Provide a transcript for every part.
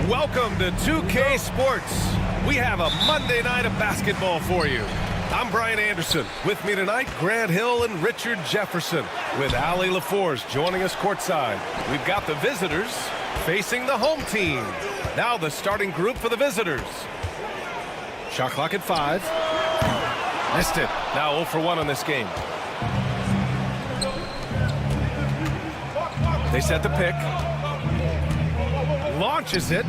Welcome to 2K Sports. We have a Monday night of basketball for you. I'm Brian Anderson. With me tonight, Grant Hill and Richard Jefferson, with Allie LaForce joining us courtside. We've got the visitors facing the home team. Now the starting group for the visitors. Shot clock at 5. Missed it. Now 0 for 1 on this game. They set the pick. Launches it.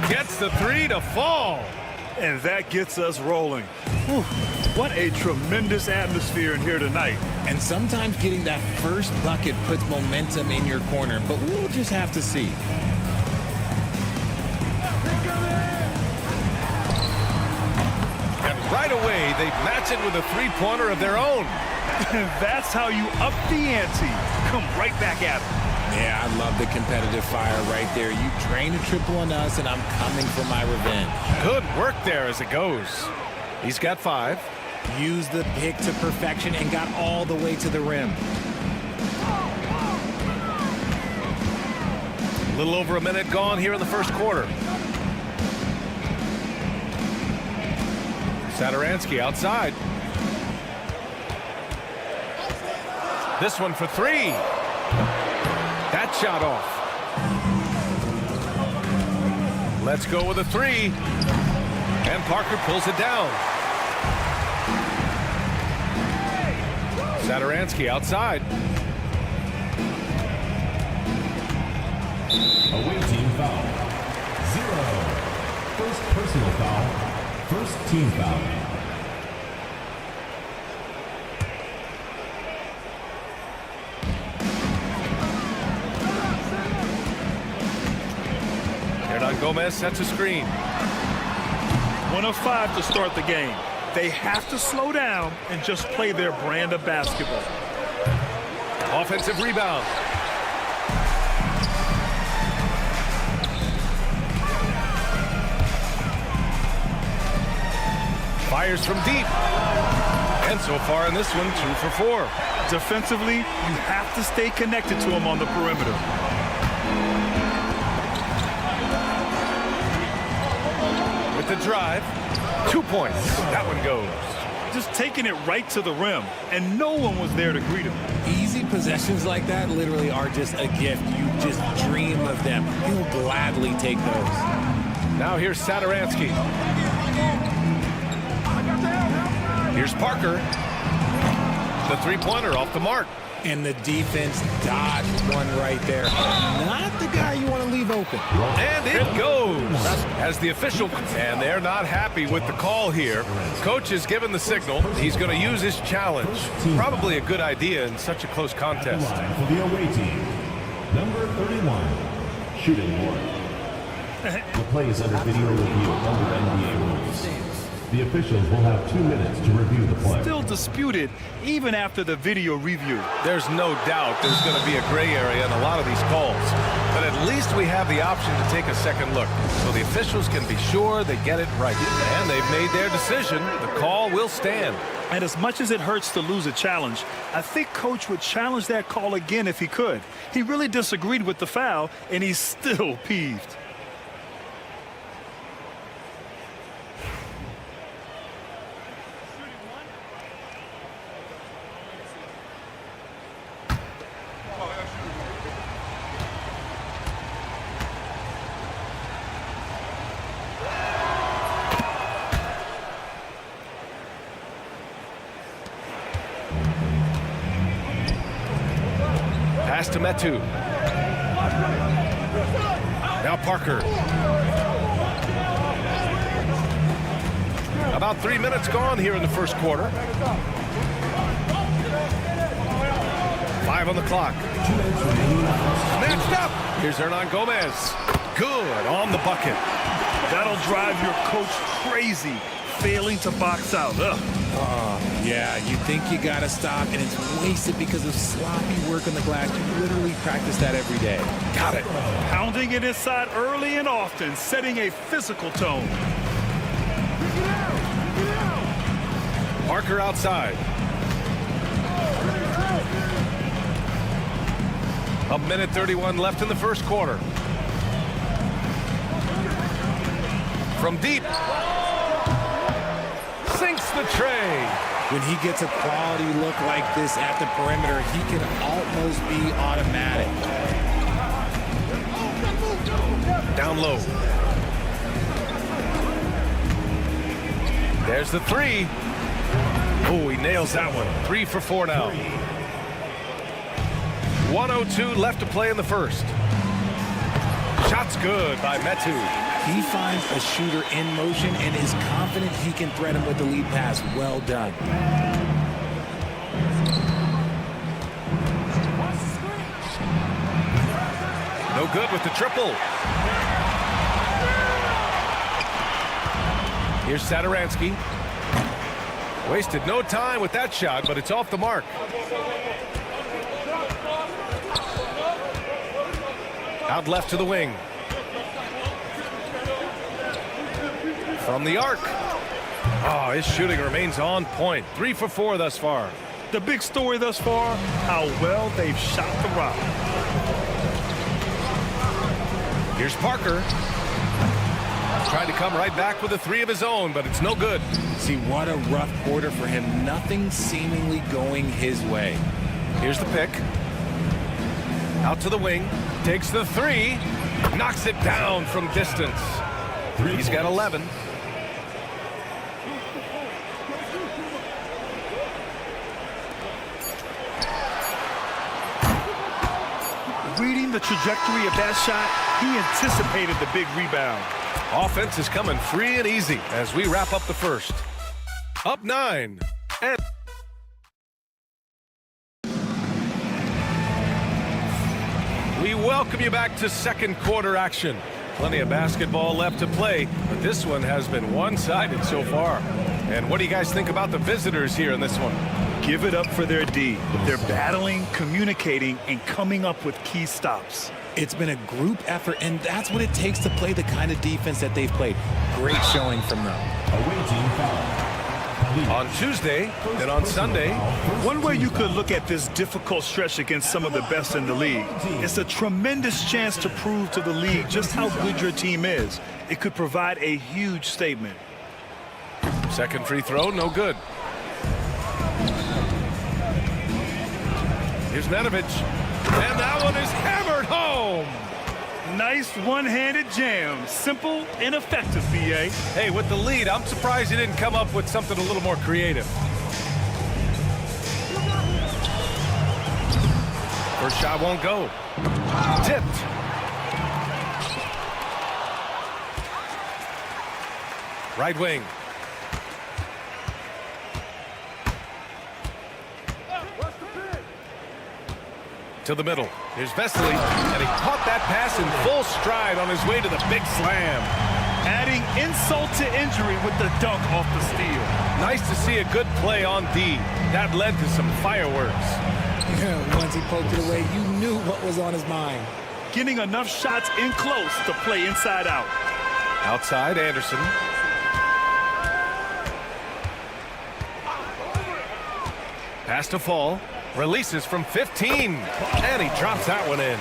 Gets the 3 to fall. And that gets us rolling. Whew. What a tremendous atmosphere in here tonight. And sometimes getting that first bucket puts momentum in your corner, but we'll just have to see. And right away, they match it with a three-pointer of their own. That's how you up the ante. Come right back at them. Yeah, I love the competitive fire right there. You drain a triple on us, and I'm coming for my revenge. Good work there as it goes. He's got 5. Used the pick to perfection and got all the way to the rim. A little over a minute gone here in the first quarter. Satoransky outside. This one for 3. That shot off. Let's go with a 3. And Parker pulls it down. Satoransky outside. Away team foul. 0. First personal foul. First team foul. Gomez sets a screen. 1 of 5 to start the game. They have to slow down and just play their brand of basketball. Offensive rebound. Fires from deep. And so far in this one, 2 for 4. Defensively, you have to stay connected to him on the perimeter. The drive, 2 points. That one goes. Just taking it right to the rim, and no one was there to greet him. Easy possessions like that literally are just a gift. You just dream of them. He'll gladly take those. Now here's Satoransky. Here's Parker. The three-pointer off the mark. And the defense dodged one right there. Not the guy you want to leave open. And it goes. As the official, and they're not happy with the call here. Coach has given the signal. He's going to use his challenge. Probably a good idea in such a close contest. For the away team, number 31, shooting board. The play is under video review under NBA rules. The officials will have 2 minutes to review the play. Still disputed even after the video review. There's no doubt there's going to be a gray area in a lot of these calls. But at least we have the option to take a second look. So the officials can be sure they get it right. And they've made their decision. The call will stand. And as much as it hurts to lose a challenge, I think Coach would challenge that call again if he could. He really disagreed with the foul, and he's still peeved. Pass to Metu. Now Parker. About 3 minutes gone here in the first quarter. 5 on the clock. Snatched up. Here's Hernan Gomez. Good on the bucket. That'll drive your coach crazy, failing to box out. Yeah, you think you got to stop, and it's wasted because of sloppy work on the glass. You literally practice that every day. Got it. Pounding it inside early and often, setting a physical tone. Parker outside. A minute 31 left in the first quarter. From deep. Sinks the tray. When he gets a quality look like this at the perimeter, he can almost be automatic. Down low. There's the three. Oh, he nails that one. 3 for 4 now. 1:02 left to play in the first. Shot's good by Metu. He finds a shooter in motion and is confident he can thread him with the lead pass. Well done. No good with the triple. Here's Satoransky. Wasted no time with that shot, but it's off the mark. Out left to the wing. From the arc. Oh, his shooting remains on point. 3 for 4 thus far. The big story thus far, how well they've shot the rock. Here's Parker. Tried to come right back with a 3 of his own, but it's no good. See, what a rough quarter for him. Nothing seemingly going his way. Here's the pick. Out to the wing. Takes the 3. Knocks it down from distance. He's got 11. Reading the trajectory of that shot, he anticipated the big rebound. Offense is coming free and easy as we wrap up the first. Up 9. And we welcome you back to second quarter action. Plenty of basketball left to play, but this one has been one-sided so far. And what do you guys think about the visitors here in this one? Give it up for their D. They're battling, communicating, and coming up with key stops. It's been a group effort, and that's what it takes to play the kind of defense that they've played. Great showing from them. Awaiting foul. On Tuesday and on Sunday. One way you could look at this difficult stretch against some of the best in the league, it's a tremendous chance to prove to the league just how good your team is. It could provide a huge statement. Second free throw, no good. Here's Nedovic. And that one is hammered home. Nice one-handed jam. Simple and effective, B.A. Hey, with the lead, I'm surprised he didn't come up with something a little more creative. First shot won't go. Tipped. Right wing. To the middle. Here's Vesely, and he caught that pass in full stride on his way to the big slam. Adding insult to injury with the dunk off the steal. Nice to see a good play on D. That led to some fireworks. Once he poked it away, you knew what was on his mind. Getting enough shots in close to play inside out. Outside, Anderson. Pass to Fall. Releases from 15. And he drops that one in.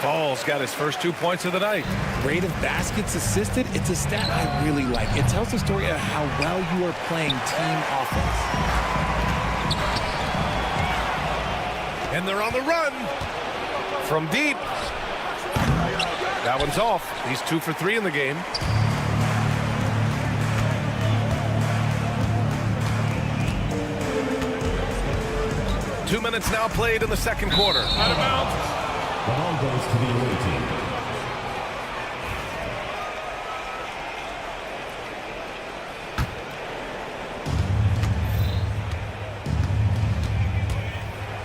Fall's got his first 2 points of the night. Rate of baskets assisted, it's a stat I really like. It tells the story of how well you are playing team offense. And they're on the run. From deep. That one's off. He's 2 for 3 in the game. Two minutes now played in the second quarter. Out of bounds. The ball goes to the away team.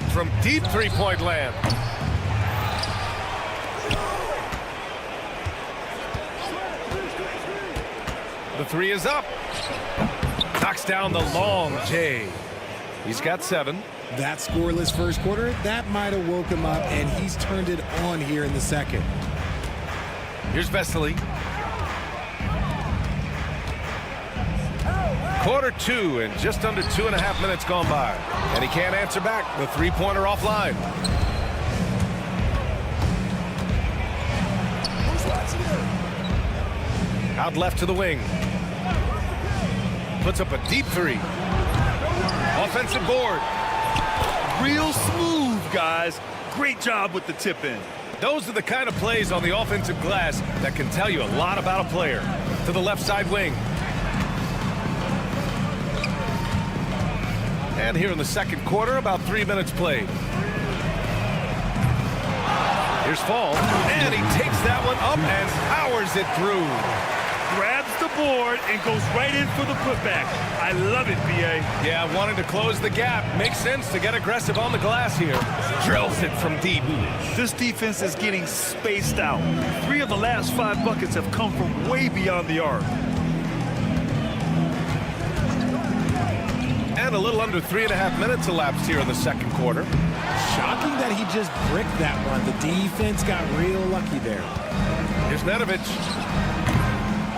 From deep three-point land. The 3 is up. Knocks down the long J. He's got 7. That scoreless first quarter, that might have woke him up, and he's turned it on here in the second. Here's Vesely. Quarter 2 and just under 2.5 minutes gone by. And he can't answer back. The three-pointer offline. Out left to the wing. Puts up a deep three. Offensive board. Real smooth, guys. Great job with the tip in. Those are the kind of plays on the offensive glass that can tell you a lot about a player. To the left side wing. And here in the second quarter, about 3 minutes played. Here's Fall, and he takes that one up and powers it through. Grabs the board and goes right in for the putback. I love it, B.A. Yeah, wanting to close the gap. Makes sense to get aggressive on the glass here. Drills it from deep. This defense is getting spaced out. 3 of the last 5 buckets have come from way beyond the arc. And a little under 3.5 minutes elapsed here in the second quarter. Shocking that he just bricked that one. The defense got real lucky there. Here's Nedovic.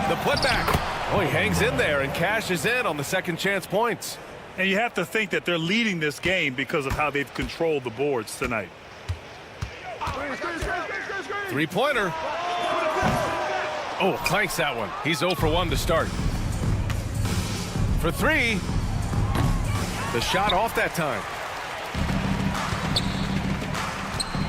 The putback. Oh, he hangs in there and cashes in on the second chance points. And you have to think that they're leading this game because of how they've controlled the boards tonight. Three-pointer. Oh, clanks that one. He's 0 for 1 to start. For 3. The shot off that time.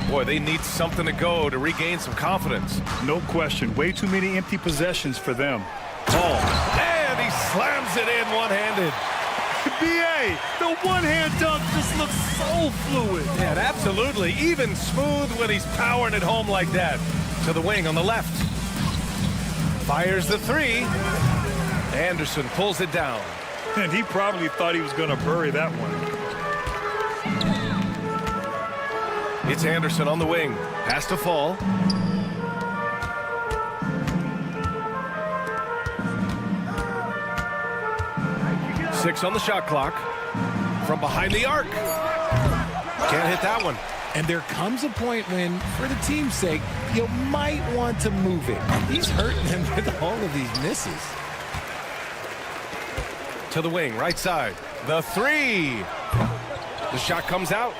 Boy, they need something to go to regain some confidence. No question. Way too many empty possessions for them. Ball. And he slams it in one-handed. B.A., the one-hand dunk just looks so fluid. Yeah, absolutely. Even smooth when he's powering it home like that. To the wing on the left. Fires the 3. Anderson pulls it down. And he probably thought he was going to bury that one. It's Anderson on the wing. Pass to Fall. Six on the shot clock. From behind the arc. Can't hit that one. And there comes a point when, for the team's sake, you might want to move it. He's hurting them with all of these misses. To the wing, right side. The 3. The shot comes out.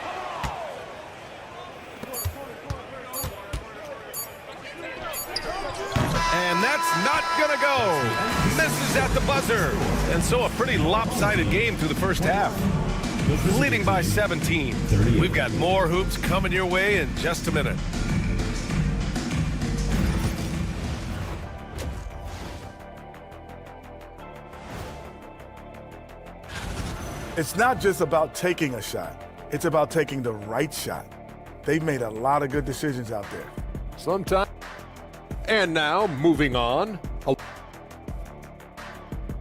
And that's not gonna go. Misses at the buzzer. And so a pretty lopsided game through the first half. Leading by 17. We've got more hoops coming your way in just a minute. It's not just about taking a shot. It's about taking the right shot. They've made a lot of good decisions out there. Sometime. And now, moving on.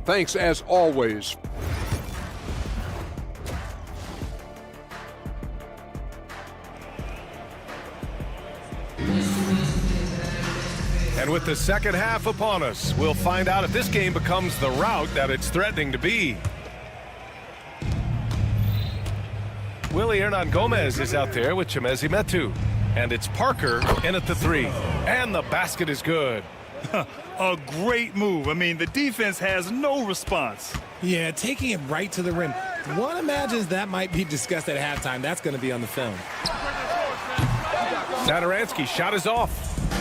Thanks as always. And with the second half upon us, we'll find out if this game becomes the rout that it's threatening to be. Willie Hernan Gomez is out there with Chimezi Metu. And it's Parker in at the 3. And the basket is good. A great move. I mean, the defense has no response. Yeah, taking it right to the rim. One imagines that might be discussed at halftime. That's going to be on the film. Satoransky shot is off.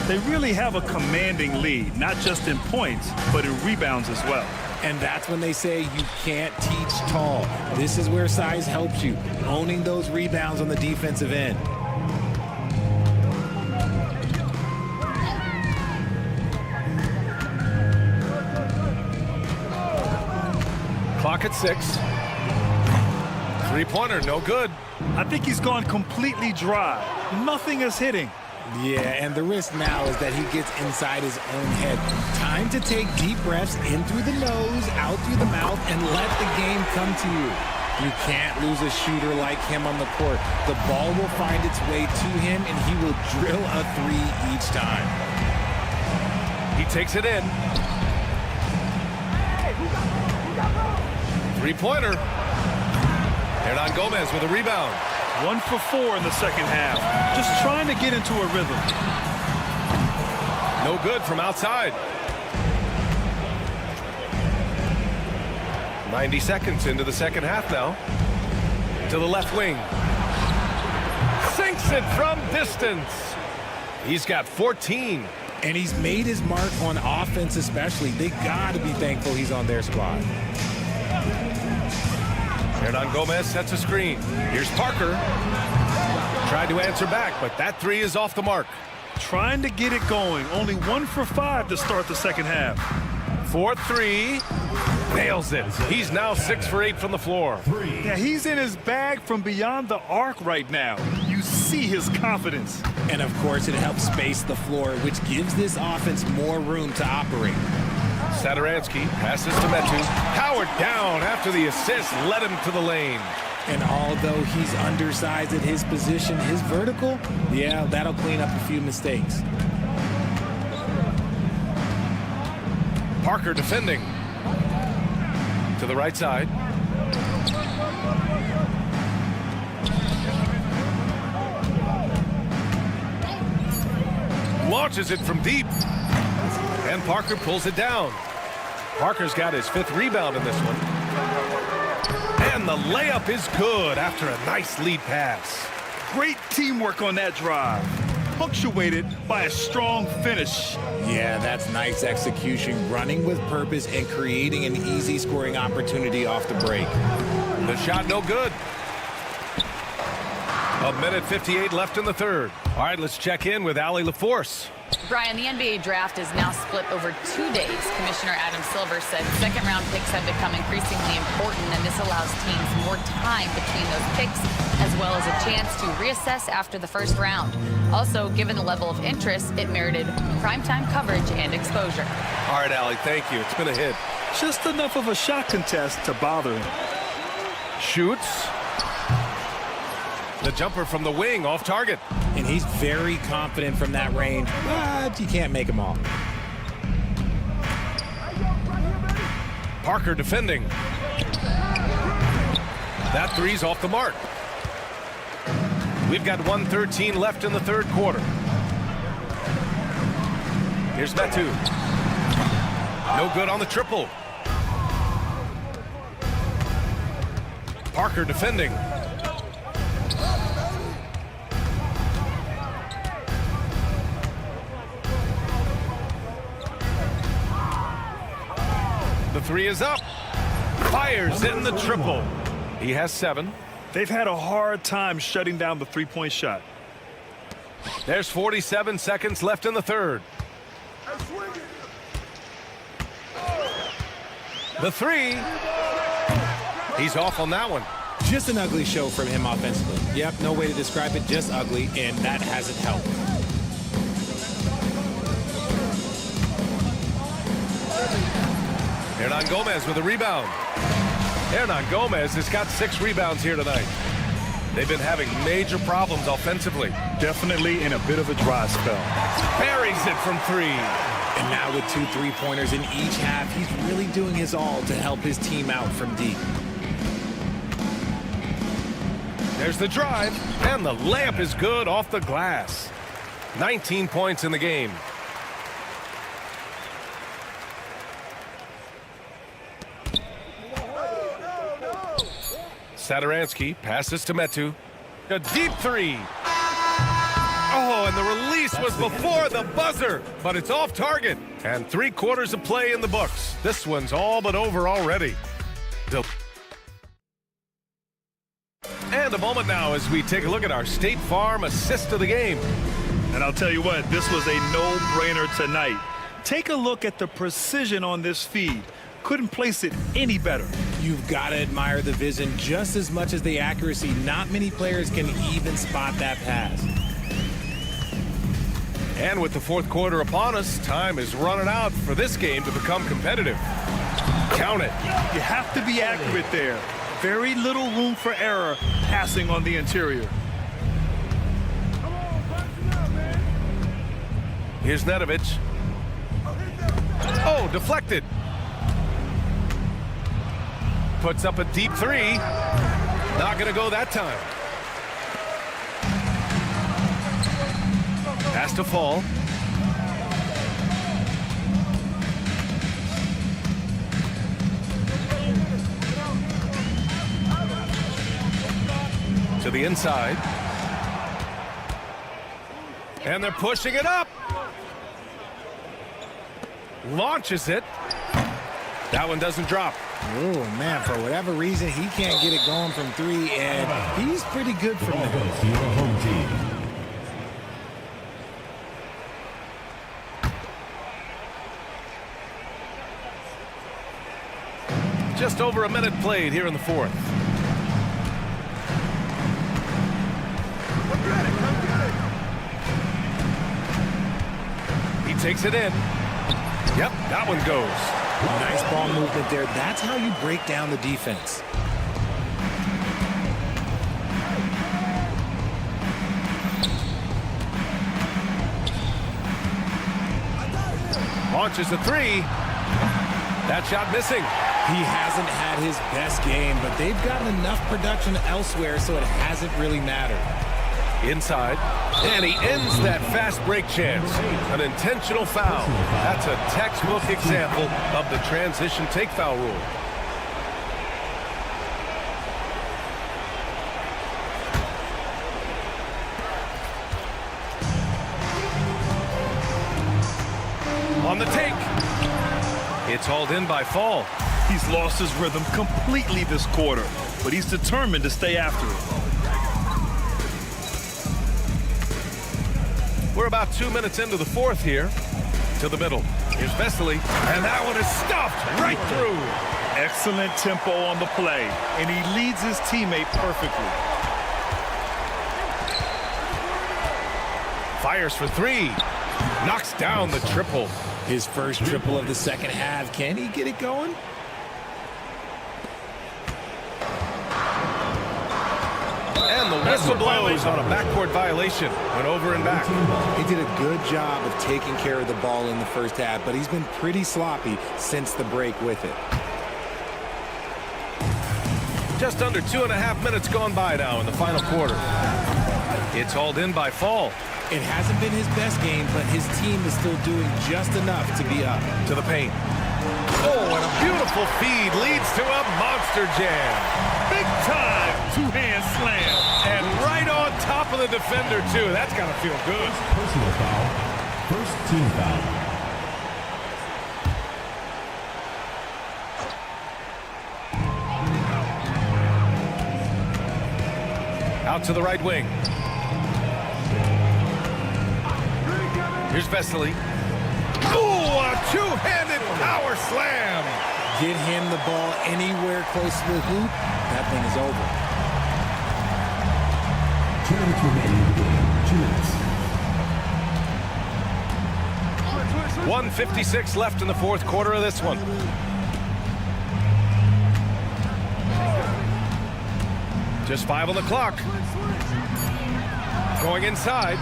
They really have a commanding lead, not just in points, but in rebounds as well. And that's when they say you can't teach tall. This is where size helps you, owning those rebounds on the defensive end. Clock at 6. Three-pointer, no good. I think he's gone completely dry. Nothing is hitting. Yeah, and the risk now is that he gets inside his own head. Time to take deep breaths in through the nose, out through the mouth, and let the game come to you. You can't lose a shooter like him on the court. The ball will find its way to him, and he will drill a 3 each time. He takes it in. Three-pointer. Hernan Gomez with a rebound. 1 for 4 in the second half. Just trying to get into a rhythm. No good from outside. 90 seconds into the second half now. To the left wing. Sinks it from distance. He's got 14. And he's made his mark on offense especially. They got to be thankful he's on their squad. Hernan Gomez sets a screen. Here's Parker. Tried to answer back, but that three is off the mark. Trying to get it going. Only 1 for 5 to start the second half. 4-3. Nails it. He's now 6 for 8 from the floor. Yeah, he's in his bag from beyond the arc right now. You see his confidence. And of course, it helps space the floor, which gives this offense more room to operate. Satoransky passes to Metu. Howard down after the assist led him to the lane. And although he's undersized at his position, his vertical, yeah, that'll clean up a few mistakes. Parker defending. To the right side. Launches it from deep. And Parker pulls it down. Parker's got his 5th rebound in this one. And the layup is good after a nice lead pass. Great teamwork on that drive. Punctuated by a strong finish. Yeah, that's nice execution, running with purpose and creating an easy scoring opportunity off the break. The shot no good. 1:58 left in the third. All right, let's check in with Allie LaForce. Brian, the NBA draft is now split over 2 days. Commissioner Adam Silver said second-round picks have become increasingly important, and this allows teams more time between those picks, as well as a chance to reassess after the first round. Also, given the level of interest, it merited primetime coverage and exposure. All right, Allie, thank you. It's been a hit. Just enough of a shot contest to bother him. Shoots. The jumper from the wing off target. And he's very confident from that range, but you can't make them all. Parker defending. That three's off the mark. We've got 1:13 left in the third quarter. Here's Metu. No good on the triple. Parker defending. The three is up. Fires in the triple. He has 7. They've had a hard time shutting down the three-point shot. There's 47 seconds left in the third. The three. He's off on that one. Just an ugly show from him offensively. Yep, no way to describe it, just ugly, and that hasn't helped. Hernan Gomez with a rebound. Hernan Gomez has got 6 rebounds here tonight. They've been having major problems offensively. Definitely in a bit of a dry spell. Buries it from 3. And now with 2 3-pointers in each half, he's really doing his all to help his team out from deep. There's the drive, and the layup is good off the glass. 19 points in the game. Satoransky passes to Metu. A deep 3. Oh, and the release was before the buzzer, but it's off target. And 3/4 of play in the books. This one's all but over already. And a moment now as we take a look at our State Farm assist of the game. And I'll tell you what, this was a no-brainer tonight. Take a look at the precision on this feed. Couldn't place it any better. You've got to admire the vision just as much as the accuracy. Not many players can even spot that pass. And with the fourth quarter upon us, time is running out for this game to become competitive. Count it. You have to be accurate there. Very little room for error passing on the interior. Here's Nedovic. Oh, deflected. Puts up a deep 3. Not going to go that time. Has to fall. To the inside. And they're pushing it up. launches it. That one doesn't drop. Oh, man, for whatever reason, he can't get it going from three, and he's pretty good from there. Goes to your home team. Just over a minute played here in the fourth. He takes it in. Yep, that one goes. Nice ball movement there. That's how you break down the defense. Launches a three. That shot missing. He hasn't had his best game, but they've gotten enough production elsewhere, so it hasn't really mattered. Inside. And he ends that fast break chance. An intentional foul. That's a textbook example of the transition take foul rule. On the take. It's hauled in by Fall. He's lost his rhythm completely this quarter, but he's determined to stay after it. We're about 2 minutes into the fourth here. To the middle. Here's Vesely, and that one is stuffed right through. Excellent tempo on the play, and he leads his teammate perfectly. Fires for three. Knocks down the triple. His first triple of the second half. Can he get it going? And the whistle blows on a backcourt violation. Went over and back. He did a good job of taking care of the ball in the first half, but he's been pretty sloppy since the break with it. Just under 2.5 minutes gone by now in the final quarter. It's hauled in by Fall. It hasn't been his best game, but his team is still doing just enough to be up. To the paint. Oh, and a beautiful feed leads to a monster jam. Big time two-hand slam. And right on top of the defender, too. That's got to feel good. Personal foul. First team foul. Out to the right wing. Here's Vesely. Ooh, a two-handed power slam. Get him the ball anywhere close to the hoop, that thing is over. 2 minutes remaining in the game. 2 minutes. 1:56 left in the fourth quarter of this one. Just 5 on the clock. Going inside.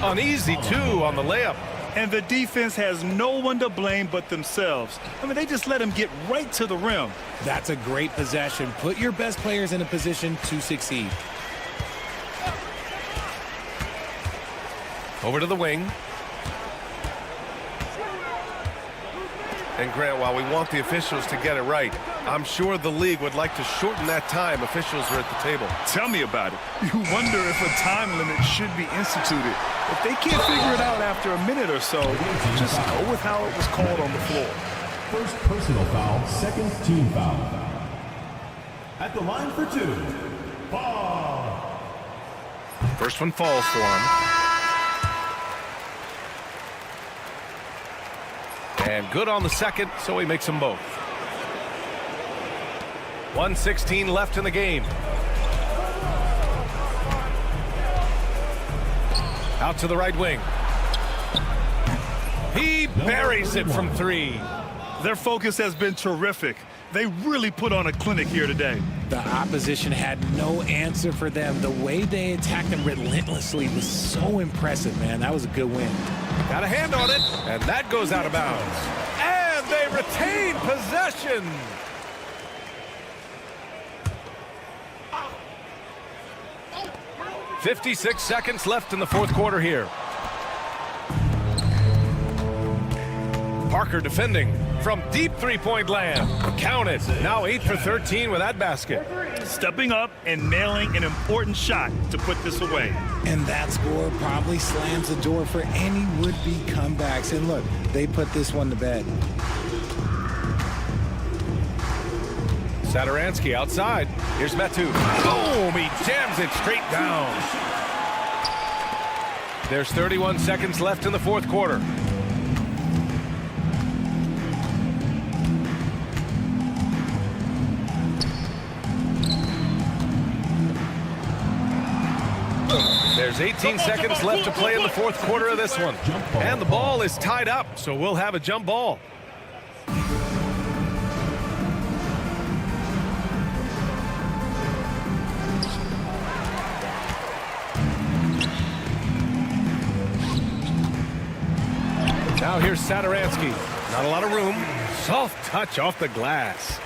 An easy two on the layup. And the defense has no one to blame but themselves. I mean, they just let him get right to the rim. That's a great possession. Put your best players in a position to succeed. Over to the wing. And Grant, while we want the officials to get it right, I'm sure the league would like to shorten that time officials are at the table. Tell me about it. You wonder if a time limit should be instituted. If they can't figure it out after a minute or so, just go with how it was called on the floor. First personal foul, second team foul. At the line for two, Ball. First one falls for him. And good on the second, so he makes them both. 1:16 left in the game. Out to the right wing. He buries it from three. Their focus has been terrific. They really put on a clinic here today. The opposition had no answer for them. The way they attacked them relentlessly was so impressive, man. That was a good win. Got a hand on it, and that goes out of bounds. And they retain possession. .56 seconds left in the fourth quarter here. Parker defending from deep three-point land. Count it. Now 8 for 13 with that basket. stepping up and nailing an important shot to put this away. And that score probably slams the door for any would-be comebacks. And look, they put this one to bed. Satoransky outside. Here's Metu. Boom! He jams it straight down. There's 31 seconds left in the fourth quarter. There's 18 seconds left to play in the fourth quarter of this one. And the ball is tied up, so we'll have a jump ball. Now here's Satoransky. Not a lot of room. Soft touch off the glass.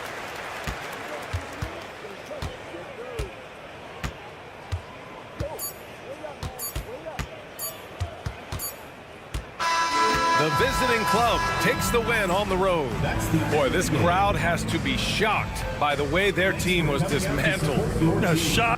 The visiting club takes the win on the road. Boy, this crowd has to be shocked by the way their team was dismantled. A shot.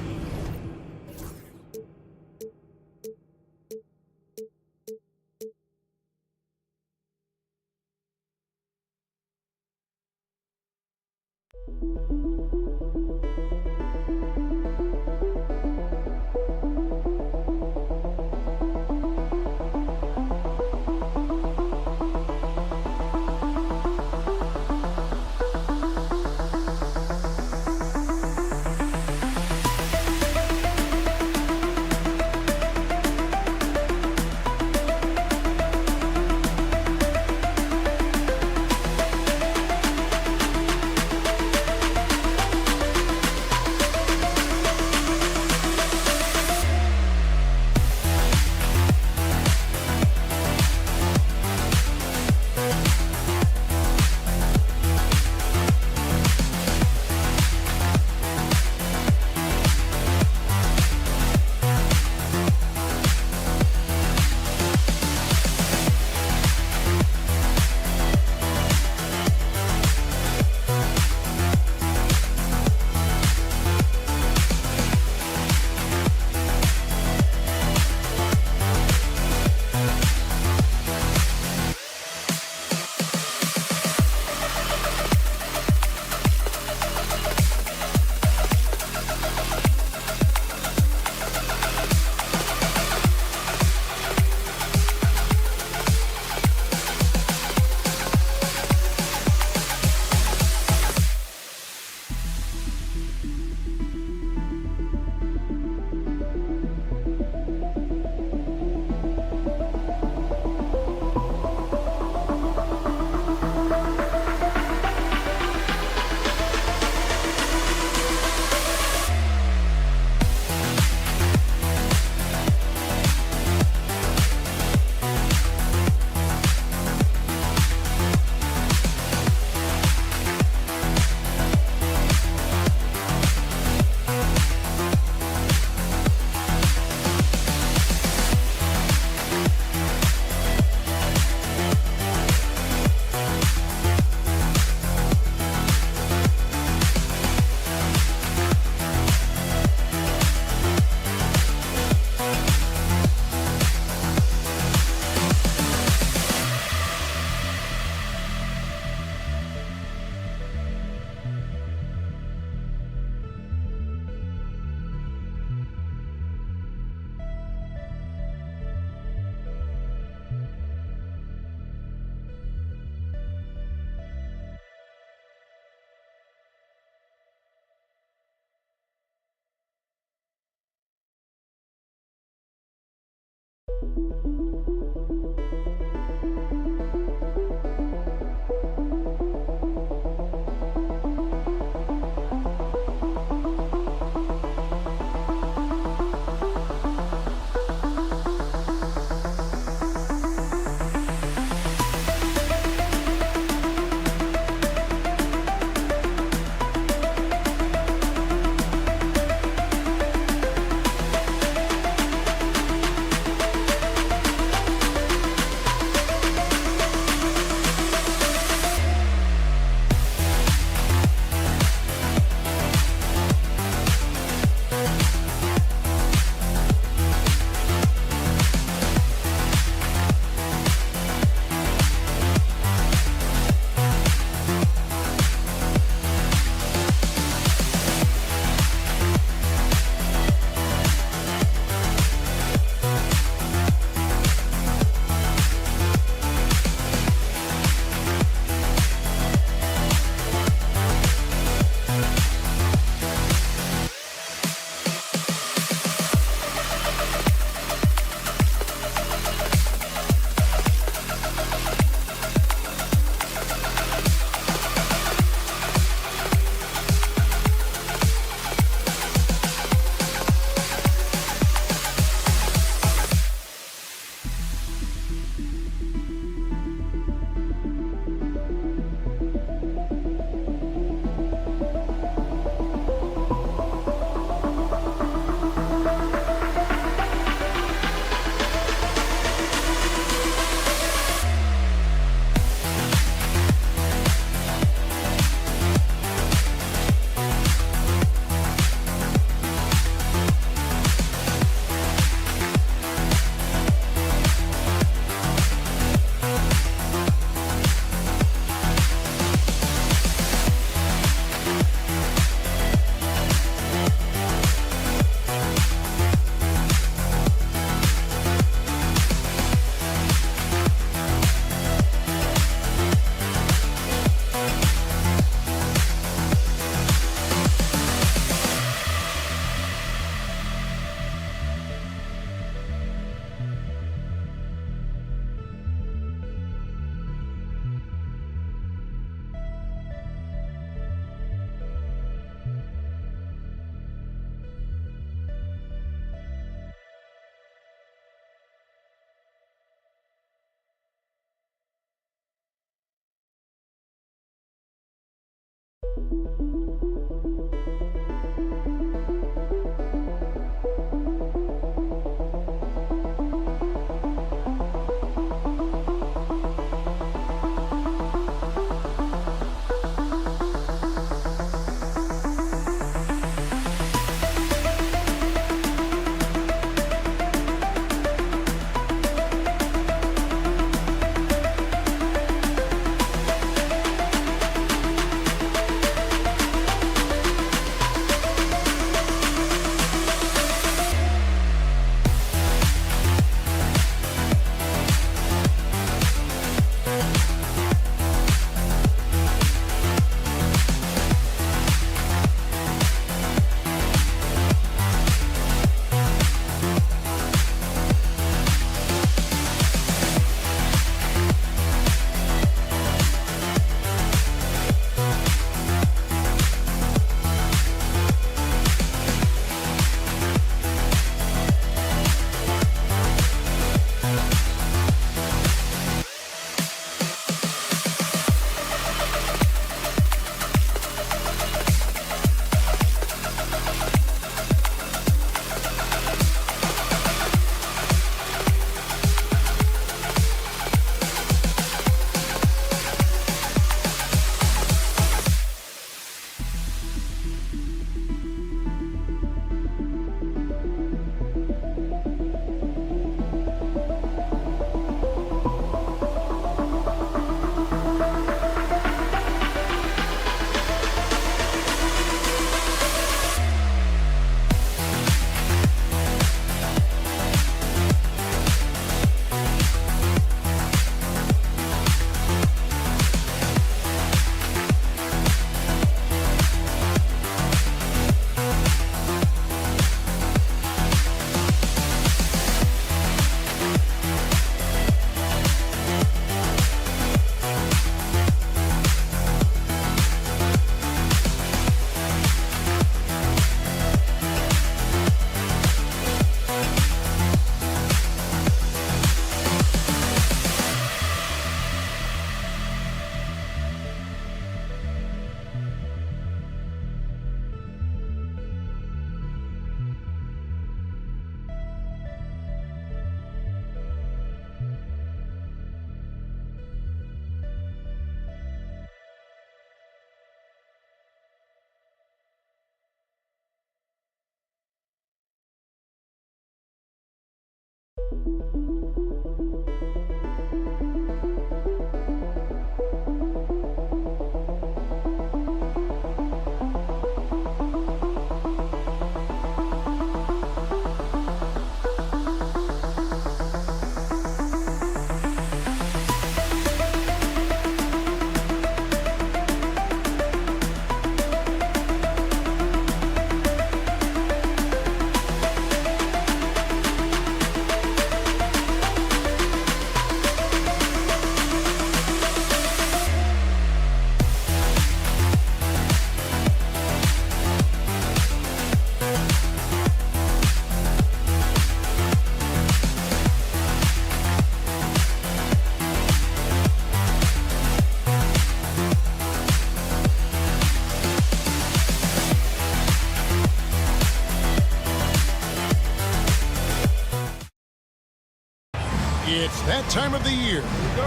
It's that time of the year.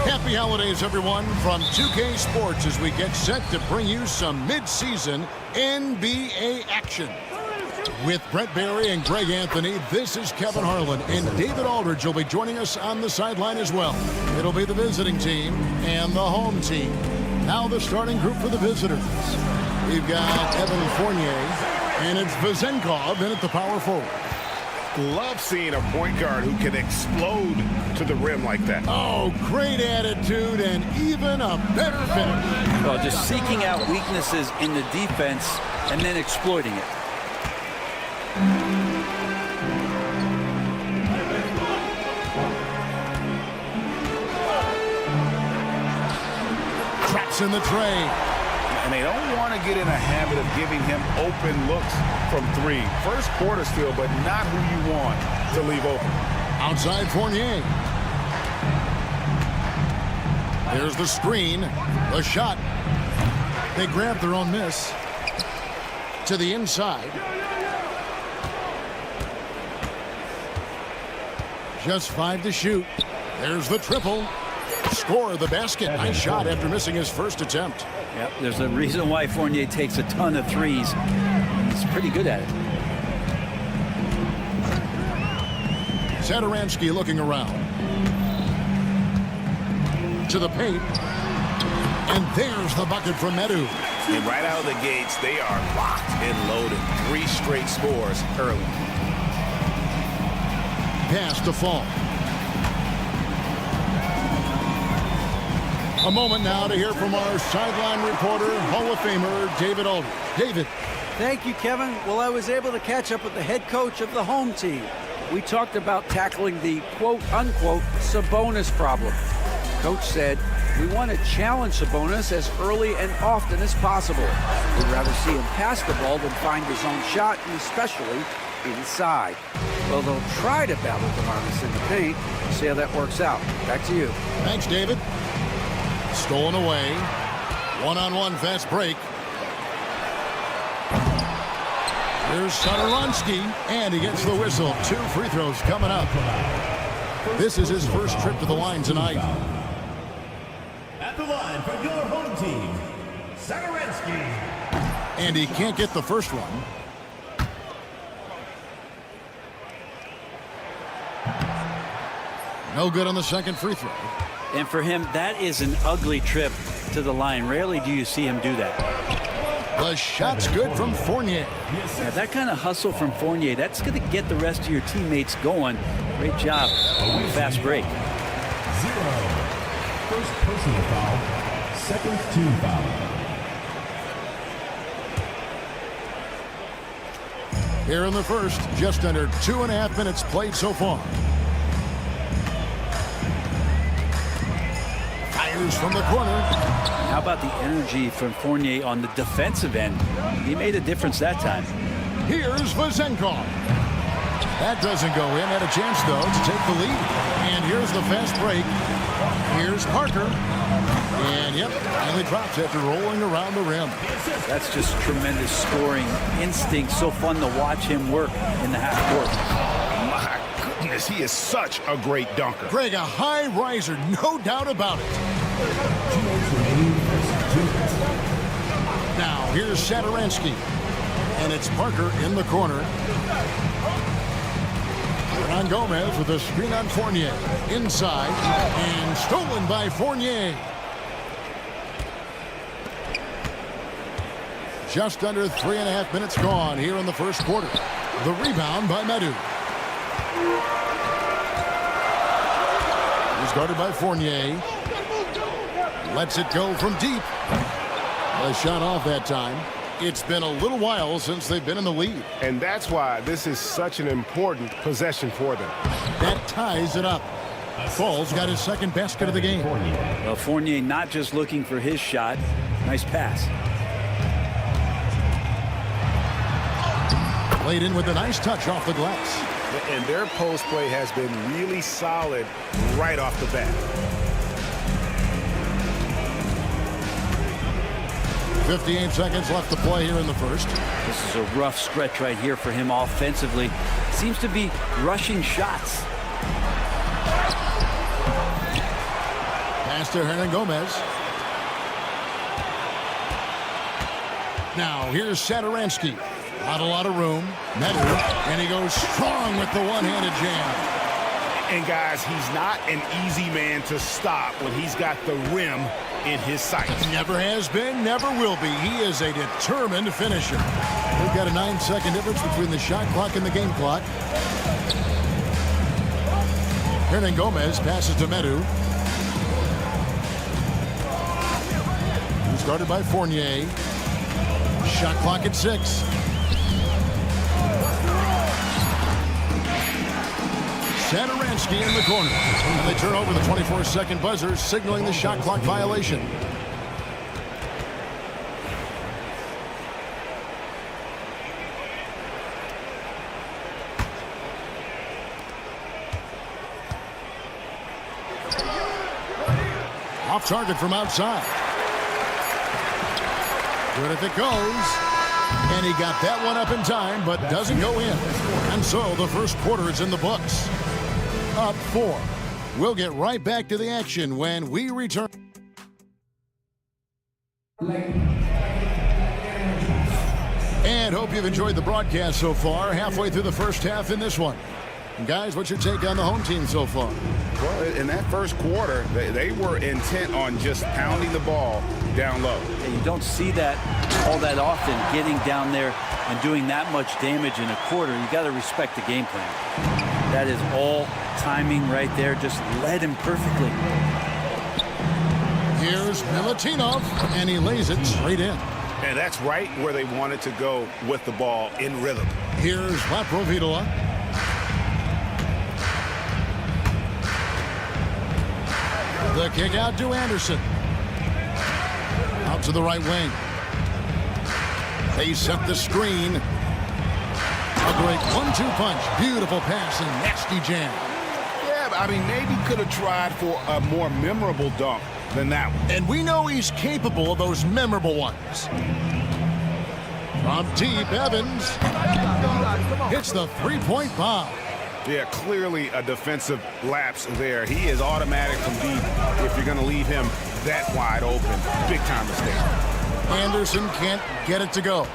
Happy holidays, everyone, from 2K Sports as we get set to bring you some mid-season NBA action. With Brett Barry and Greg Anthony, this is Kevin Harlan, and David Aldridge will be joining us on the sideline as well. It'll be the visiting team and the home team. Now the starting group for the visitors. We've got Evan Fournier, and it's Vezenkov in at the power forward. Love seeing a point guard who can explode to the rim like that. Oh, great attitude and even a better finish. Well, just seeking out weaknesses in the defense and then exploiting it. Traps in the tray. And they don't want to get in a habit of giving him open looks from three. First quarter still, but not who you want to leave open. Outside Fournier. There's the screen. The shot. They grab their own miss. To the inside. Just 5 to shoot. There's the triple. Score the basket. Nice shot after missing his first attempt. Yep, there's a reason why Fournier takes a ton of threes. He's pretty good at it. Satoransky looking around. To the paint. And there's the bucket from Medu. And right out of the gates, they are locked and loaded. 3 straight scores early. Pass to Fall. A moment now to hear from our sideline reporter, Hall of Famer David Aldridge. David. Thank you, Kevin. Well, I was able to catch up with the head coach of the home team. We talked about tackling the quote-unquote Sabonis problem. Coach said, we want to challenge Sabonis as early and often as possible. We'd rather see him pass the ball than find his own shot, and especially inside. Well, they'll try to battle Sabonis in the paint. See how that works out. Back to you. Thanks, David. Stolen away. One-on-one fast break. Here's Satoransky, and he gets the whistle. 2 free throws coming up. This is his first trip to the line tonight. At the line for your home team, Satoransky. And he can't get the first one. No good on the second free throw. And for him, that is an ugly trip to the line. Rarely do you see him do that. The shot's good from Fournier. Yeah, that kind of hustle from Fournier, that's going to get the rest of your teammates going. Great job on the fast break. 0. First personal foul. Second team foul. Here in the first, just under 2.5 minutes played so far. Fires from the corner. How about the energy from Fournier on the defensive end? He made a difference that time. Here's Vazenkov. That doesn't go in. Had a chance, though, to take the lead. And here's the fast break. Here's Parker. And, yep, finally drops after rolling around the rim. That's just tremendous scoring instinct. So fun to watch him work in the half court. My goodness, he is such a great dunker. Greg, a high riser, no doubt about it. Now, here's Satoransky. And it's Parker in the corner. Hernan Gomez with a screen on Fournier. Inside. And stolen by Fournier. Just under 3.5 minutes gone here in the first quarter. The rebound by Medu. He's guarded by Fournier. Lets it go from deep. A shot off that time. It's been a little while since they've been in the lead. And that's why this is such an important possession for them. That ties it up. Fall's got his second basket of the game. Well, Fournier not just looking for his shot. Nice pass. Played in with a nice touch off the glass. And their post play has been really solid right off the bat. 58 seconds left to play here in the first. This is a rough stretch right here for him offensively. Seems to be rushing shots. Pass to Hernan Gomez. Now here's Satoransky. Not a lot of room. Medu, and he goes strong with the one-handed jam. And guys, he's not an easy man to stop when he's got the rim in his sights. Never has been, never will be. He is a determined finisher. They've got a 9-second difference between the shot clock and the game clock. Hernan Gomez passes to Medu. He's guarded by Fournier. Shot clock at 6. Satoransky in the corner. And they turn over the 24-second buzzer, signaling the shot clock violation. Off target from outside. Good if it goes. And he got that one up in time, but doesn't go in. And so the first quarter is in the books. Up 4. We'll get right back to the action when we return. And hope you've enjoyed the broadcast so far. Halfway through the first half in this one. And guys, what's your take on the home team so far? Well, in that first quarter, they were intent on just pounding the ball down low. And you don't see that all that often, getting down there and doing that much damage in a quarter. You got to respect the game plan. That is all timing right there. Just led him perfectly. Here's Milutinov, and he lays it straight in. And that's right where they wanted to go with the ball, in rhythm. Here's Laprovitola. The kick out to Anderson. Out to the right wing. They set the screen. A great 1-2 punch. Beautiful pass and nasty jam. Yeah, I mean, maybe could have tried for a more memorable dunk than that one. And we know he's capable of those memorable ones. From deep, Evans hits the three-point bomb. Yeah, clearly a defensive lapse there. He is automatic from deep if you're going to leave him that wide open. Big-time mistake. Anderson can't get it to go.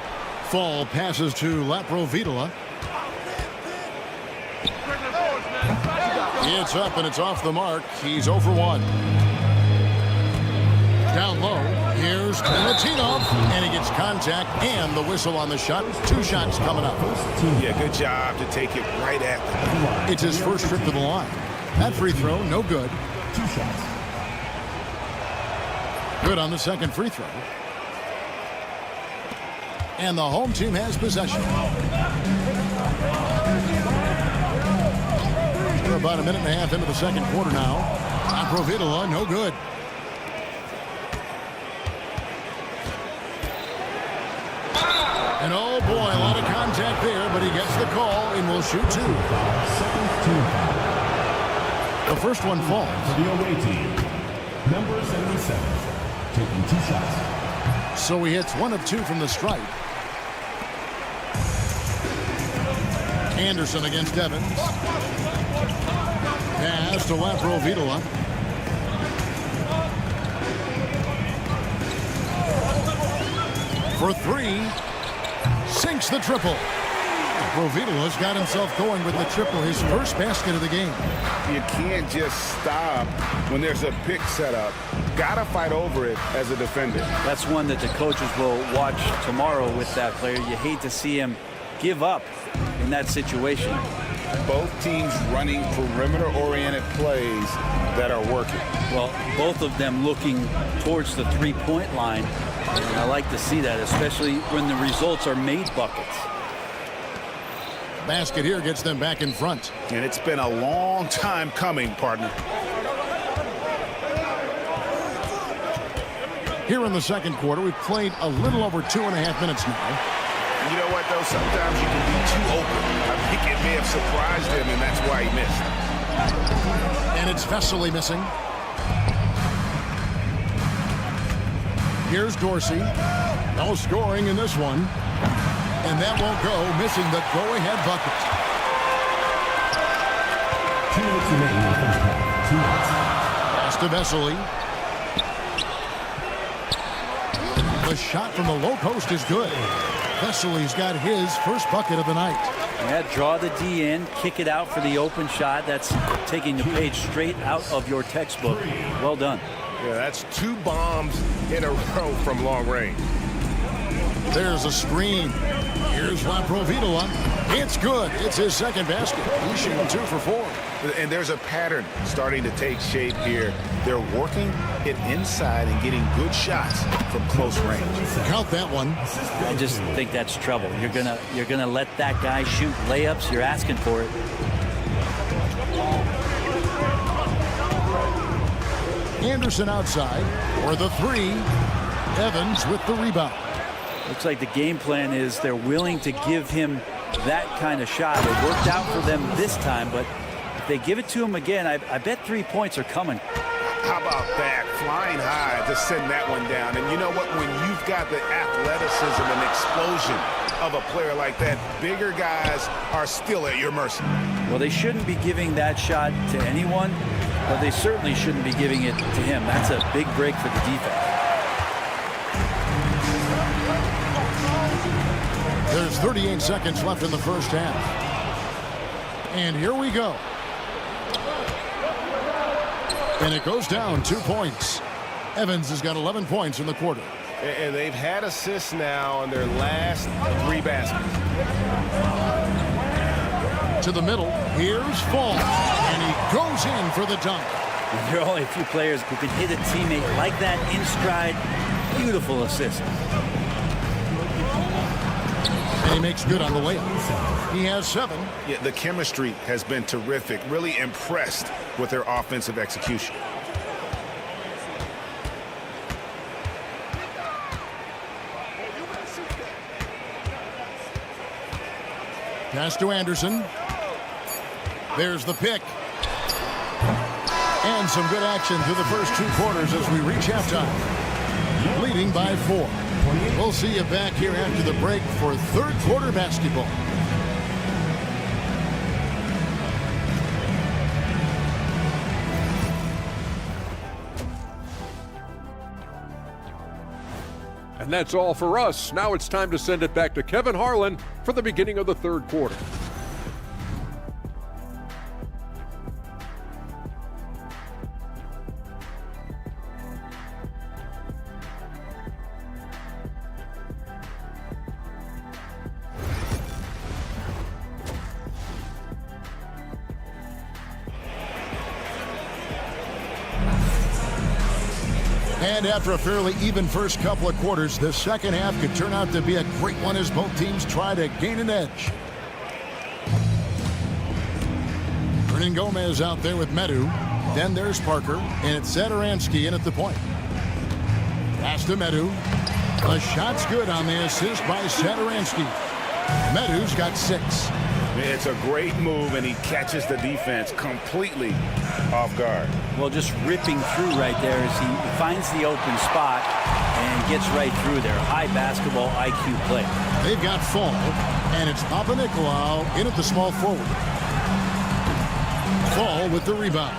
Fall passes to Laprovitola. It's up and it's off the mark. He's 0 for 1. Down low, here's Milutinov, and he gets contact and the whistle on the shot. 2 shots coming up. Yeah, good job to take it right at them. It's his first trip to the line. That free throw, no good. 2 shots. Good on the second free throw. And the home team has possession. We're about a minute and a half into the second quarter now. Laprovitola, no good. And oh boy, a lot of contact there, but he gets the call and will shoot 2. The first one falls. For the away team, number 77, taking 2 shots. So he hits 1 of 2 from the stripe. Anderson against Evans. Pass to Laprovitola. For 3. Sinks the triple. Laprovitola's got himself going with the triple, his first basket of the game. You can't just stop when there's a pick set up. Gotta fight over it as a defender. That's one that the coaches will watch tomorrow with that player. You hate to see him give up in that situation. Both teams running perimeter-oriented plays that are working. Well, both of them looking towards the three-point line. And I like to see that, especially when the results are made buckets. Basket here gets them back in front. And it's been a long time coming, partner. Here in the second quarter, we've played a little over 2.5 minutes now. You know what, though? Sometimes you can be too open. I think it may have surprised him, and that's why he missed. And it's Vesely missing. Here's Dorsey. No scoring in this one. And that won't go, missing the go-ahead bucket. 2 minutes remaining in the first half. 2 minutes. Pass to Vesely. The shot from the low post is good. Vesely's got his first bucket of the night. Yeah, draw the D in, kick it out for the open shot. That's taking the page straight out of your textbook. Well done. Yeah, that's 2 bombs in a row from long range. There's a screen. Here's Laprovitola. It's good. It's his second basket. He's shooting 2 for 4. And there's a pattern starting to take shape here. They're working it inside and getting good shots from close range. Count that one. I just think that's trouble. You're gonna let that guy shoot layups. You're asking for it. Anderson outside for the 3. Evans with the rebound. Looks like the game plan is they're willing to give him that kind of shot. It worked out for them this time, but if they give it to him again, I bet 3 points are coming. How about that? flying high to send that one down. And you know what? When you've got the athleticism and explosion of a player like that, bigger guys are still at your mercy. Well, they shouldn't be giving that shot to anyone, but they certainly shouldn't be giving it to him. That's a big break for the defense. There's 38 seconds left in the first half. And here we go. And it goes down 2 points. Evans has got 11 points in the quarter. And they've had assists now on their last 3 baskets. To the middle, here's Fall. And he goes in for the dunk. There are only a few players who can hit a teammate like that in stride. Beautiful assist. And he makes good on the layup. He has 7. Yeah, the chemistry has been terrific. Really impressed with their offensive execution. Pass to Anderson. There's the pick. And some good action through the first 2 quarters as we reach halftime. Leading by 4. We'll see you back here after the break for third quarter basketball. And that's all for us. Now it's time to send it back to Kevin Harlan for the beginning of the third quarter. And after a fairly even first couple of quarters, the second half could turn out to be a great one as both teams try to gain an edge. Hernan Gomez out there with Medu. Then there's Parker, and it's Satoransky in at the point. Pass to Medu. The shot's good on the assist by Satoransky. Medu's got 6. It's a great move, and he catches the defense completely off guard. Well, just ripping through right there as he finds the open spot and gets right through there. High basketball IQ play. They've got Fall, and it's Papanikolaou in at the small forward. Fall with the rebound.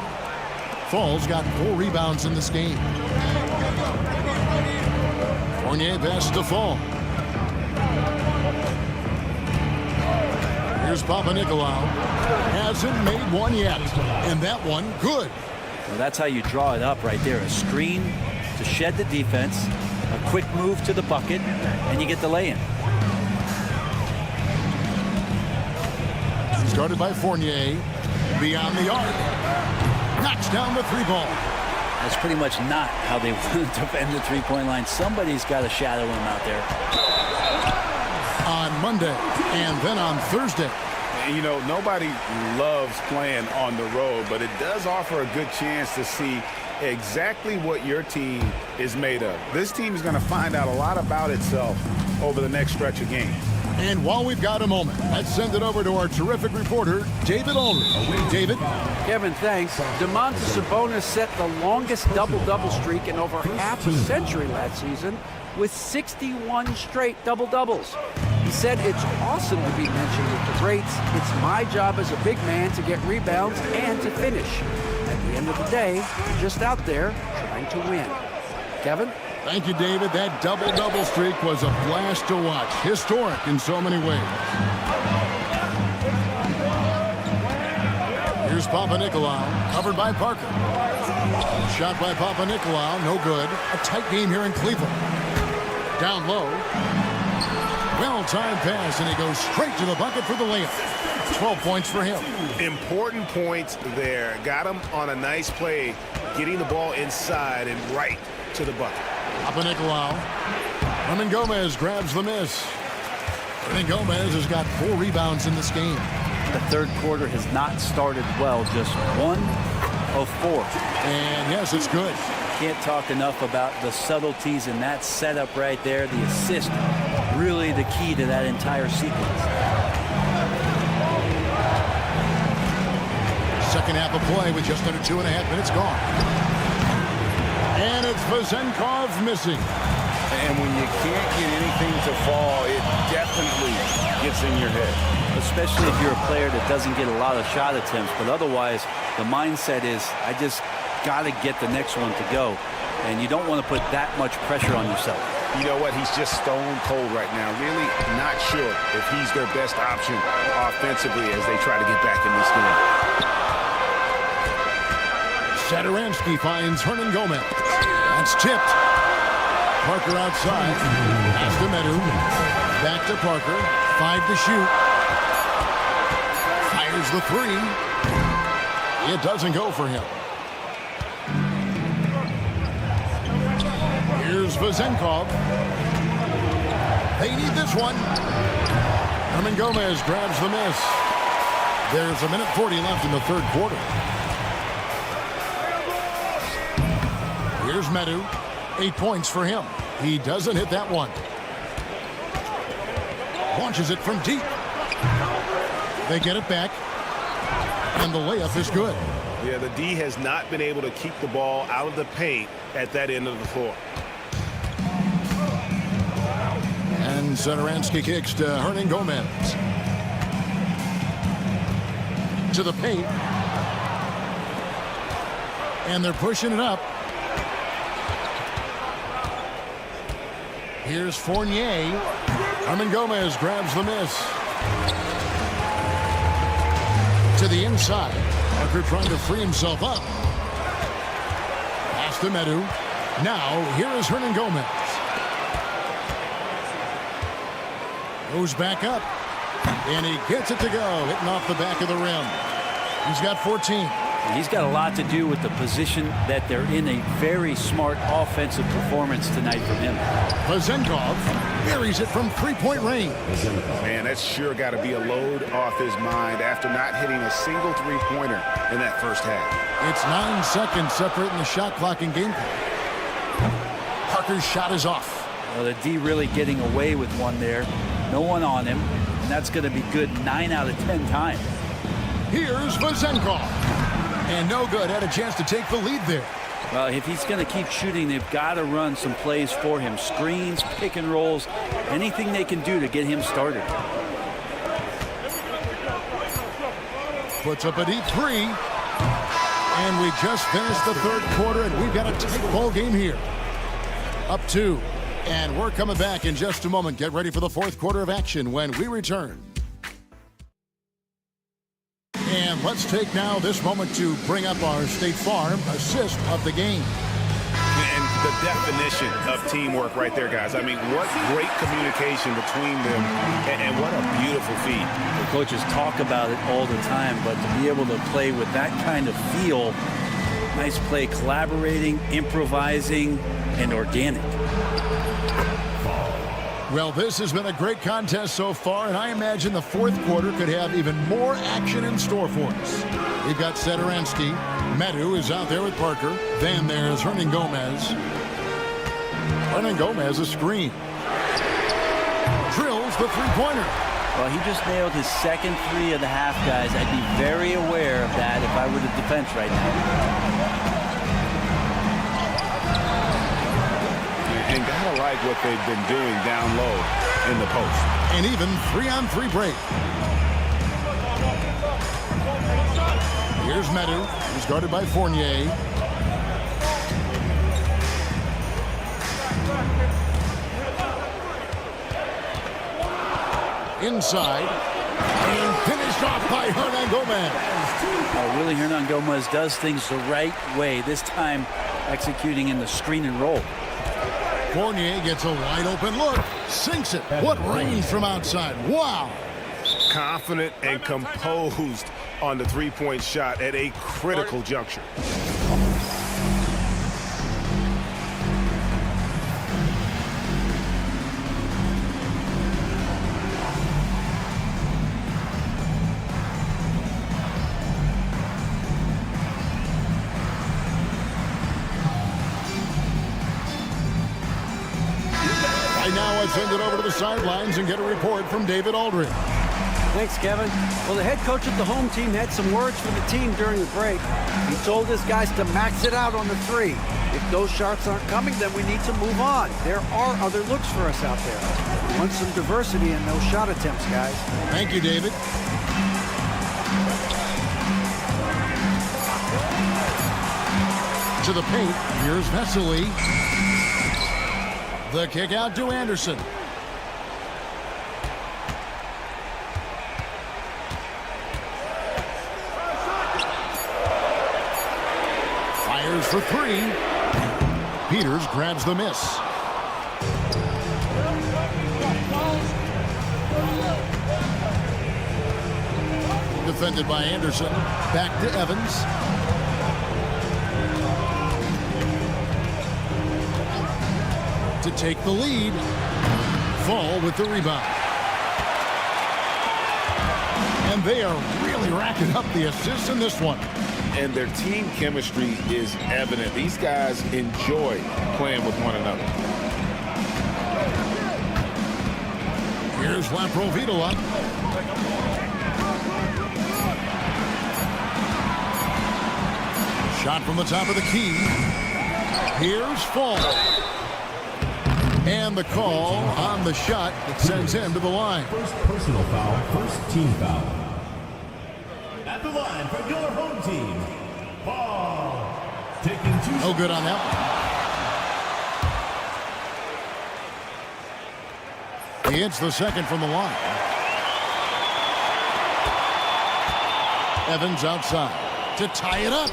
Fall's got 4 rebounds in this game. Fournier pass to Fall. Here's Papanikolaou. Hasn't made one yet. And that one, good. Well, that's how you draw it up right there. A screen to shed the defense, a quick move to the bucket, and you get the lay-in. Started by Fournier. Beyond the arc. Knocks down the 3-ball. That's pretty much not how they want to defend the three-point line. Somebody's got to shadow him out there. On Monday and then on Thursday. You know, nobody loves playing on the road, but it does offer a good chance to see exactly what your team is made of. This team is going to find out a lot about itself over the next stretch of games. And while we've got a moment, let's send it over to our terrific reporter, David Aldridge. David? Kevin, thanks. Domantas Sabonis set the longest double-double streak in over half a century last season with 61 straight double-doubles. He said it's awesome to be mentioned with the greats. It's my job as a big man to get rebounds and to finish. At the end of the day, you're just out there trying to win. Kevin? Thank you, David. That double-double streak was a blast to watch. Historic in so many ways. Here's Papanikolaou, covered by Parker. Shot by Papanikolaou, no good. A tight game here in Cleveland. Down low. Well-timed pass, and he goes straight to the bucket for the layup. 12 points for him. Important points there. Got him on a nice play, getting the ball inside and right to the bucket. Papanikolaou. Hernan Gomez grabs the miss. Hernan Gomez has got 4 rebounds in this game. The third quarter has not started well, just 1 of 4. And yes, it's good. Can't talk enough about the subtleties in that setup right there. The assist, really the key to that entire sequence. Second half of play with just under 2.5 minutes gone. It's Vezenkov missing. And when you can't get anything to fall, it definitely gets in your head. Especially if you're a player that doesn't get a lot of shot attempts. But otherwise, the mindset is, I just got to get the next one to go. And you don't want to put that much pressure on yourself. You know what? He's just stone cold right now. Really not sure if he's their best option offensively as they try to get back in this game. Satoransky finds Hernan Gomez. That's tipped. Parker outside. Pass to Medu. Back to Parker. 5 to shoot. Fires the 3. It doesn't go for him. Here's Vezenkov. They need this one. Hernan Gomez grabs the miss. There's 1:40 left in the third quarter. Here's Medu. 8 points for him. He doesn't hit that one. Launches it from deep. They get it back. And the layup is good. Yeah, the D has not been able to keep the ball out of the paint at that end of the floor. And Satoransky kicks to Hernan Gomez. To the paint. And they're pushing it up. Here's Fournier. Hernan Gomez grabs the miss. To the inside. Parker trying to free himself up. Pass to Medu. Now, here is Hernan Gomez. Goes back up. And he gets it to go. Hitting off the back of the rim. He's got 14. He's got a lot to do with the position that they're in. A very smart offensive performance tonight from him. Vezenkov buries it from three-point range. Man, that's sure got to be a load off his mind after not hitting a single three-pointer in that first half. It's 9 seconds separating the shot clock and game clock. Parker's shot is off. Well, the D really getting away with one there. No one on him. And that's going to be good 9 out of 10 times. Here's Vezenkov. And no good. Had a chance to take the lead there. Well, if he's going to keep shooting, they've got to run some plays for him. Screens, pick and rolls, anything they can do to get him started. Puts up a deep 3. And we just finished the third quarter, and we've got a tight ball game here. Up 2. And we're coming back in just a moment. Get ready for the fourth quarter of action when we return. And let's take now this moment to bring up our State Farm assist of the game. And the definition of teamwork right there, guys. I mean, what great communication between them, and what a beautiful feed. The coaches talk about it all the time, but to be able to play with that kind of feel, nice play, collaborating, improvising, and organic. Well, this has been a great contest so far, and I imagine the fourth quarter could have even more action in store for us. We've got Satoransky. Medu is out there with Parker. Then there's Hernan Gomez. Hernan Gomez, a screen. Drills the three-pointer. Well, he just nailed his second 3 of the half, guys. I'd be very aware of that if I were the defense right now. And gotta like what they've been doing down low in the post. And even 3-on-3 break. Here's Medu. He's guarded by Fournier. Inside. And finished off by Hernan Gomez. Really, Hernan Gomez does things the right way. This time executing in the screen and roll. Fournier gets a wide open look. Sinks it. What range from outside. Wow. Confident and composed on the three-point shot at a critical juncture. Now let's send it over to the sidelines and get a report from David Aldridge. Thanks, Kevin. Well, the head coach of the home team had some words for the team during the break. He told his guys to max it out on the three. If those shots aren't coming, then we need to move on. There are other looks for us out there. We want some diversity in those shot attempts, guys. Thank you, David. To the paint, here's Vesely. The kick out to Anderson. Fires for three. Peters grabs the miss. Defended by Anderson. Back to Evans. To take the lead. Fall with the rebound. And they are really racking up the assists in this one. And their team chemistry is evident. These guys enjoy playing with one another. Here's Laprovitola. Shot from the top of the key. Here's Fall. And the call on the shot sends him to the line. First personal foul, first team foul. At the line for your home team, Ball. Taking two. No good on that one. He hits the second from the line. Evans outside to tie it up.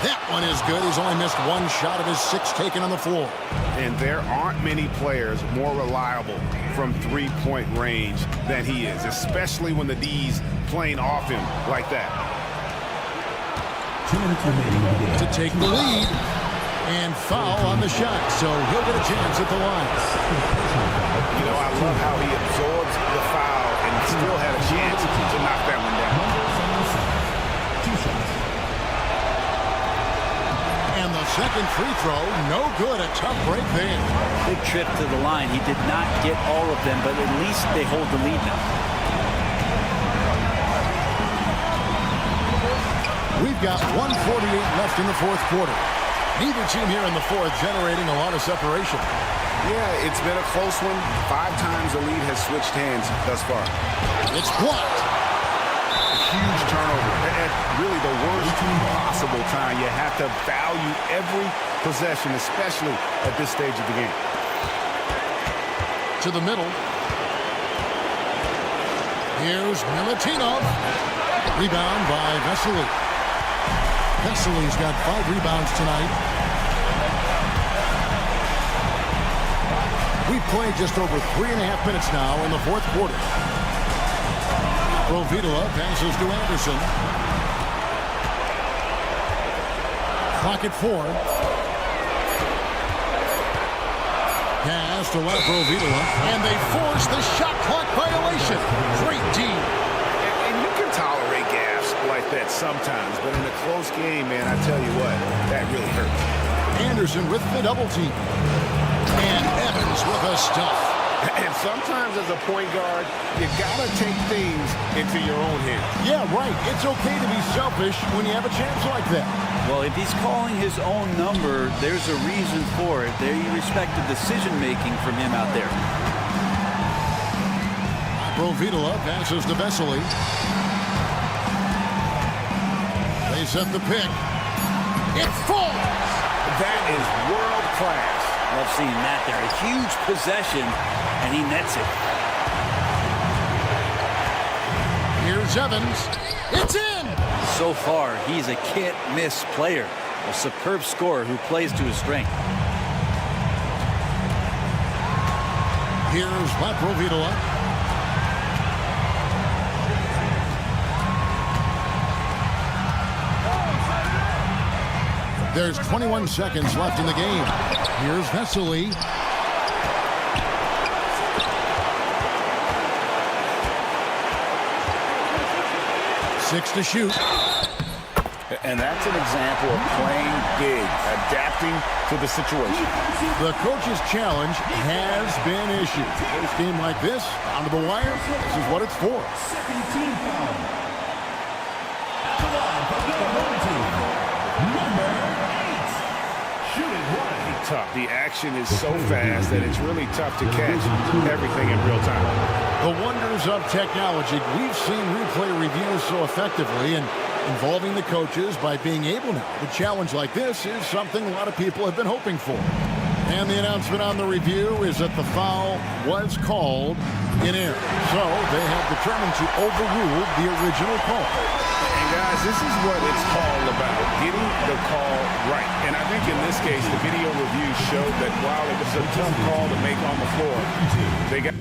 That one is good. He's only missed one shot of his 6 taken on the floor. And there aren't many players more reliable from three-point range than he is, especially when the D's playing off him like that. 2 minutes remaining. To take the lead and foul on the shot, so he'll get a chance at the line. You know, I love how he absorbs the foul and still had a chance to knock that one down. And the second free throw, no good. A tough break there. Big trip to the line. He did not get all of them, but at least they hold the lead now. We've got 1:48 left in the fourth quarter. Neither team here in the fourth generating a lot of separation. Yeah, it's been a close one. 5 times the lead has switched hands thus far. It's blocked. Huge turnover at really the worst possible time. You have to value every possession, especially at this stage of the game. To the middle. Here's Milutinov. Rebound by Vesely. Vesely's got 5 rebounds tonight. We've played just over 3.5 minutes now in the fourth quarter. Provitola passes to Anderson. Clock at 4. Pass to Laprovitola, and they force the shot clock violation. Great team. And you can tolerate gaffes like that sometimes, but in a close game, man, I tell you what, that really hurts. Anderson with the double team. And Evans with a stuff. And sometimes as a point guard, you gotta take things into your own hands. Yeah, right. It's okay to be selfish when you have a chance like that. Well, if he's calling his own number, there's a reason for it. They respect the decision-making from him out there. Provitola passes to Vesely. They set the pick. It falls! That is world class. Love seeing that there. A huge possession, and he nets it. Here's Evans. It's in! So far, he's a can't-miss player. A superb scorer who plays to his strength. Here's Laprovitola. There's 21 seconds left in the game. Here's Vesely. Six to shoot. And that's an example of playing big, adapting to the situation. The coach's challenge has been issued. A game like this, down to the wire, this is what it's for. Second team foul. At the line from the home team, number 8. Shooting one. Tough. The action is so fast that it's really tough to catch everything in real time. The wonders of technology. We've seen replay reviews so effectively, and involving the coaches by being able now to challenge like this is something a lot of people have been hoping for. And the announcement on the review is that the foul was called in error. So they have determined to overrule the original call. And guys, this is what it's all about, getting the call right. And I think in this case, the video review showed that while it was a tough call to make on the floor, they got...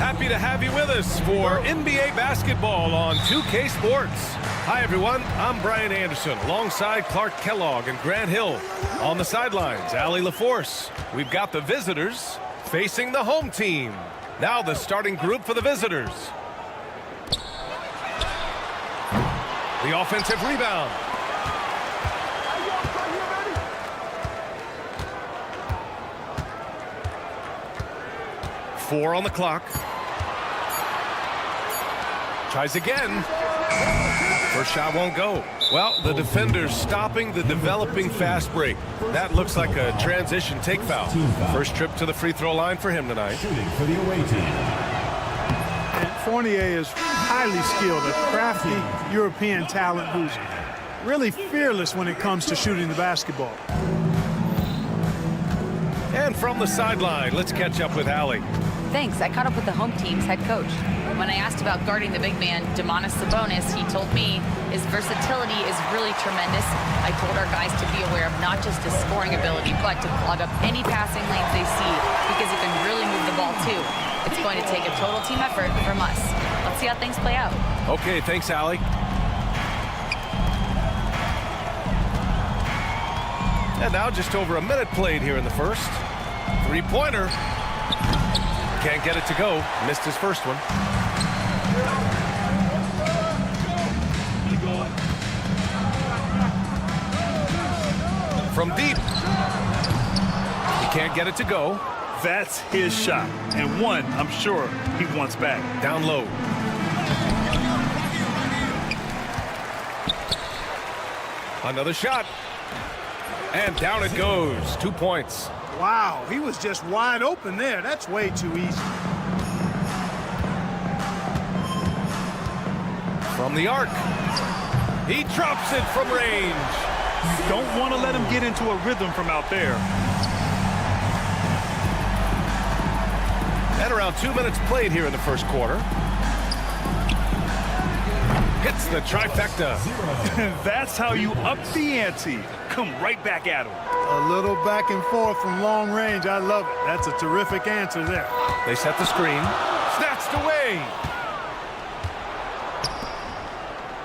Happy to have you with us for NBA basketball on 2K Sports. Hi, everyone. I'm Brian Anderson alongside Clark Kellogg and Grant Hill. On the sidelines, Allie LaForce. We've got the visitors facing the home team. Now the starting group for the visitors. The offensive rebound. Four on the clock. Tries again. First shot won't go. Well, the defender's stopping the developing fast break. That looks like a transition take foul. First trip to the free throw line for him tonight. Shooting for the away team. And Fournier is highly skilled, a crafty European talent who's really fearless when it comes to shooting the basketball. And from the sideline, let's catch up with Allie. Thanks. I caught up with the home team's head coach. When I asked about guarding the big man, Domantas Sabonis, he told me his versatility is really tremendous. I told our guys to be aware of not just his scoring ability, but to clog up any passing lanes they see, because he can really move the ball too. It's going to take a total team effort from us. Let's see how things play out. Okay, thanks, Allie. And now just over a minute played here in the first. Three-pointer. Can't get it to go. Missed his first one. From deep. He can't get it to go. That's his shot, and one I'm sure he wants back. Down low. Another shot. And down it goes. 2 points. Wow, he was just wide open there. That's way too easy. From the arc. He drops it from range. You don't want to let him get into a rhythm from out there. And around 2 minutes played here in the first quarter. Hits the trifecta. That's how you up the ante. Come right back at him. A little back and forth from long range. I love it. That's a terrific answer there. They set the screen. Snatched away.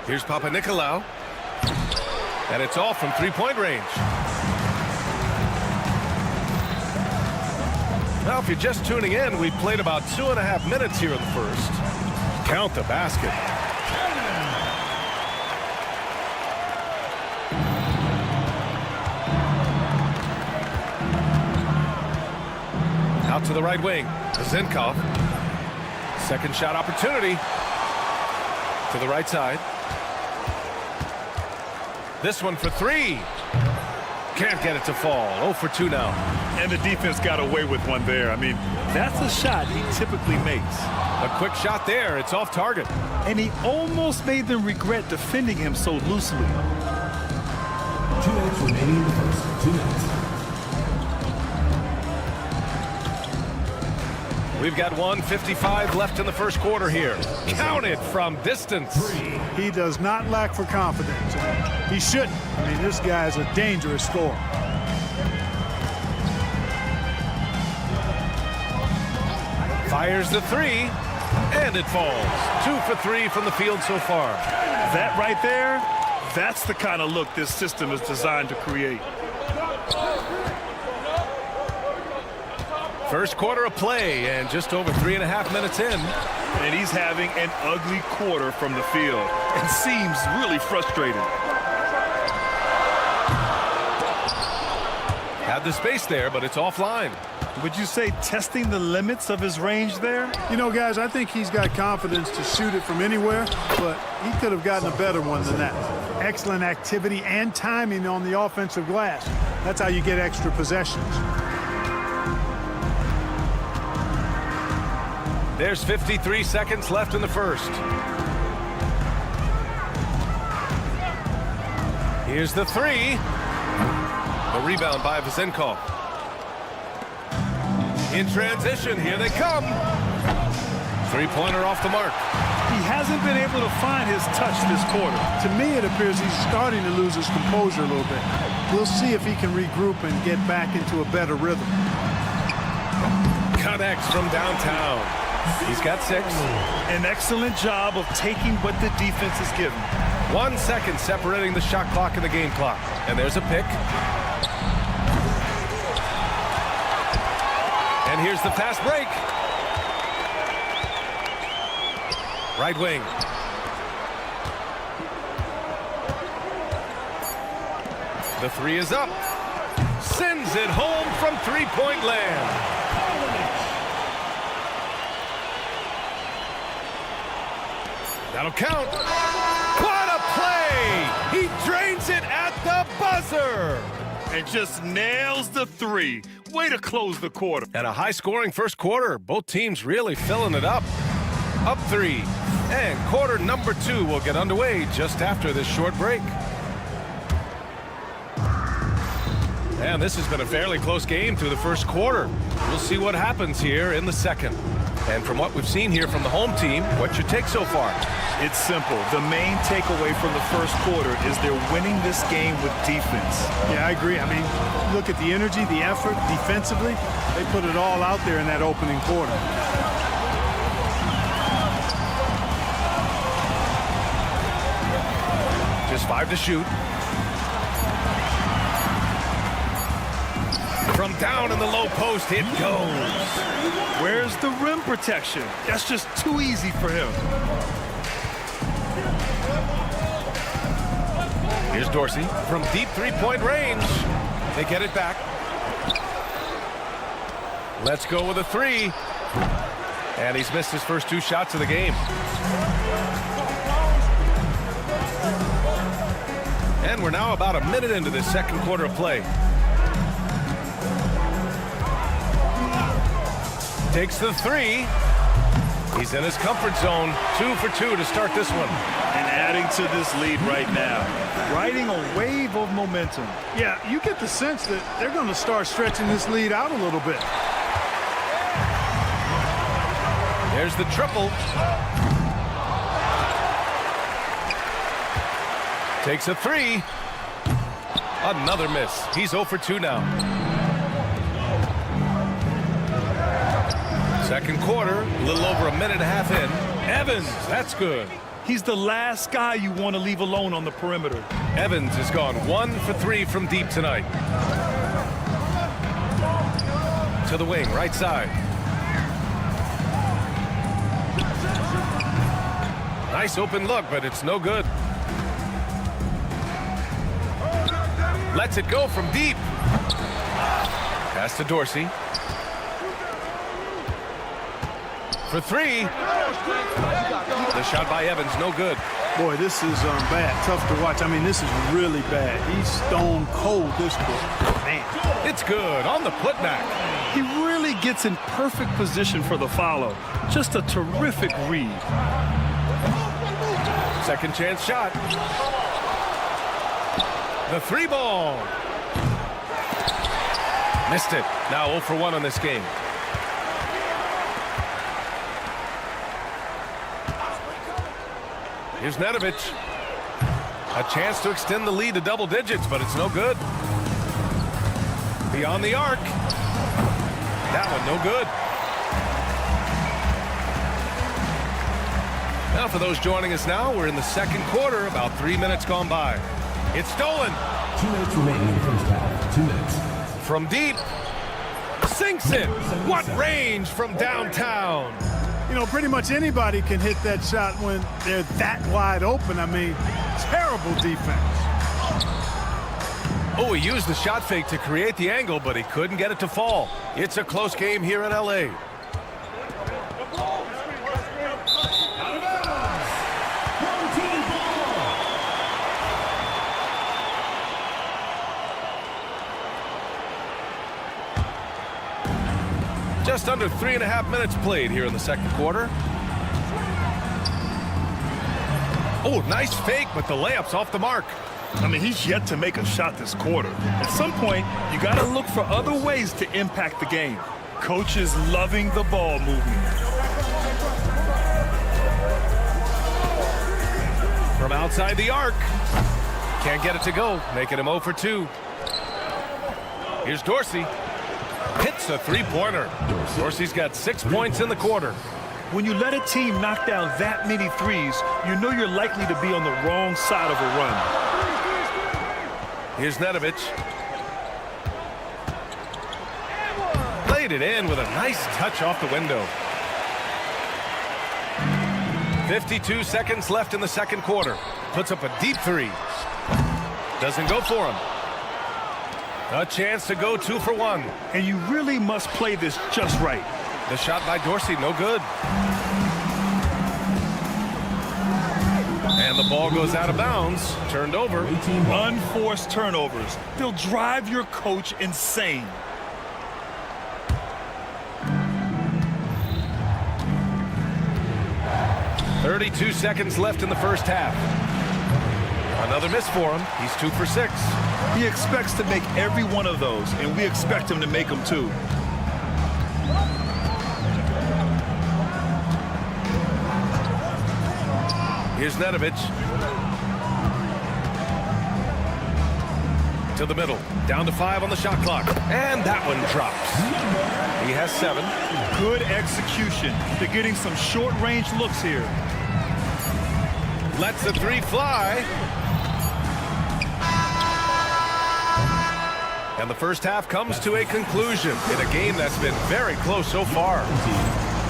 Here's Papanikolaou. And it's all from three-point range. Now, if you're just tuning in, we've played about 2.5 minutes here in the first. Count the basket. Out to the right wing. Zinkov. Second shot opportunity. To the right side. This one for three. Can't get it to fall. 0 for 2 now. And the defense got away with one there. I mean, that's a shot he typically makes. A quick shot there. It's off target. And he almost made them regret defending him so loosely. 2 minutes remaining in the first. 2 minutes. We've got 1:55 left in the first quarter here. Count it from distance. He does not lack for confidence. He shouldn't. I mean, this guy's a dangerous scorer. Fires the three, and it falls. 2 for 3 from the field so far. That right there, that's the kind of look this system is designed to create. First quarter of play, and just over 3.5 minutes in. And he's having an ugly quarter from the field and seems really frustrated. Had the space there, but it's offline. Would you say testing the limits of his range there? You know, guys, I think he's got confidence to shoot it from anywhere, but he could have gotten a better one than that. Excellent activity and timing on the offensive glass. That's how you get extra possessions. There's 53 seconds left in the first. Here's the three. A rebound by Zinkov. In transition, here they come. Three-pointer off the mark. He hasn't been able to find his touch this quarter. To me, it appears he's starting to lose his composure a little bit. We'll see if he can regroup and get back into a better rhythm. Connects from downtown. He's got 6. An excellent job of taking what the defense is given. 1 second separating the shot clock and the game clock. And there's a pick. And here's the fast break. Right wing. The three is up. Sends it home from three-point land. That'll count. What a play! He drains it at the buzzer. And just nails the three. Way to close the quarter. And a high-scoring first quarter. Both teams really filling it up. Up 3. And quarter number 2 will get underway just after this short break. And this has been a fairly close game through the first quarter. We'll see what happens here in the second. And from what we've seen here from the home team, what's your take so far? It's simple. The main takeaway from the first quarter is they're winning this game with defense. Yeah, I agree. I mean, look at the energy, the effort defensively. They put it all out there in that opening quarter. Just 5 to shoot. From down in the low post, it goes. Where's the rim protection? That's just too easy for him. Here's Dorsey from deep three-point range. They get it back. Let's go with a 3. And he's missed his first 2 shots of the game. And we're now about a minute into this second quarter of play. Takes the 3. He's in his comfort zone. 2 for 2 to start this one. And adding to this lead right now. Riding a wave of momentum. Yeah, you get the sense that they're going to start stretching this lead out a little bit. There's the triple. Takes a 3. Another miss. He's 0 for 2 now. Second quarter, a little over a minute and a half in. Evans, that's good. He's the last guy you want to leave alone on the perimeter. Evans has gone 1 for 3 from deep tonight. To the wing, right side. Nice open look, but it's no good. Lets it go from deep. Pass to Dorsey. For 3. The shot by Evans, no good. Boy, this is bad. Tough to watch. I mean, this is really bad. He's stone cold this quarter. Man. It's good on the putback. He really gets in perfect position for the follow. Just a terrific read. Second chance shot. The 3 ball. Missed it. Now 0 for 1 on this game. Here's Nedovic. A chance to extend the lead to double digits, but it's no good. Beyond the arc. That one no good. Now for those joining us now, we're in the second quarter, about 3 minutes gone by. It's stolen. 2 minutes remaining in the first half. 2 minutes. From deep. Sinks it. What range from downtown. You know, pretty much anybody can hit that shot when they're that wide open. I mean, terrible defense. Oh, he used the shot fake to create the angle, but he couldn't get it to fall. It's a close game here in L.A. Just under 3.5 minutes played here in the second quarter. Oh, nice fake, but the layup's off the mark. I mean, he's yet to make a shot this quarter. At some point, you got to look for other ways to impact the game. Coach is loving the ball movement. From outside the arc. Can't get it to go, making him 0 for 2. Here's Dorsey. Hits a 3-pointer. Dorsey's got 6 points in the quarter. When you let a team knock down that many threes, you know you're likely to be on the wrong side of a run. Here's Nedovic. Laid it in with a nice touch off the window. 52 seconds left in the second quarter. Puts up a deep 3. Doesn't go for him. A chance to go 2 for 1. And you really must play this just right. The shot by Dorsey, no good. And the ball goes out of bounds. Turned over. Unforced turnovers. They'll drive your coach insane. .32 seconds left in the first half. Another miss for him. He's 2 for 6. He expects to make every one of those, and we expect him to make them too. Here's Nedovic. To the middle. Down to 5 on the shot clock. And that one drops. He has 7. Good execution. They're getting some short-range looks here. Lets the 3 fly. And the first half comes to a conclusion in a game that's been very close so far.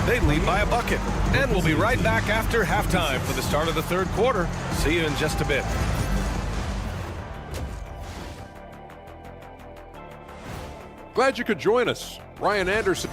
They lead by a bucket. And we'll be right back after halftime for the start of the third quarter. See you in just a bit. Glad you could join us. Ryan Anderson.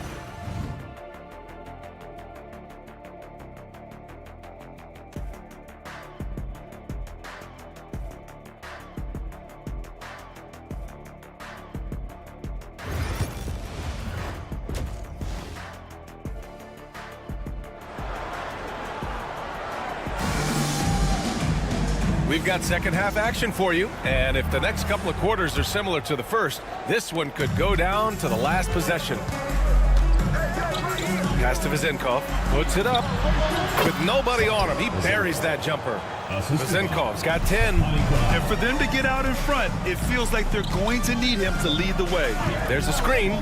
We've got second half action for you, and if the next couple of quarters are similar to the first, this one could go down to the last possession. Pass to Vezenkov, puts it up with nobody on him. He buries that jumper. Vezenkov's got 10. And for them to get out in front, it feels like they're going to need him to lead the way. There's a screen.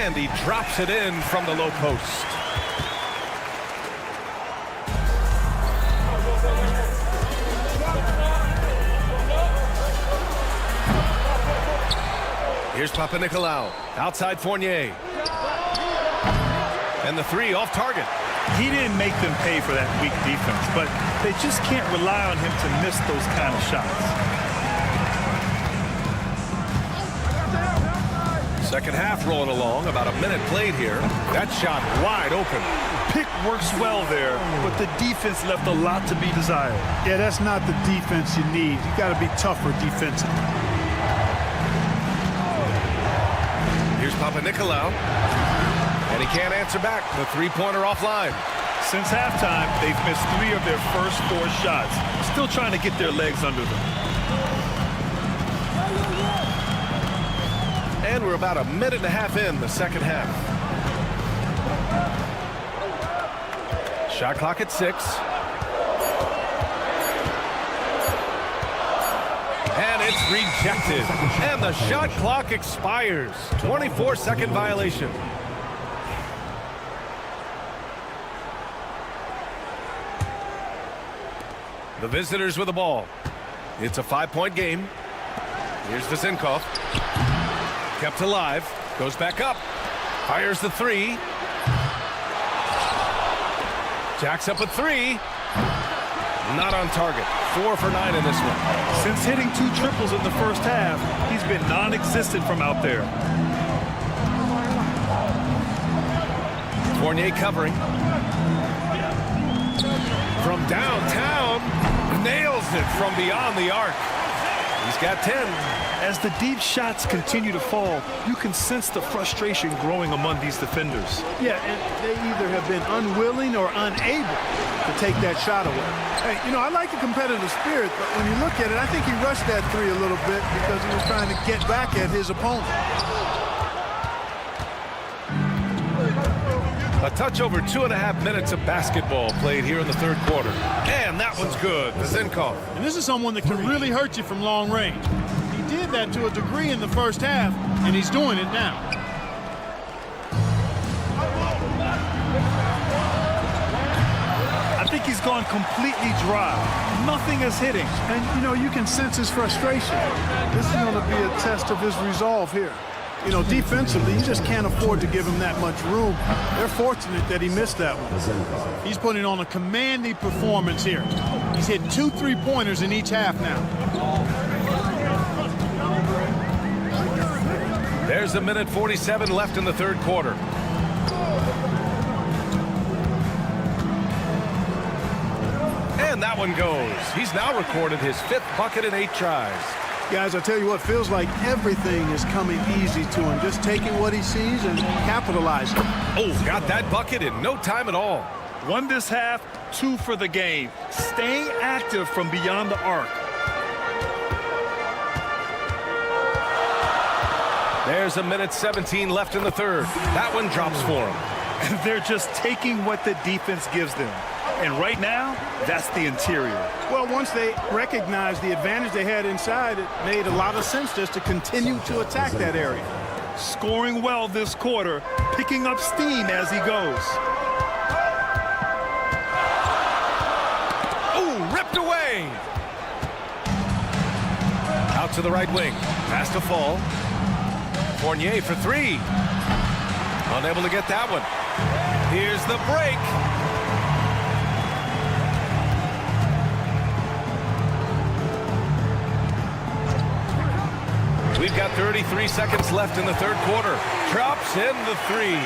And he drops it in from the low post. Here's Papanikolaou. Outside Fournier. And the 3 off target. He didn't make them pay for that weak defense, but they just can't rely on him to miss those kind of shots. Second half rolling along, about a minute played here. That shot wide open. Pick works well there, but the defense left a lot to be desired. Yeah, that's not the defense you need. You got to be tougher defensively. Here's Papanikolaou. And he can't answer back. The three-pointer offline. Since halftime, they've missed 3 of their first 4 shots. Still trying to get their legs under them. And we're about a minute and a half in the second half. Shot clock at 6. And it's rejected. And the shot clock expires. 24-second violation. The visitors with the ball. It's a 5-point game. Here's Vezenkov. Kept alive. Goes back up. Fires the 3. Jacks up a 3. Not on target. 4 for 9 in this one. Since hitting 2 triples in the first half, he's been non-existent from out there. Fournier covering. From downtown, nails it from beyond the arc. He's got 10. As the deep shots continue to fall, you can sense the frustration growing among these defenders. Yeah, and they either have been unwilling or unable to take that shot away. Hey, you know, I like the competitive spirit, but when you look at it, I think he rushed that 3 a little bit because he was trying to get back at his opponent. A touch over 2.5 minutes of basketball played here in the third quarter. And that one's good. Vezenkov. And this is someone that can really hurt you from long range. He did that to a degree in the first half, and he's doing it now. I think he's gone completely dry. Nothing is hitting. And, you know, you can sense his frustration. This is going to be a test of his resolve here. You know, defensively, you just can't afford to give him that much room. They're fortunate that he missed that one. He's putting on a commanding performance here. He's hit 2 3-pointers in each half now. There's a minute 47 left in the third quarter. And that one goes. He's now recorded his 5th bucket in 8 tries. Guys, I tell you what, feels like everything is coming easy to him. Just taking what he sees and capitalizing. Oh, got that bucket in no time at all. 1 this half, 2 for the game. Staying active from beyond the arc. There's 1:17 left in the third. That one drops for him. And they're just taking what the defense gives them. And right now, that's the interior. Well, once they recognized the advantage they had inside, it made a lot of sense just to continue to attack that area. Scoring well this quarter, picking up steam as he goes. Oh, ripped away. Out to the right wing. Pass to Fall. Fournier for 3. Unable to get that one. Here's the break. We've got 33 seconds left in the third quarter. Drops in the 3.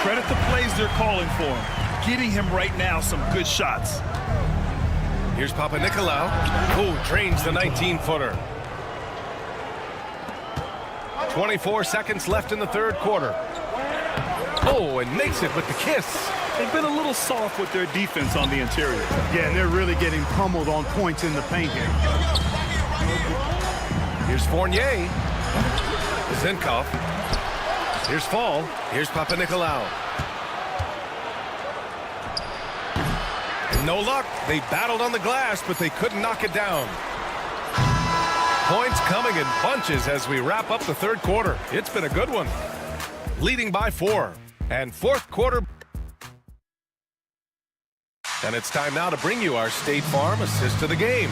Credit the plays they're calling for him. Getting him right now some good shots. Here's Papanikolaou, who drains the 19-footer. 24 seconds left in the third quarter. Oh, and makes it with the kiss. They've been a little soft with their defense on the interior. Yeah, and they're really getting pummeled on points in the paint game. Here's Fournier. Zinkov. Here's Fall. Here's Papanikolaou. No luck. They battled on the glass, but they couldn't knock it down. Points coming in bunches as we wrap up the third quarter. It's been a good one. Leading by 4. And fourth quarter. And it's time now to bring you our State Farm assist to the game.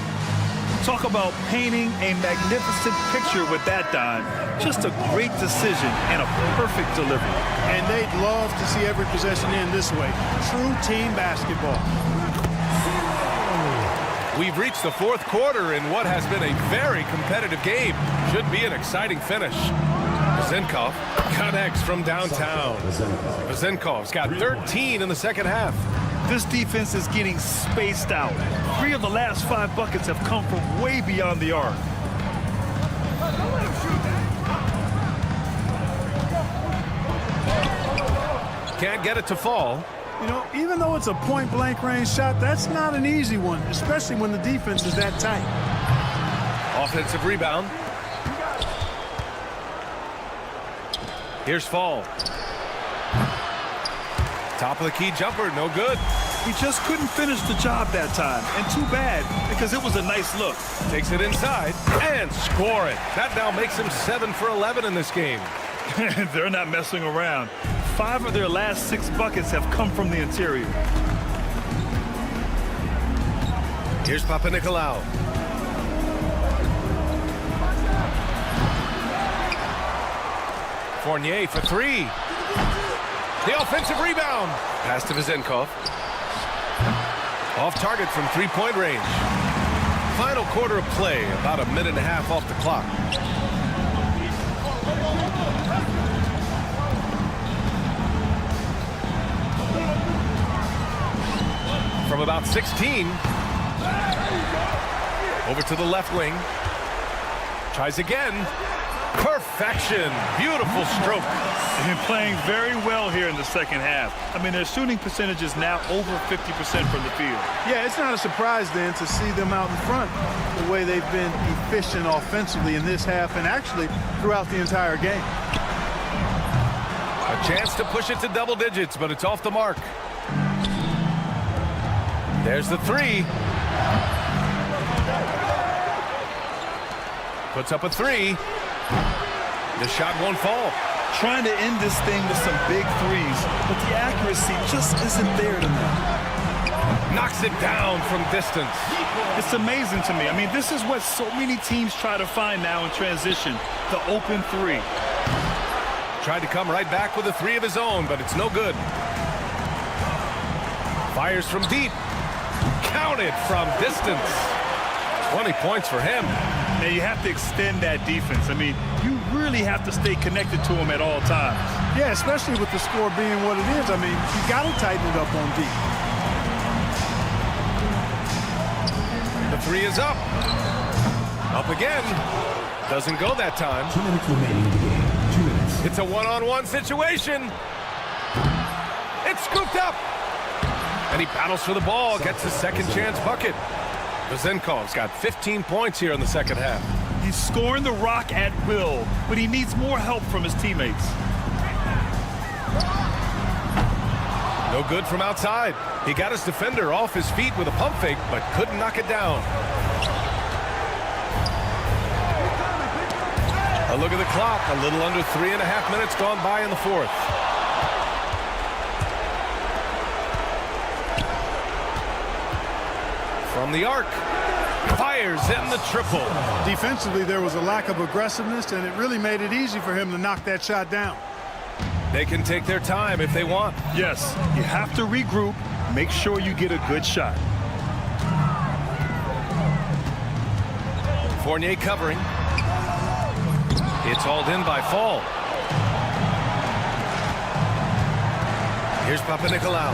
Talk about painting a magnificent picture with that dime. Just a great decision and a perfect delivery. And they'd love to see every possession end this way. True team basketball. We've reached the fourth quarter in what has been a very competitive game. Should be an exciting finish. Zinkov connects from downtown. Zinkov's got 13 in the second half. This defense is getting spaced out. 3 of the last 5 buckets have come from way beyond the arc. Can't get it to Fall. You know, even though it's a point-blank range shot, that's not an easy one, especially when the defense is that tight. Offensive rebound. Here's Fall. Top of the key jumper, no good. He just couldn't finish the job that time, and too bad, because it was a nice look. Takes it inside and score it. That now makes him 7 for 11 in this game. They're not messing around. 5 of their last 6 buckets have come from the interior. Here's Papanikolaou. Fournier for 3. The offensive rebound. Pass to Zinkov. Off target from three-point range. Final quarter of play, about 1.5 minutes off the clock. From about 16. Over to the left wing. Tries again. Perfection. Beautiful stroke. They've been playing very well here in the second half. I mean, their shooting percentage is now over 50% from the field. Yeah, it's not a surprise then to see them out in front the way they've been efficient offensively in this half and actually throughout the entire game. A chance to push it to double digits, but it's off the mark. There's the 3. Puts up a 3. The shot won't fall. Trying to end this thing with some big threes, but the accuracy just isn't there tonight. Knocks it down from distance. It's amazing to me. I mean, this is what so many teams try to find now in transition, the open 3. Tried to come right back with a 3 of his own, but it's no good. Fires from deep. Counted from distance. 20 points for him. Now you have to extend that defense. I mean, you really have to stay connected to him at all times. Yeah, especially with the score being what it is. I mean, you got to tighten it up on deep. The 3 is up. Up again. Doesn't go that time. 2 minutes remaining in the game. 2 minutes. It's a one-on-one situation. It's scooped up. And he battles for the ball, gets his second chance bucket. Vezenkov's got 15 points here in the second half. He's scoring the rock at will, but he needs more help from his teammates. No good from outside. He got his defender off his feet with a pump fake, but couldn't knock it down. A look at the clock. A little under 3.5 minutes gone by in the fourth. From the arc. Fires in the triple. Defensively, there was a lack of aggressiveness, and it really made it easy for him to knock that shot down. They can take their time if they want. Yes, you have to regroup. Make sure you get a good shot. Fournier covering. It's hauled in by Fall. Here's Papanikolaou.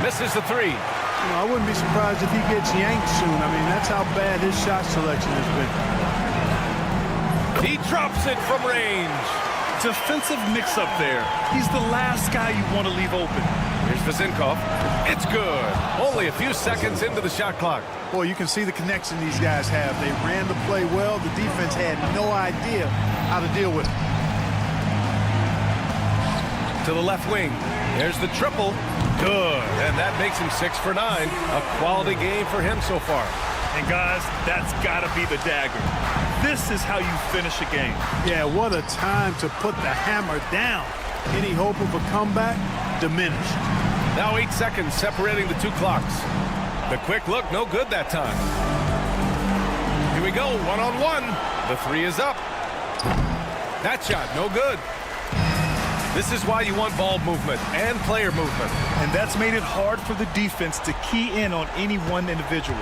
Misses the three. You know, I wouldn't be surprised if he gets yanked soon. I mean, that's how bad his shot selection has been. He drops it from range. Defensive mix-up there. He's the last guy you want to leave open. Here's Vezenkov. It's good. Only a few seconds into the shot clock. Boy, you can see the connection these guys have. They ran the play well. The defense had no idea how to deal with it. To the left wing. There's the triple. Good. And that makes him 6 for 9. A quality game for him so far. And guys, that's got to be the dagger. This is how you finish a game. Yeah, what a time to put the hammer down. Any hope of a comeback diminished. Now 8 seconds separating the two clocks. The quick look, no good that time. Here we go, one-on-one. The three is up. That shot, no good. This is why you want ball movement and player movement. And that's made it hard for the defense to key in on any one individual.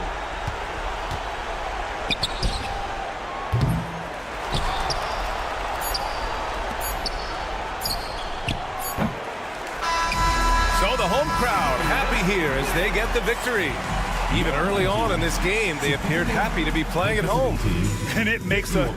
So the home crowd happy here as they get the victory. Even early on in this game, they appeared happy to be playing at home. And it makes a...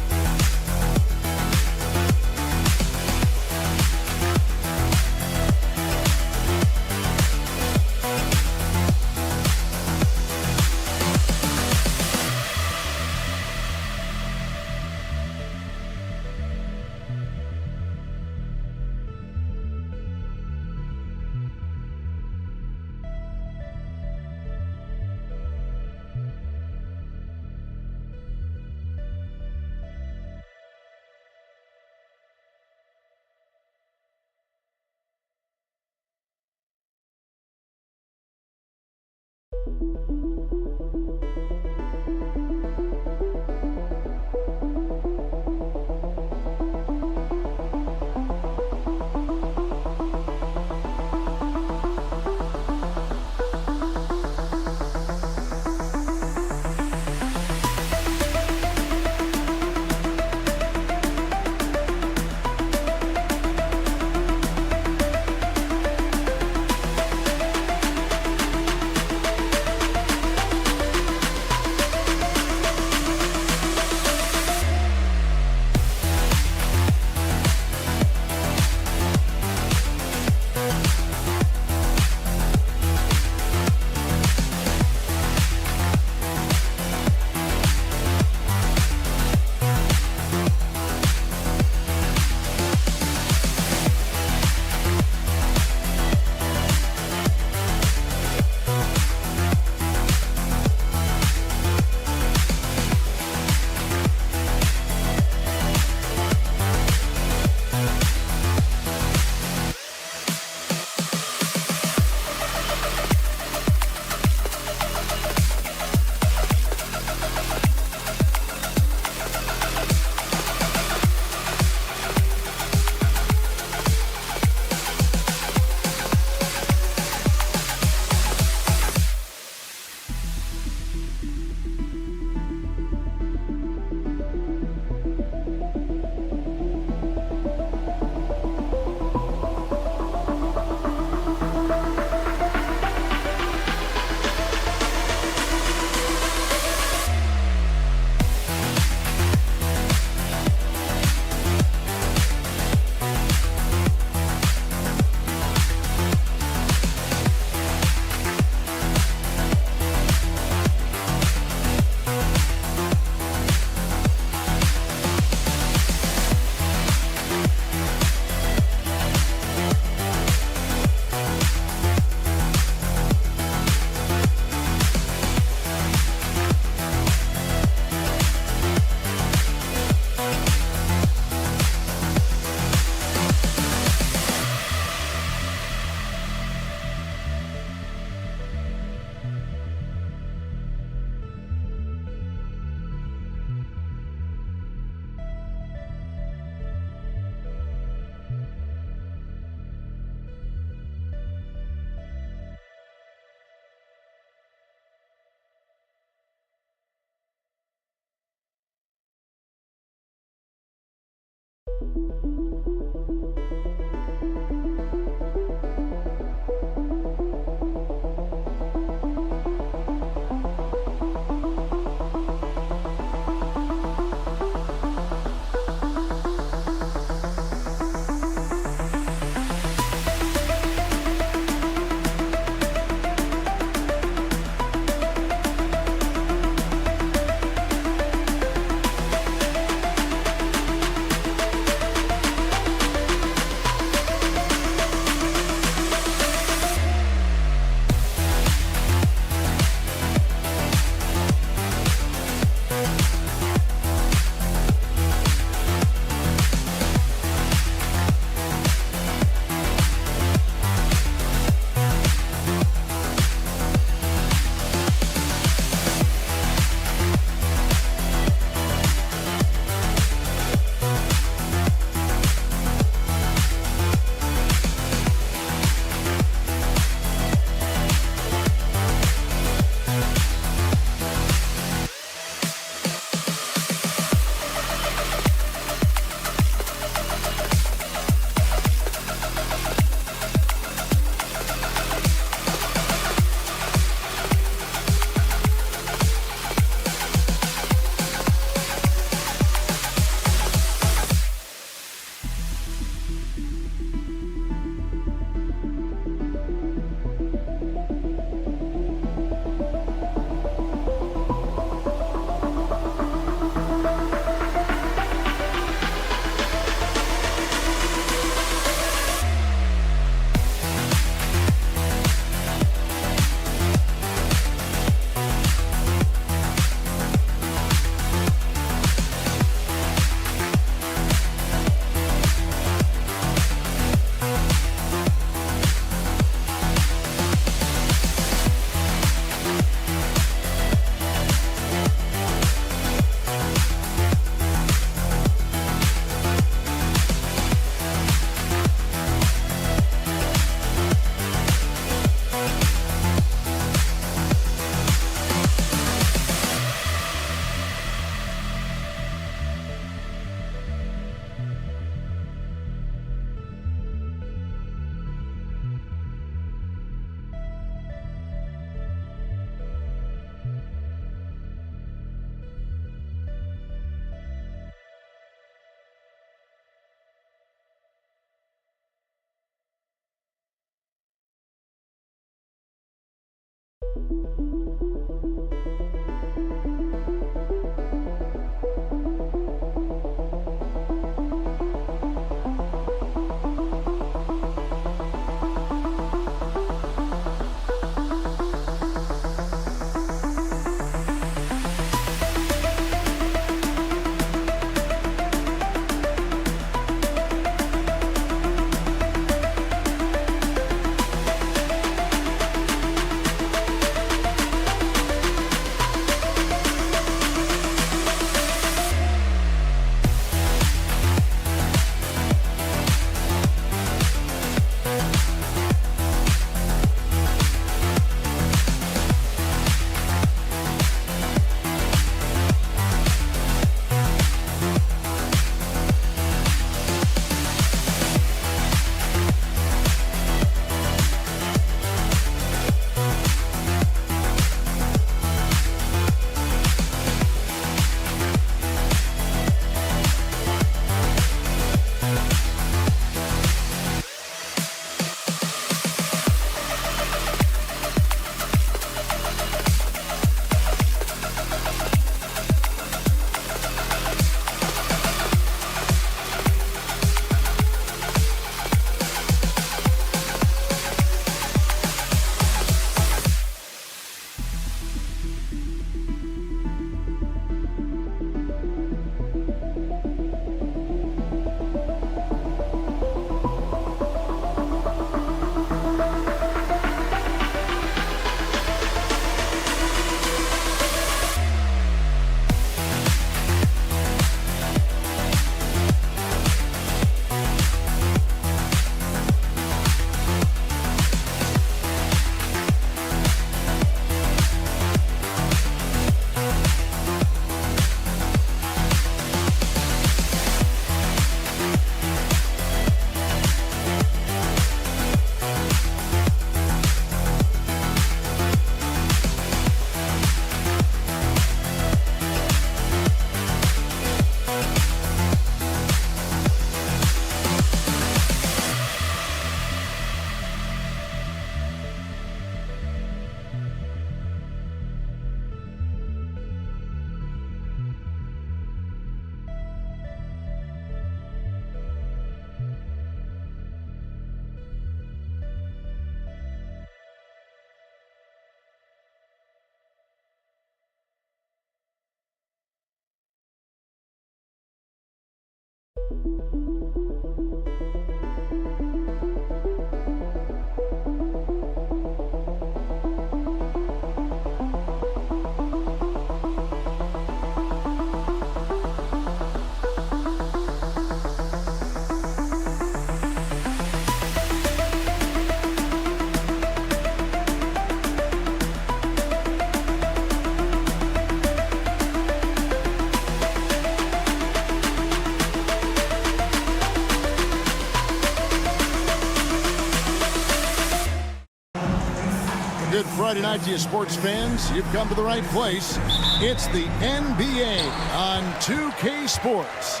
Good Friday night to you sports fans. You've come to the right place. It's the NBA on 2K Sports.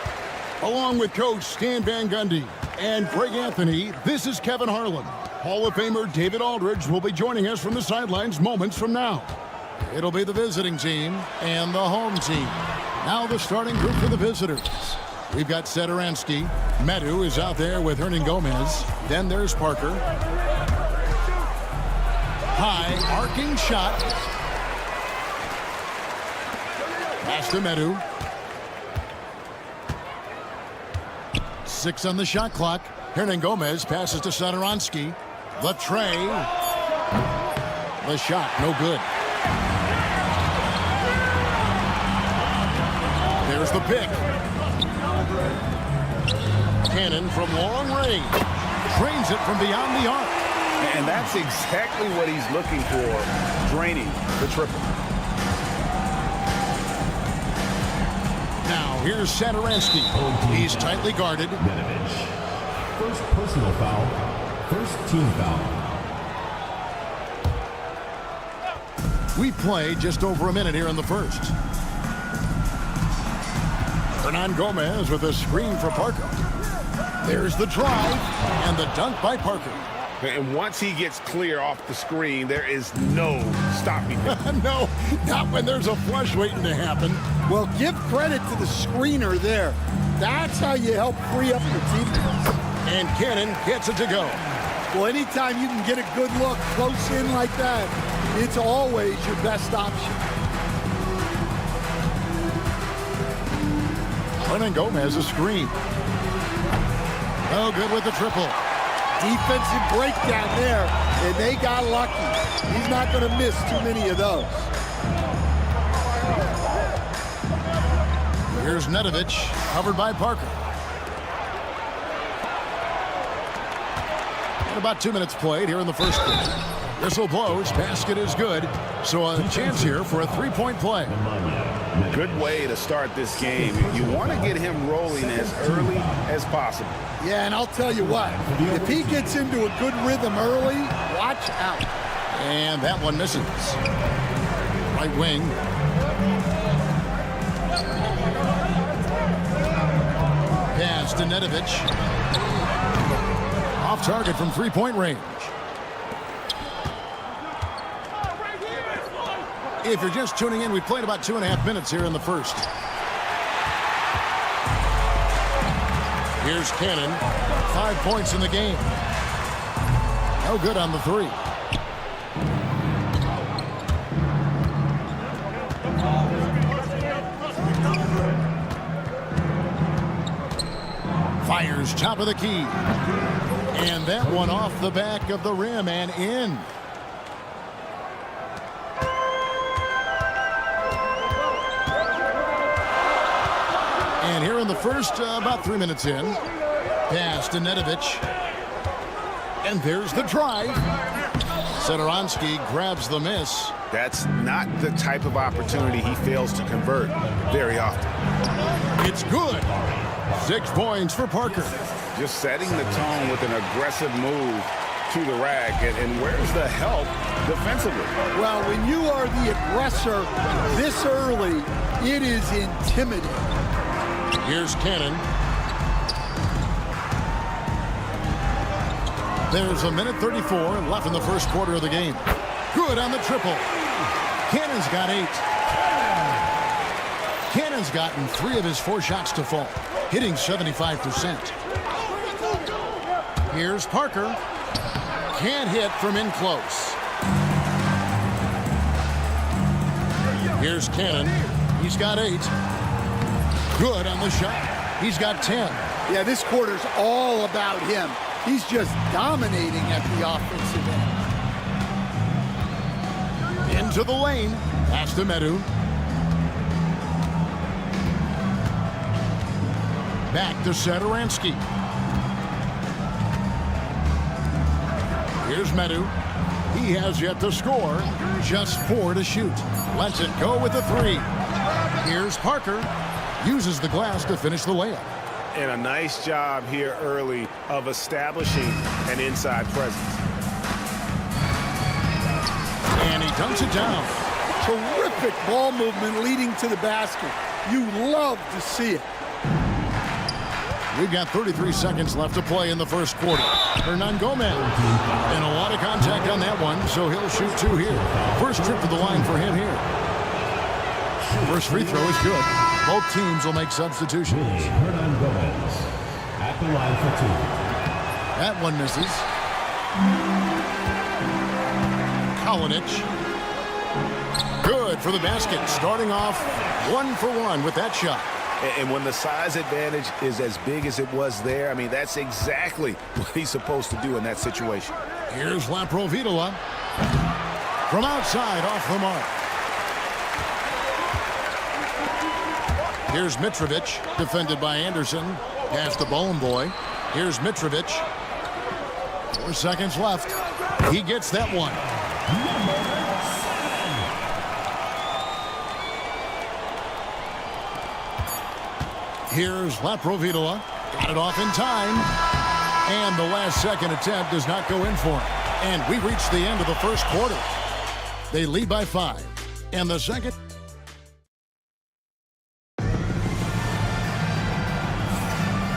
Along with Coach Stan Van Gundy and Greg Anthony, this is Kevin Harlan. Hall of Famer David Aldridge will be joining us from the sidelines moments from now. It'll be the visiting team and the home team. Now the starting group for the visitors. We've got Satoransky. Medu is out there with Hernan Gomez. Then there's Parker. High arcing shot. Pass to Medu. 6 on the shot clock. Hernan Gomez passes to Satoransky. The tray. The shot, no good. There's the pick. Cannon from long range. Drains it from beyond the arc. And that's exactly what he's looking for, draining the triple. Now, here's Satoransky. He's tightly guarded. First personal foul, first team foul. We play just over a minute here in the first. Hernan Gomez with a screen for Parker. There's the drive and the dunk by Parker. And once he gets clear off the screen, there is no stopping him. No, not when there's a flush waiting to happen. Well, give credit to the screener there. That's how you help free up your teammates. And Cannon gets it to go. Well, anytime you can get a good look close in like that, it's always your best option. Hernan Gomez a screen. No good with the triple. Defensive breakdown there, and they got lucky. He's not going to miss too many of those. Here's Nedovic, covered by Parker. And about 2 minutes played here in the first quarter. Whistle blows, basket is good. So a chance here for a three-point play. Good way to start this game. You want to get him rolling as early as possible. Yeah, and I'll tell you what, if he gets into a good rhythm early, watch out. And that one misses. Right wing. Pass to Nedovic. Off target from three-point range. If you're just tuning in, we played about 2.5 minutes here in the first. Here's Cannon. 5 points in the game. No good on the three. Fires top of the key. And that one off the back of the rim and in. And here in the first, about 3 minutes in. Pass to Nedovic. And there's the drive. Satoransky grabs the miss. That's not the type of opportunity he fails to convert very often. It's good. 6 points for Parker. Just setting the tone with an aggressive move to the rack. And where's the help defensively? Well, when you are the aggressor this early, it is intimidating. Here's Cannon. There's a minute 34 left in the first quarter of the game. Good on the triple. Cannon's got 8. Cannon's gotten 3 of his 4 shots to fall, hitting 75%. Here's Parker. Can't hit from in close. Here's Cannon. He's got 8. Good on the shot. He's got 10. Yeah, this quarter's all about him. He's just dominating at the offensive end. Into the lane. Pass to Medu. Back to Satoransky. Here's Medu. He has yet to score. Just 4 to shoot. Lets it go with the 3. Here's Parker. Uses the glass to finish the layup. And a nice job here early of establishing an inside presence. And he dunks it down. Terrific ball movement leading to the basket. You love to see it. We've got 33 seconds left to play in the first quarter. Hernan Gomez. And a lot of contact on that one, so he'll shoot 2 here. First trip to the line for him here. First free throw is good. Both teams will make substitutions. Hernan Gomez at the line for 2. That one misses. Kalinic. Good for the basket. Starting off 1 for 1 with that shot. And when the size advantage is as big as it was there, I mean, that's exactly what he's supposed to do in that situation. Here's Laprovitola. From outside, off the mark. Here's Mitrovic, defended by Anderson. Pass to Bone Boy. Here's Mitrovic. 4 seconds left. He gets that one. Here's Laprovitola. Got it off in time. And the last second attempt does not go in for him. And we reach the end of the first quarter. They lead by 5. And the second.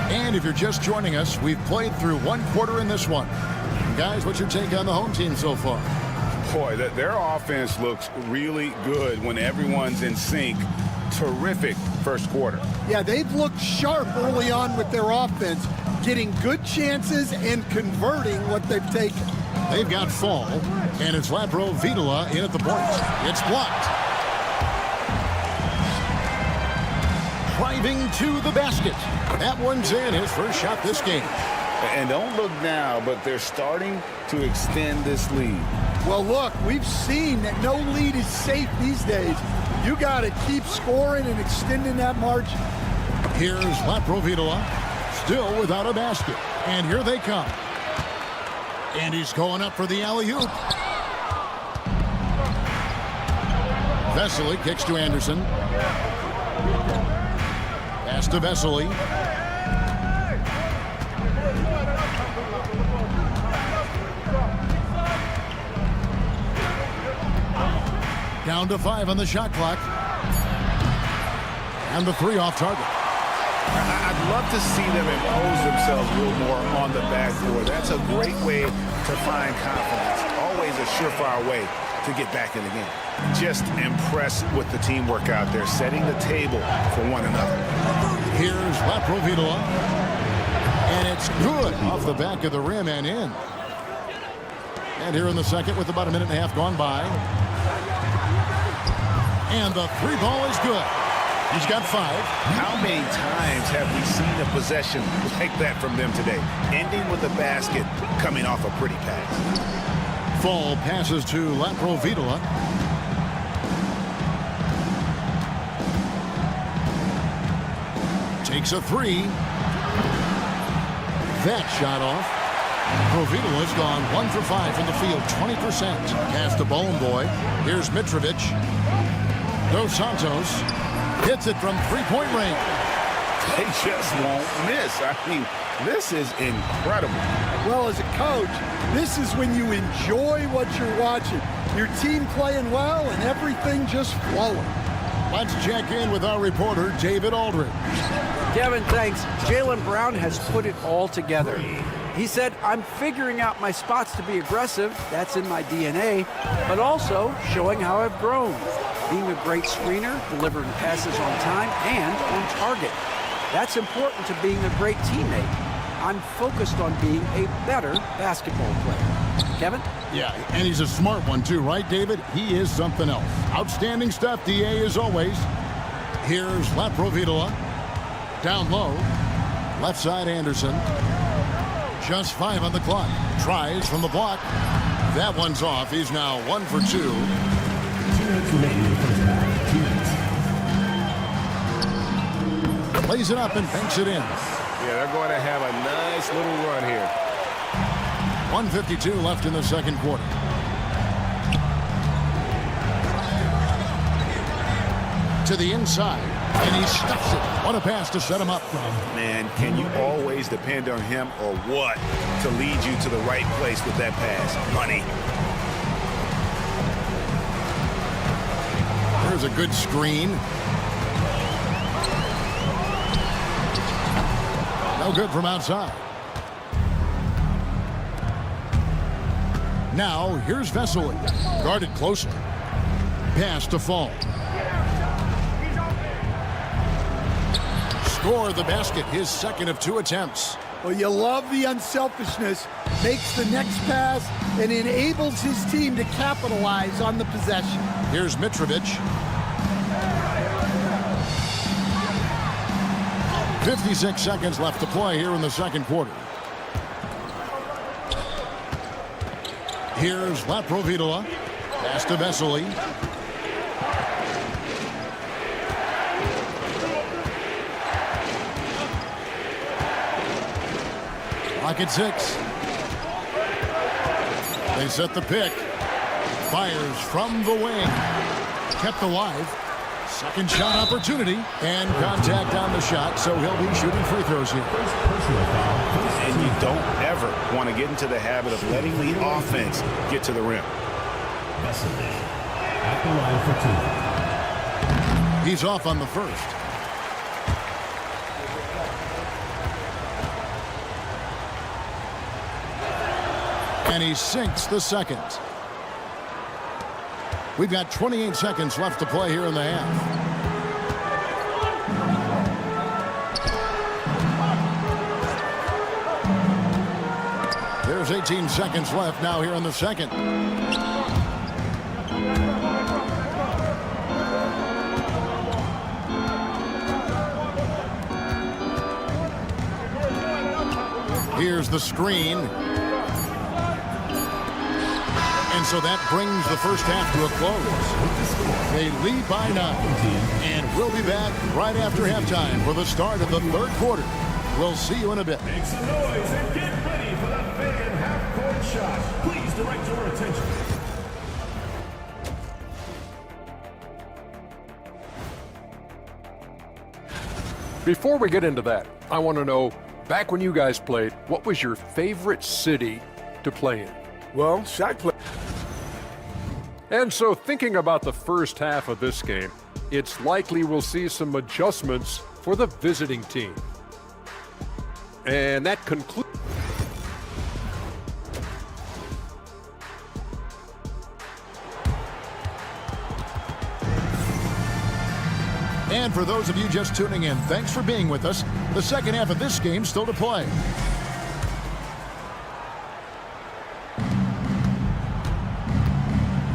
And if you're just joining us, we've played through 1 quarter in this one. Guys, what's your take on the home team so far? Boy, their offense looks really good when everyone's in sync. Terrific first quarter. Yeah, they've looked sharp early on with their offense, getting good chances and converting what they've taken. They've got Fall, and it's Laprovitola in at the point. It's blocked. Driving to the basket. That one's in, his first shot this game. And don't look now, but they're starting to extend this lead. Well, look, we've seen that no lead is safe these days. You got to keep scoring and extending that margin. Here's Laprovitola, still without a basket. And here they come. And he's going up for the alley-oop. Vesely kicks to Anderson. Pass to Vesely. Down to 5 on the shot clock. And the 3 off target. I'd love to see them impose themselves a little more on the backboard. That's a great way to find confidence. Always a surefire way to get back in the game. Just impressed with the teamwork out there, setting the table for one another. Here's Laprovitola. And it's good off the back of the rim and in. And here in the second with about a minute and a half gone by. And the 3 ball is good. He's got 5. How many times have we seen a possession like that from them today? Ending with a basket, coming off a pretty pass. Fall passes to Laprovitola. Takes a 3. That shot off. Provitola's gone 1 for 5 from the field, 20%. Pass to Bone Boy. Here's Mitrovic. Dos Santos hits it from 3-point range. They just won't miss. I mean, this is incredible. Well, as a coach, this is when you enjoy what you're watching. Your team playing well and everything just flowing. Let's check in with our reporter, David Aldridge. Kevin, thanks. Jaylen Brown has put it all together. He said, I'm figuring out my spots to be aggressive. That's in my DNA. But also showing how I've grown. Being a great screener, delivering passes on time and on target. That's important to being a great teammate. I'm focused on being a better basketball player. Kevin? Yeah, and he's a smart one too, right, David? He is something else. Outstanding stuff, DA, as always. Here's Laprovitola. Down low. Left side, Anderson. Just 5 on the clock. Tries from the block. That one's off. He's now 1 for 2. 2 minutes remaining in the first half. 2 minutes. Plays it up and banks it in. Yeah, they're going to have a nice little run here. 1:52 left in the second quarter. To the inside, and he stuffs it. What a pass to set him up. Man, can you always depend on him or what to lead you to the right place with that pass? Money. There's a good screen. No good from outside. Now, here's Vesely. Guarded closely. Pass to Fall. Score the basket, his second of 2 attempts. Well, you love the unselfishness. Makes the next pass and enables his team to capitalize on the possession. Here's Mitrovic. 56 seconds left to play here in the second quarter. Here's Laprovitola. Pass to Vesely. Pocket 6. They set the pick. Fires from the wing. Kept alive. Second shot opportunity. And contact on the shot, so he'll be shooting free throws here. And you don't ever want to get into the habit of letting the offense get to the rim. At the line for 2. He's off on the first. And he sinks the second. We've got 28 seconds left to play here in the half. There's 18 seconds left now here in the second. Here's the screen. And so that brings the first half to a close. They lead by 9. And we'll be back right after halftime for the start of the third quarter. We'll see you in a bit. Make some noise and get ready for the big half-court shot. Please direct your attention. Before we get into that, I want to know, back when you guys played, what was your favorite city to play in? Well, Shaq played. And so thinking about the first half of this game, it's likely we'll see some adjustments for the visiting team. And that concludes. And for those of you just tuning in, thanks for being with us. The second half of this game still to play.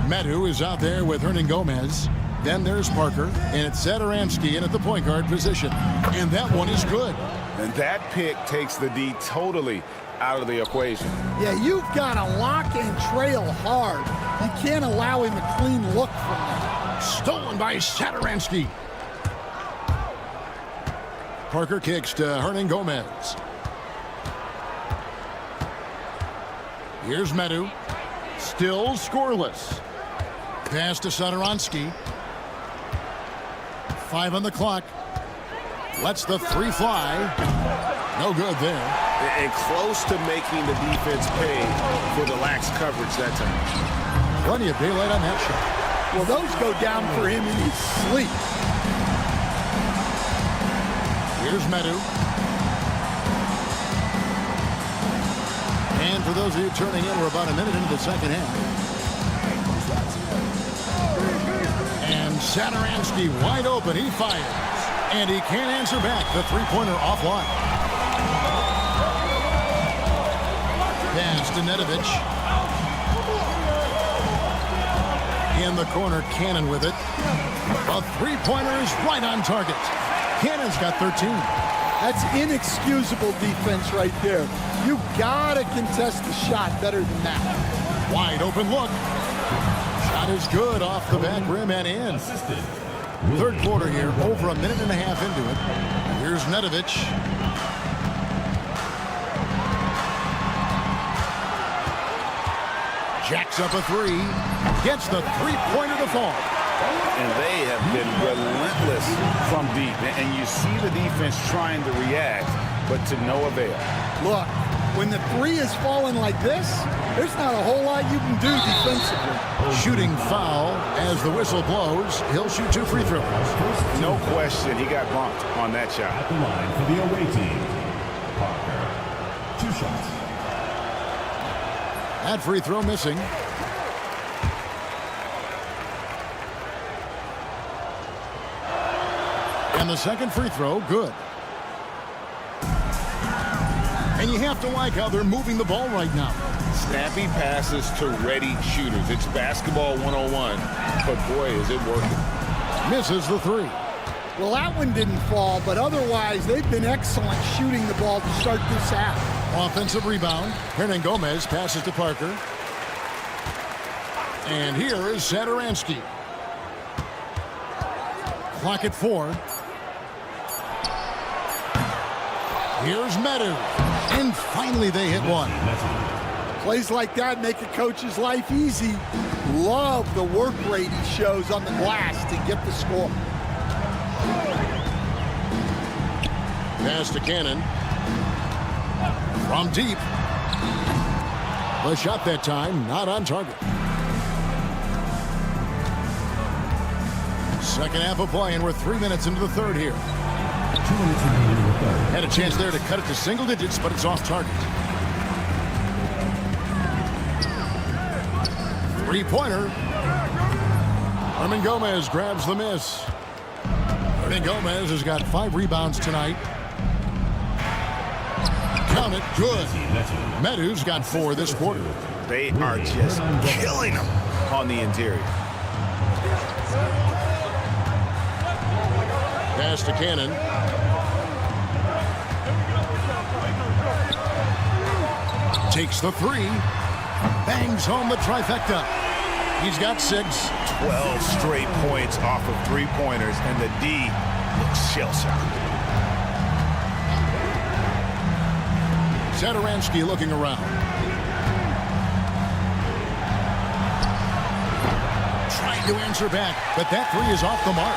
Medu is out there with Hernan Gomez. Then there's Parker, and it's Satoransky in at the point guard position. And that one is good. And that pick takes the D totally out of the equation. Yeah, you've got to lock and trail hard. You can't allow him a clean look from that. Stolen by Satoransky. Parker kicks to Hernan Gomez. Here's Medu. Still scoreless. Pass to Satoransky. 5 on the clock. Lets the 3 fly. No good there. And close to making the defense pay for the lax coverage that time. Plenty of daylight on that shot. Well, those go down for him in his sleep. Here's Medu. And for those of you turning in, we're about a minute into the second half. And Satoransky wide open. He fires. And he can't answer back. The three-pointer offline. Pass to Nedovic. In the corner, Cannon with it. A three-pointer is right on target. Cannon's got 13. That's inexcusable defense right there. You gotta contest the shot better than that. Wide open look. Shot is good off the back rim and in. Third quarter here, over a minute and a half into it. Here's Nedovic. Jacks up a three. Gets the three-pointer to fall. And they have been relentless from deep. And you see the defense trying to react, but to no avail. Look, when the three is falling like this, there's not a whole lot you can do defensively. Shooting foul as the whistle blows. He'll shoot 2 free throws. No question, he got bumped on that shot. At the line for the away team, Parker. 2 shots. That free throw missing. And the second free throw, good. And you have to like how they're moving the ball right now. Snappy passes to ready shooters. It's basketball 101, but boy, is it working. Misses the three. Well, that one didn't fall, but otherwise, they've been excellent shooting the ball to start this half. Offensive rebound. Hernan Gomez passes to Parker. And here is Satoransky. Clock at 4. Here's Medu. And finally they hit one. Plays like that make a coach's life easy. Love the work rate he shows on the glass to get the score. Pass to Cannon. From deep. The shot that time, not on target. Second half of play, and we're 3 minutes into the third here. 2 minutes remaining in the third. Had a chance there to cut it to single digits, but it's off target. Three-pointer. Hernan Gomez grabs the miss. Hernan Gomez has got 5 rebounds tonight. Count it, good. Medu's got 4 this quarter. They are just killing them on the interior. Pass to Cannon. Takes the 3. Bangs home the trifecta. He's got 6. 12 straight points off of three-pointers, and the D looks shell-shocked. Satoransky looking around. Trying to answer back, but that 3 is off the mark.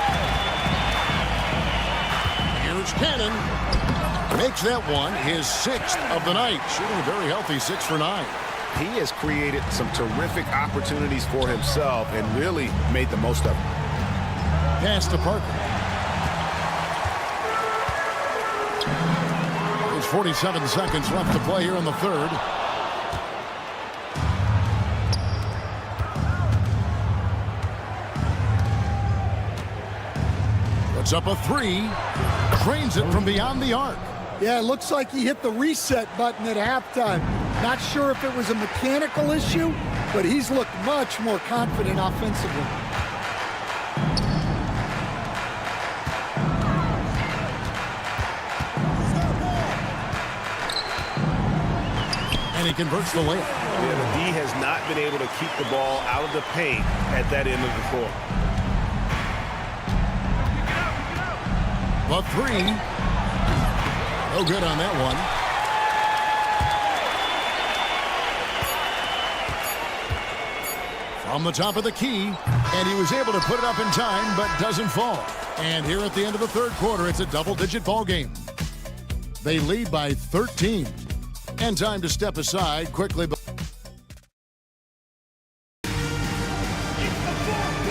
Here's Cannon. Makes that one his 6th of the night. Shooting a very healthy 6 for 9. He has created some terrific opportunities for himself and really made the most of it. Pass to Parker. There's 47 seconds left to play here in the third. Puts up a 3. Drains it from beyond the arc. Yeah, it looks like he hit the reset button at halftime. Not sure if it was a mechanical issue, but he's looked much more confident offensively. And he converts the layup. Yeah, the D has not been able to keep the ball out of the paint at that end of the floor. The 3. No good on that one. From the top of the key, and he was able to put it up in time, but doesn't fall. And here at the end of the third quarter, it's a double-digit ball game. They lead by 13. And time to step aside quickly.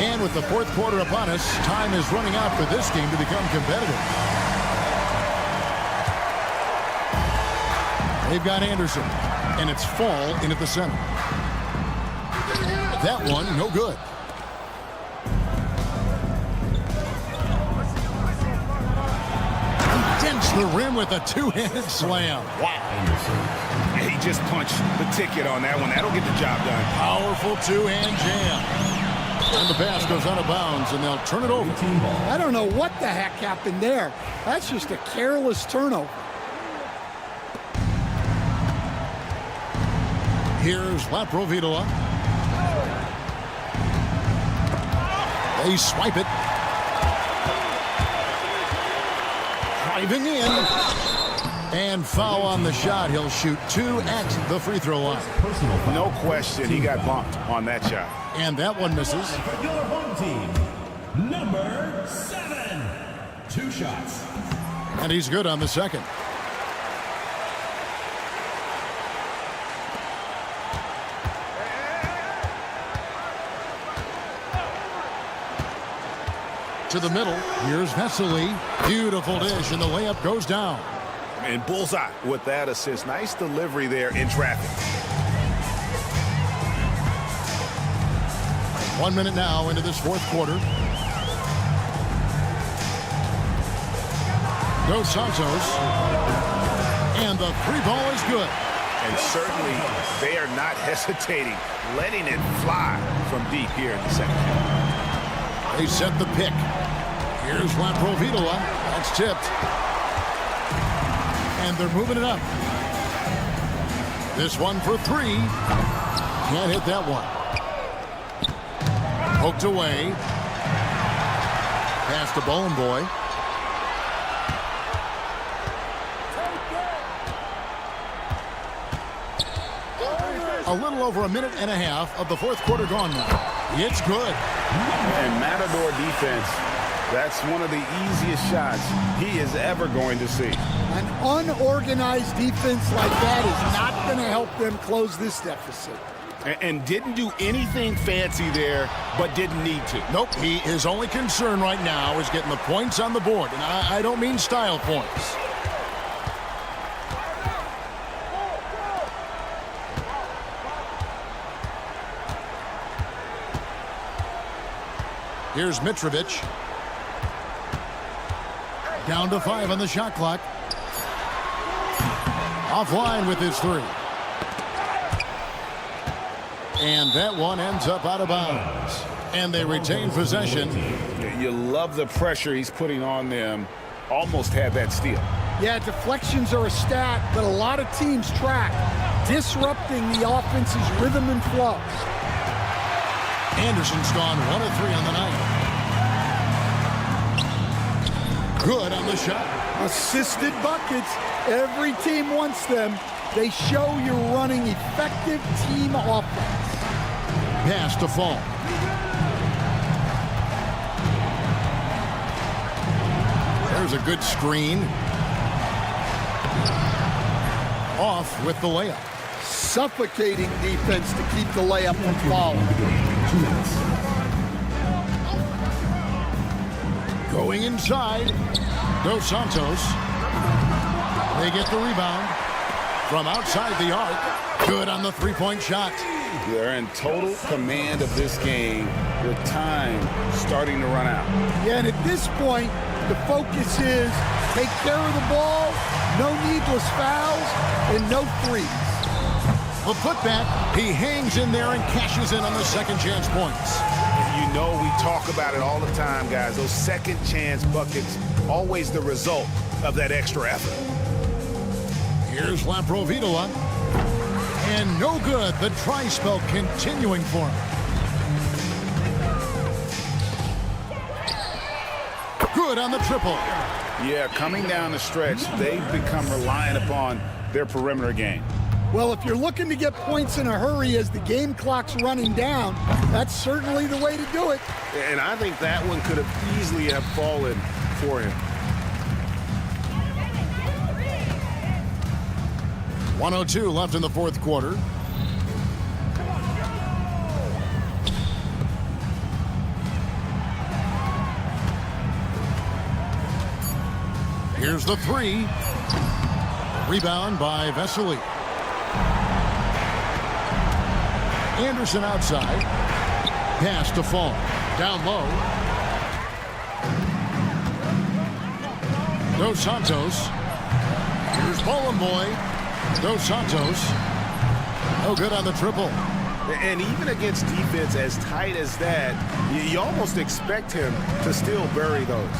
And with the fourth quarter upon us, time is running out for this game to become competitive. They've got Anderson, and it's Fall in at the center. That one, no good. He dents the rim with a two-handed slam. Wow. He just punched the ticket on that one. That'll get the job done. Powerful two-hand jam. And the pass goes out of bounds, and they'll turn it over. I don't know what the heck happened there. That's just a careless turnover. Here's Laprovitola. They swipe it. Driving in. And foul on the shot. He'll shoot 2 at the free throw line. No question, he got bumped on that shot. And that one misses. For your home team, number 7. 2 shots. And he's good on the second. To the middle. Here's Vesely. Beautiful dish, and the layup goes down. And bullseye with that assist. Nice delivery there in traffic. 1 minute now into this fourth quarter. Dos Santos. And the 3 ball is good. And certainly they are not hesitating, letting it fly from deep here in the second half. They set the pick. Here's Laprovitola. That's tipped. And they're moving it up. This one for 3. Can't hit that one. Poked away. Pass to Bowling Boy. A little over a minute and a half of the fourth quarter gone now. It's good. And Matador defense, that's one of the easiest shots he is ever going to see. An unorganized defense like that is not going to help them close this deficit. And didn't do anything fancy there, but didn't need to. Nope, his only concern right now is getting the points on the board. And I don't mean style points. Here's Mitrovic. Down to 5 on the shot clock. Offline with his 3. And that one ends up out of bounds. And they retain possession. You love the pressure he's putting on them. Almost had that steal. Yeah, deflections are a stat that a lot of teams track, disrupting the offense's rhythm and flow. Anderson's gone 1 of 3 on the night. Good on the shot. Assisted buckets. Every team wants them. They show you're running effective team offense. Pass to Fall. There's a good screen. Off with the layup. Suffocating defense to keep the layup from falling. Going inside. Dos Santos. They get the rebound from outside the arc. Good on the 3-point shot. They're in total command of this game with time starting to run out. Yeah, and at this point, the focus is take care of the ball, no needless fouls, and no threes. The putback, he hangs in there and cashes in on the second chance points. You know we talk about it all the time, guys. Those second chance buckets, always the result of that extra effort. Here's Laprovitola. And no good. The try spell continuing for him. Good on the triple. Yeah, coming down the stretch, they've become reliant upon their perimeter game. Well, if you're looking to get points in a hurry as the game clock's running down, that's certainly the way to do it. And I think that one could have easily have fallen for him. 1:02 left in the fourth quarter. Here's the 3. Rebound by Vesely. Anderson outside. Pass to Fall. Down low. Dos Santos. Here's Bowling Boy. Dos Santos. No good on the triple. And even against defense as tight as that, you almost expect him to still bury those.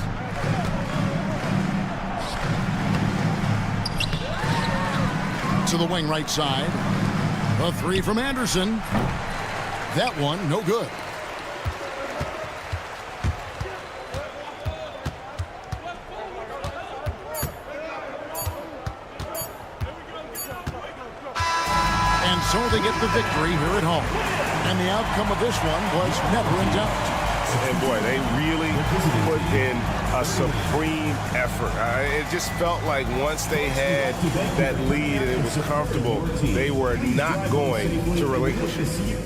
to the wing right side. A three from Anderson. That one, no good. And so they get the victory here at home. And the outcome of this one was never in doubt. And boy, they really put in a supreme effort. It just felt like once they had that lead and it was comfortable, they were not going to relinquish it.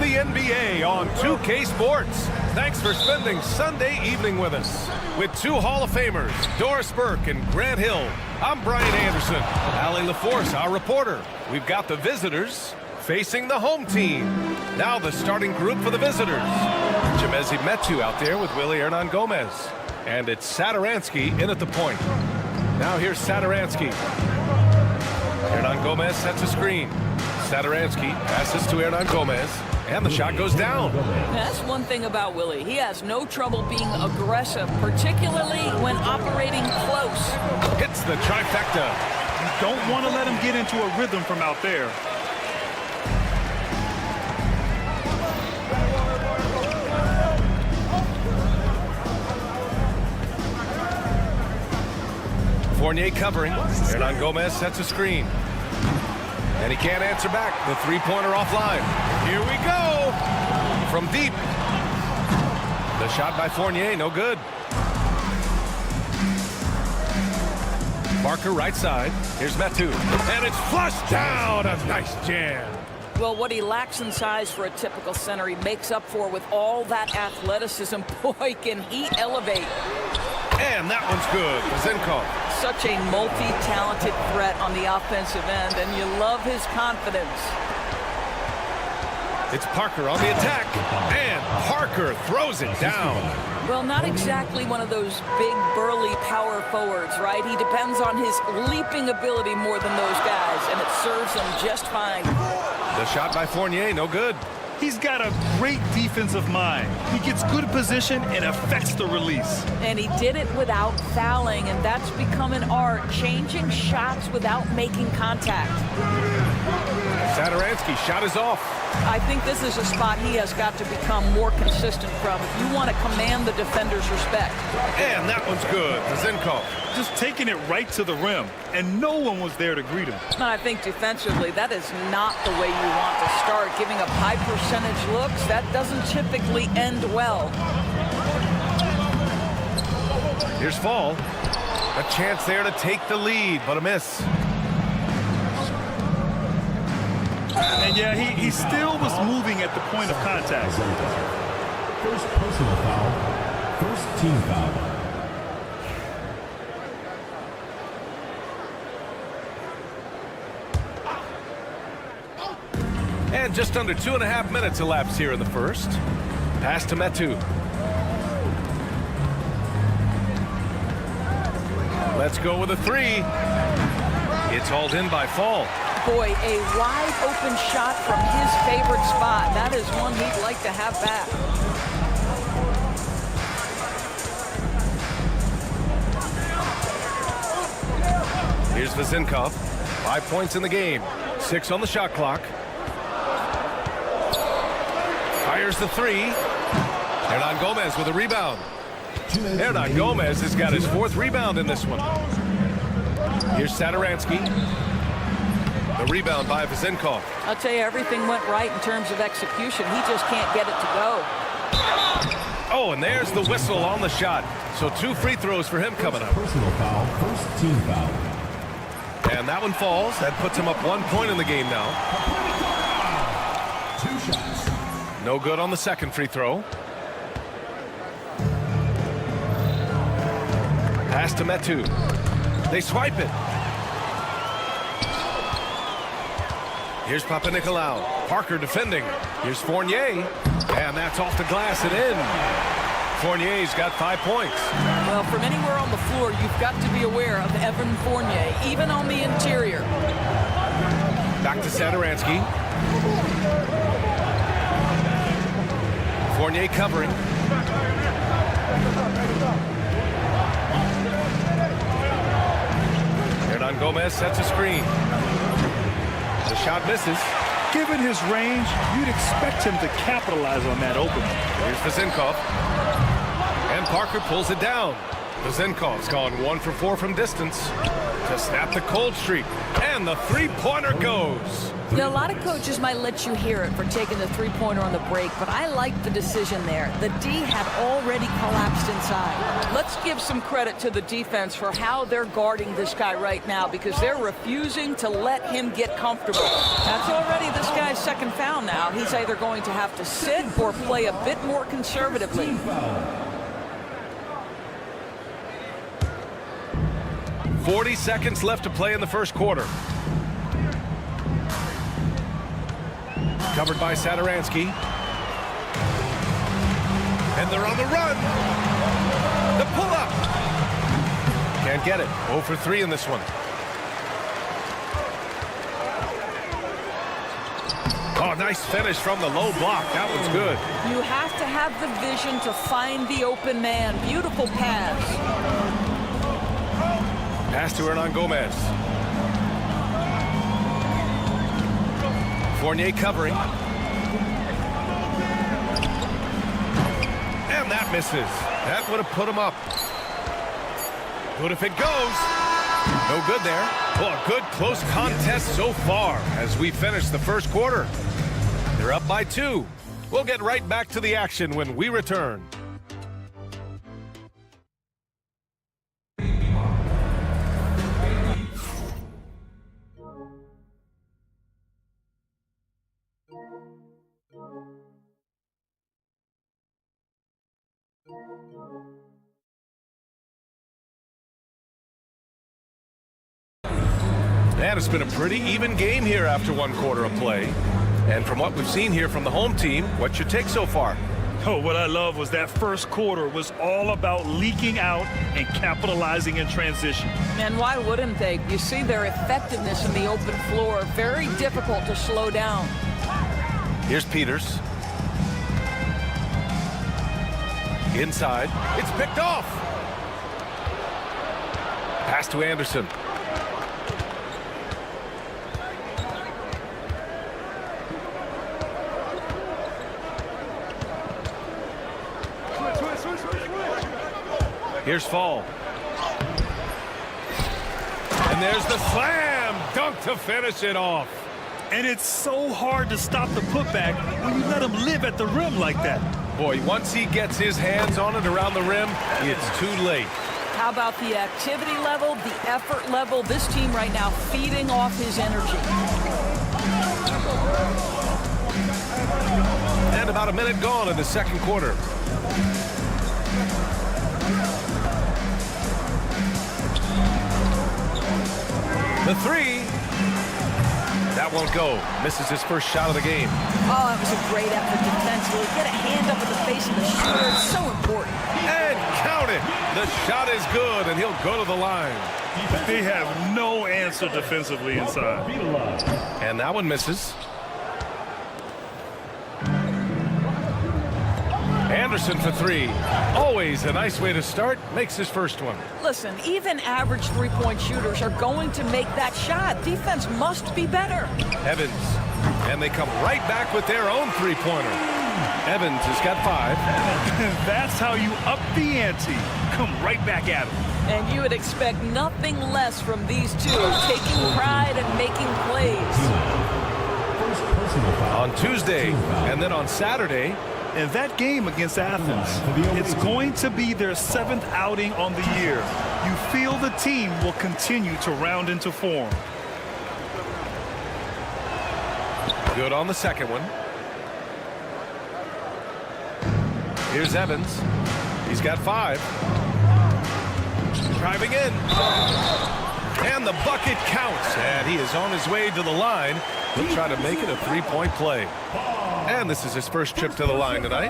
the NBA on 2K Sports. Thanks for spending Sunday evening with us. With two Hall of Famers, Doris Burke and Grant Hill, I'm Brian Anderson. Allie LaForce, our reporter. We've got the visitors facing the home team. Now the starting group for the visitors. Chimezie Metu out there with Willie Hernan-Gomez. And it's Satoransky in at the point. Now here's Satoransky. Hernan-Gomez sets a screen. Satoransky passes to Hernan-Gomez, and the shot goes down. That's one thing about Willie. He has no trouble being aggressive, particularly when operating close. Hits the trifecta. You don't want to let him get into a rhythm from out there. Fournier covering. Hernan-Gomez sets a screen. And he can't answer back. The three-pointer offline. Here we go. From deep. The shot by Fournier, no good. Parker right side. Here's Metu. And it's flushed down. A nice jam. Well, what he lacks in size for a typical center, he makes up for with all that athleticism. Boy, can he elevate. And that one's good. Zinkov. Such a multi-talented threat on the offensive end, and you love his confidence. It's Parker on the attack, and Parker throws it down. Well, not exactly one of those big, burly power forwards, right? He depends on his leaping ability more than those guys, and it serves him just fine. The shot by Fournier, no good. He's got a great defensive mind. He gets good position and affects the release. And he did it without fouling, and that's become an art, changing shots without making contact. Satoransky shot is off. I think this is a spot he has got to become more consistent from if you want to command the defender's respect. And that one's good. Zinkov. Just taking it right to the rim, and no one was there to greet him. I think defensively, that is not the way you want to start. Giving up high percentage looks, that doesn't typically end well. Here's Fall. A chance there to take the lead, but a miss. And yeah, he still was moving at the point of contact. First personal foul. First team foul. And just under 2.5 minutes elapsed here in the first. Pass to Metu. Let's go with a three. It's hauled in by Fall. Boy, a wide open shot from his favorite spot. That is one he'd like to have back. Here's Zinkov. 5 points in the game. 6 on the shot clock. Fires the three. Hernan-Gomez with a rebound. Hernan-Gomez has got his 4th rebound in this one. Here's Satoransky. The rebound by Zinkov. I'll tell you, everything went right in terms of execution. He just can't get it to go. Oh, and there's the whistle on the shot. So 2 free throws for him coming up. Personal foul. First team foul. And that one falls. That puts him up 1 point in the game now. 2 shots. No good on the second free throw. Pass to Metu. They swipe it. Here's Papanikolaou. Parker defending. Here's Fournier. And that's off the glass and in. Fournier's got 5 points. Well, from anywhere on the floor, you've got to be aware of Evan Fournier, even on the interior. Back to Satoransky. Fournier covering. Hernan-Gomez sets a screen. The shot misses. Given his range, you'd expect him to capitalize on that opening. Here's Zinkov. And Parker pulls it down. Zinkov's gone 1 for 4 from distance. to snap the cold streak. And the three-pointer goes. Yeah, a lot of coaches might let you hear it for taking the three-pointer on the break, but I like the decision there. The D had already collapsed inside. Let's give some credit to the defense for how they're guarding this guy right now, because they're refusing to let him get comfortable. That's already this guy's second foul now. He's either going to have to sit or play a bit more conservatively. 40 seconds left to play in the first quarter. Covered by Saturansky. And they're on the run. The pull-up. Can't get it. 0 for 3 in this one. Oh, nice finish from the low block. That one's good. You have to have the vision to find the open man. Beautiful pass. Pass to Hernan Gomez. Fournier covering. And that misses. That would have put him up. Good if it goes. No good there. Well, a good close contest so far as we finish the first quarter. They're up by 2. We'll get right back to the action when we return. And it's been a pretty even game here after 1 quarter of play. And from what we've seen here from the home team, what's your take so far? Oh, what I love was that first quarter was all about leaking out and capitalizing in transition. And why wouldn't they? You see their effectiveness in the open floor. Very difficult to slow down. Here's Peters. Inside. It's picked off. Pass to Anderson. Here's Fall. And there's the slam dunk to finish it off. And it's so hard to stop the putback when you let him live at the rim like that. Boy, once he gets his hands on it around the rim, it's too late. How about the activity level, the effort level? This team right now feeding off his energy. And about a minute gone in the second quarter. The three. That won't go. Misses his first shot of the game. Oh, that was a great effort defensively. Get a hand up in the face of the shooter. It's so important. And count it. The shot is good, and he'll go to the line. They have no answer defensively inside. And that one misses. Anderson for 3. Always a nice way to start. Makes his first one. Listen, even average three-point shooters are going to make that shot. Defense must be better. Evans. And they come right back with their own three-pointer. Evans has got 5. That's how you up the ante. Come right back at him. And you would expect nothing less from these two, taking pride and making plays. On Tuesday and then on Saturday. In that game against Athens, it's going to be their 7th outing on the year. You feel the team will continue to round into form. Good on the second one. Here's Evans. He's got 5. Driving in. And the bucket counts. And he is on his way to the line. He'll try to make it a 3-point play. And this is his first trip to the line tonight.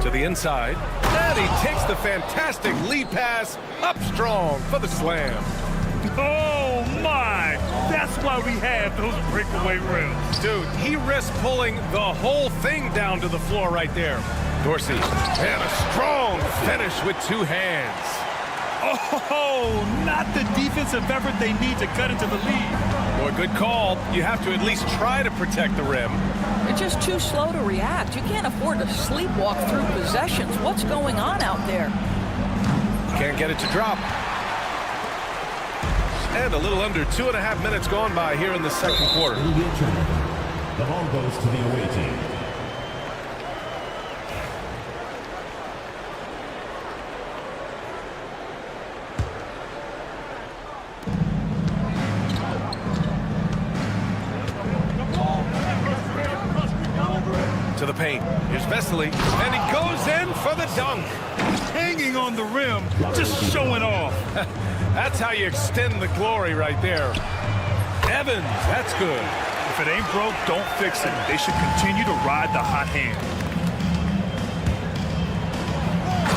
To the inside. And he takes the fantastic lead pass up strong for the slam. Oh, my! That's why we have those breakaway rims. Dude, he risked pulling the whole thing down to the floor right there. Dorsey, and a strong finish with 2 hands. Oh, not the defensive effort they need to cut into the lead. Boy, good call. You have to at least try to protect the rim. You're just too slow to react. You can't afford to sleepwalk through possessions. What's going on out there? Can't get it to drop. And a little under 2.5 minutes gone by here in the second quarter. The ball goes to the away team. To the paint. Here's Vesely, and he goes in for the dunk. Hanging on the rim, just showing off. That's how you extend the glory right there. Evans, that's good. If it ain't broke, don't fix it. They should continue to ride the hot hand.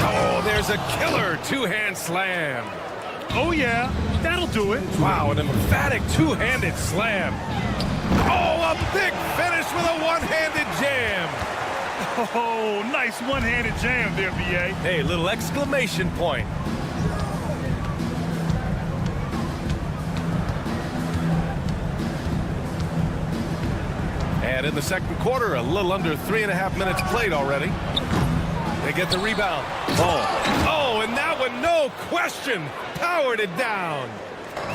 Oh, there's a killer two-hand slam. Oh, yeah, that'll do it. Wow, an emphatic two-handed slam. Oh, a big finish with a one-handed jam. Oh, nice one-handed jam there, B.A. Hey, little exclamation point. And in the second quarter, a little under 3.5 minutes played already. They get the rebound. Oh, and that one, no question, powered it down.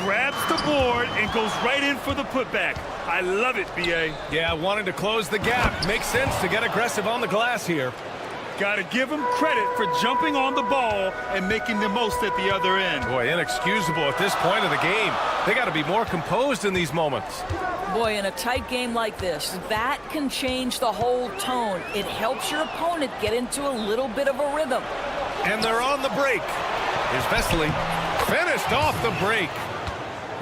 Grabs the board and goes right in for the putback. I love it, B.A. Yeah, wanting to close the gap. Makes sense to get aggressive on the glass here. Got to give him credit for jumping on the ball and making the most at the other end. Boy, inexcusable at this point of the game. They got to be more composed in these moments. Boy, in a tight game like this, that can change the whole tone. It helps your opponent get into a little bit of a rhythm. And they're on the break. Here's Vesely. Finished off the break.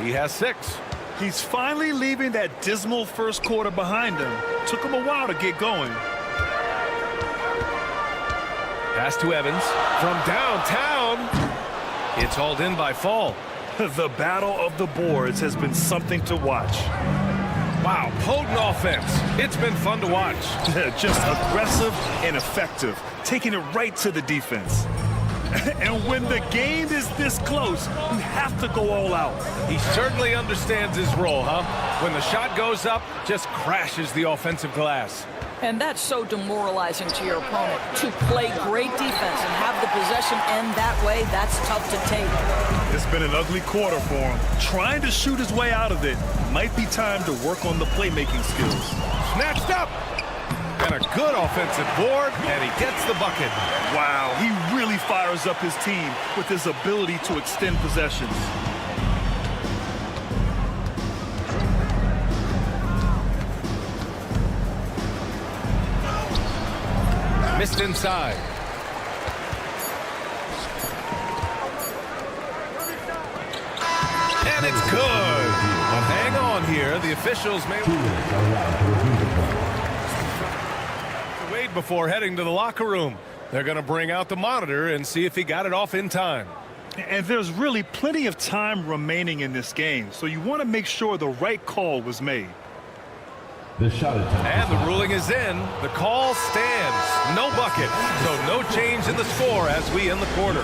He has 6. He's finally leaving that dismal first quarter behind him. Took him a while to get going. Pass to Evans from downtown. It's hauled in by Fall. The battle of the boards has been something to watch. Wow, potent offense. It's been fun to watch. Just aggressive and effective, taking it right to the defense. And when the game is this close, you have to go all out. He certainly understands his role, huh? When the shot goes up, just crashes the offensive glass. And that's so demoralizing to your opponent. To play great defense and have the possession end that way, that's tough to take. It's been an ugly quarter for him. Trying to shoot his way out of it. Might be time to work on the playmaking skills. Snatched up! And a good offensive board, and he gets the bucket. Wow, he really fires up his team with his ability to extend possessions. Missed inside. And it's good. But hang on here. The officials may wait before heading to the locker room. They're going to bring out the monitor and see if he got it off in time. And there's really plenty of time remaining in this game, so you want to make sure the right call was made. The shot attempt. And the ruling is in. The call stands. No bucket. So no change in the score as we end the quarter.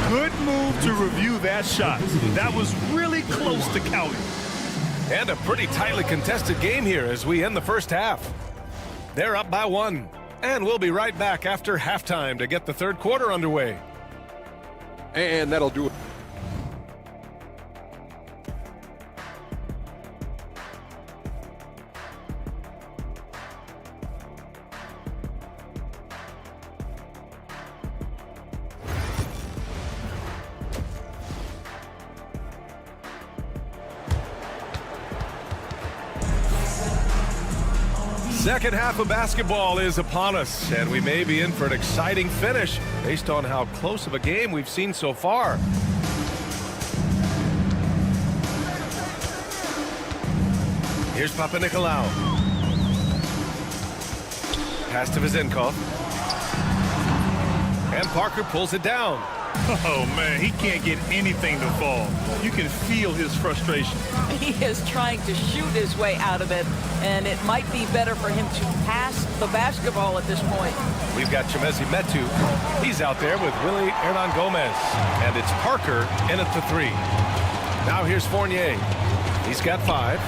Good move to review that shot. That was really close to counting. And a pretty tightly contested game here as we end the first half. They're up by 1. And we'll be right back after halftime to get the third quarter underway. And that'll do it. Second half of basketball is upon us, and we may be in for an exciting finish based on how close of a game we've seen so far. Here's Papanikolaou. Pass to Vezenkov. And Parker pulls it down. Oh, man, he can't get anything to fall. You can feel his frustration. He is trying to shoot his way out of it, and it might be better for him to pass the basketball at this point. We've got Chimezie Metu. He's out there with Willie Hernan Gomez. And it's Parker in at the 3. Now here's Fournier. He's got 5.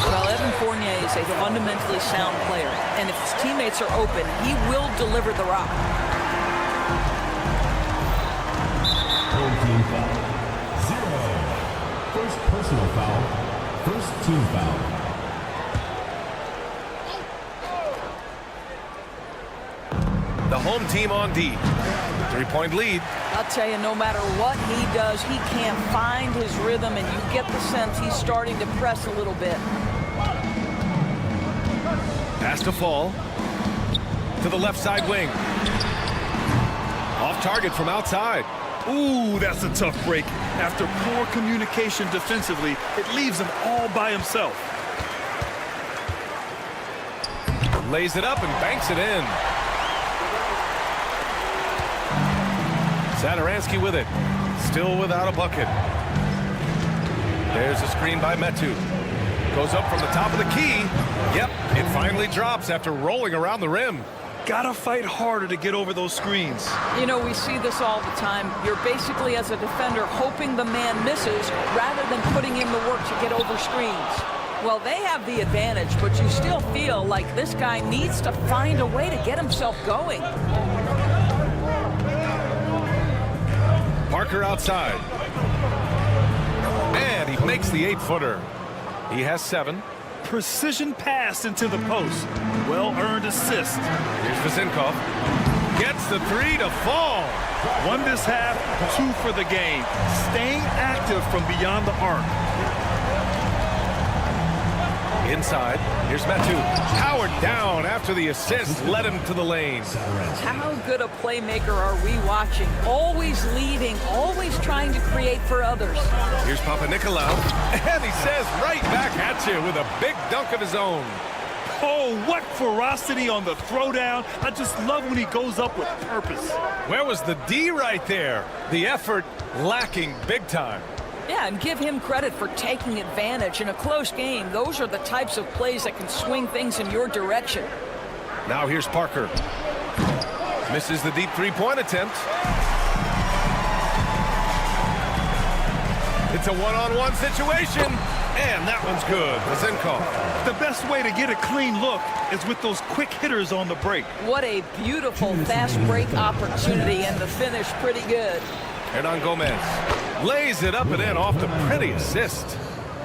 Well, Evan Fournier is a fundamentally sound player, and if his teammates are open, he will deliver the rock. Home team foul. 0. First personal foul. First team foul. The home team on D. 3-point lead. I'll tell you, no matter what he does, he can't find his rhythm, and you get the sense he's starting to press a little bit. Pass to fall. To the left side wing. Off target from outside. Ooh, that's a tough break. After poor communication defensively, it leaves him all by himself. Lays it up and banks it in. Satoransky with it. Still without a bucket. There's a screen by Metu. Goes up from the top of the key. Yep, it finally drops after rolling around the rim. Gotta fight harder to get over those screens. You know, we see this all the time. You're basically, as a defender, hoping the man misses rather than putting in the work to get over screens. Well, they have the advantage, but you still feel like this guy needs to find a way to get himself going. Parker outside. And he makes the 8-footer. He has 7. Precision pass into the post. Well-earned assist. Here's Vezinkov. Gets the 3 to fall. 1 this half, 2 for the game. Staying active from beyond the arc. Inside, here's Metu. Powered down after the assist led him to the lane. How good a playmaker are we watching? Always leading, always trying to create for others. Here's Papanikolaou, and he says right back at you with a big dunk of his own. Oh, what ferocity on the throwdown. I just love when he goes up with purpose. Where was the D right there? The effort lacking big time. Yeah, and give him credit for taking advantage in a close game. Those are the types of plays that can swing things in your direction. Now here's Parker. Misses the deep 3-point attempt. It's a one-on-one situation, and that one's good. Vezinkov. The best way to get a clean look is with those quick hitters on the break. What a beautiful fast break opportunity, and the finish pretty good. Hernan Gomez lays it up and in off the pretty assist.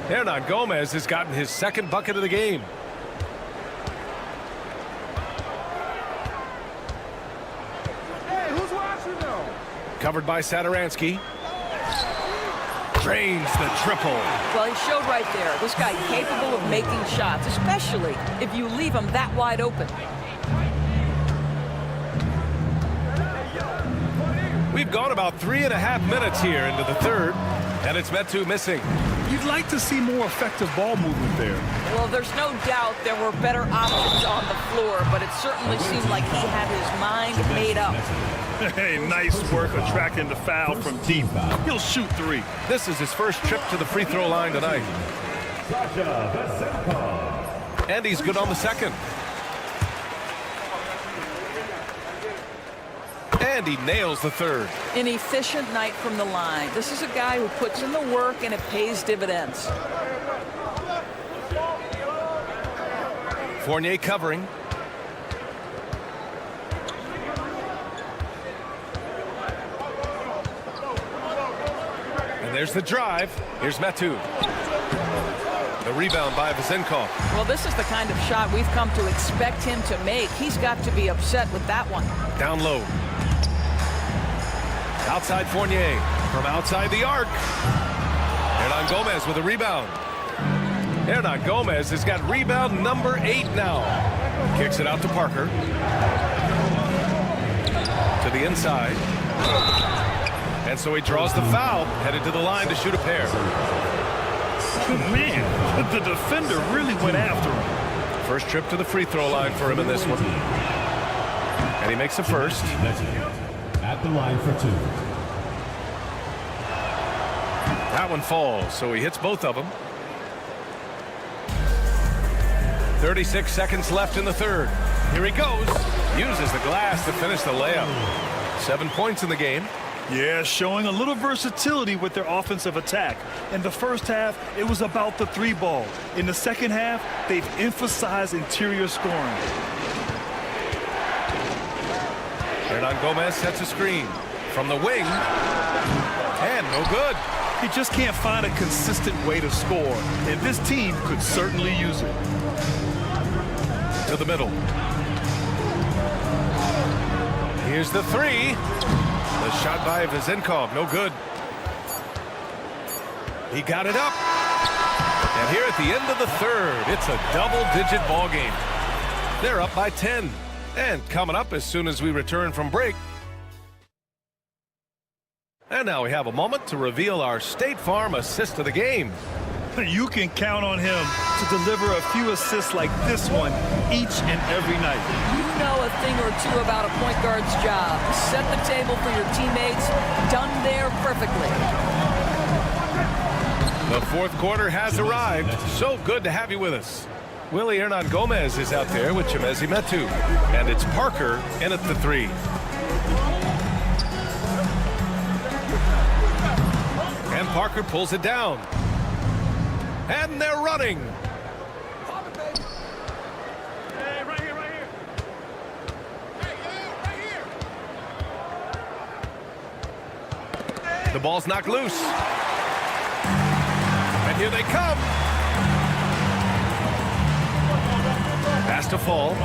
Hernan Gomez has gotten his 2nd bucket of the game. Hey, who's watching though? Covered by Satoransky. Drains the triple. Well, he showed right there. This guy capable of making shots, especially if you leave him that wide open. We've gone about 3.5 minutes here into the 3rd, and it's Metu missing. You'd like to see more effective ball movement there. Well, there's no doubt there were better options on the floor, but it certainly seemed like he had his mind made up. Hey, nice work attracting the foul from deep. He'll shoot 3. This is his first trip to the free throw line tonight. And he's good on the 2nd. And he nails the 3rd. An efficient night from the line. This is a guy who puts in the work, and it pays dividends. Fournier covering. And there's the drive. Here's Metu. The rebound by Vezinkov. Well, this is the kind of shot we've come to expect him to make. He's got to be upset with that one. Down low. Outside Fournier. From outside the arc. Hernan Gomez with a rebound. Hernan Gomez has got rebound number 8 now. Kicks it out to Parker. To the inside. And so he draws the foul, headed to the line to shoot a pair. Man, the defender really went after him. First trip to the free throw line for him in this one. And he makes the first. At the line for 2. That one falls, so he hits both of them. 36 seconds left in the third. Here he goes. Uses the glass to finish the layup. 7 points in the game. Yeah, showing a little versatility with their offensive attack. In the first half, it was about the three ball. In the second half, they've emphasized interior scoring. Hernan Gomez sets a screen from the wing. And no good. He just can't find a consistent way to score, and this team could certainly use it. To the middle. Here's the three. The shot by Vezenkov, no good. He got it up. And here at the end of the third, it's a double-digit ball game. They're up by 10. And coming up as soon as we return from break. And now we have a moment to reveal our State Farm assist of the game. You can count on him to deliver a few assists like this one each and every night. You know a thing or two about a point guard's job. Set the table for your teammates. Done there perfectly. The fourth quarter has arrived. So good to have you with us. Willie Hernan Gomez is out there with Chemezi Metu. And it's Parker in at the three. And Parker pulls it down. And they're running. Hey, right here. The ball's knocked loose. And here they come. Pass to Fall.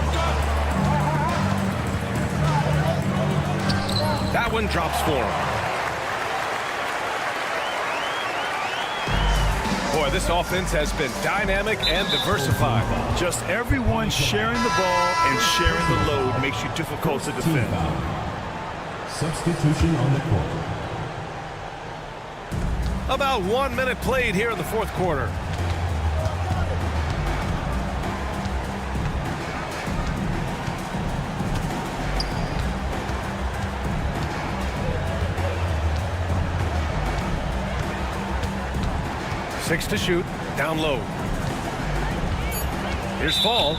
That one drops for him. Boy, this offense has been dynamic and diversified. Just everyone sharing the ball and sharing the load makes you difficult to defend. Substitution on the court. About 1 minute played here in the fourth quarter. Six to shoot, down low. Here's Fall.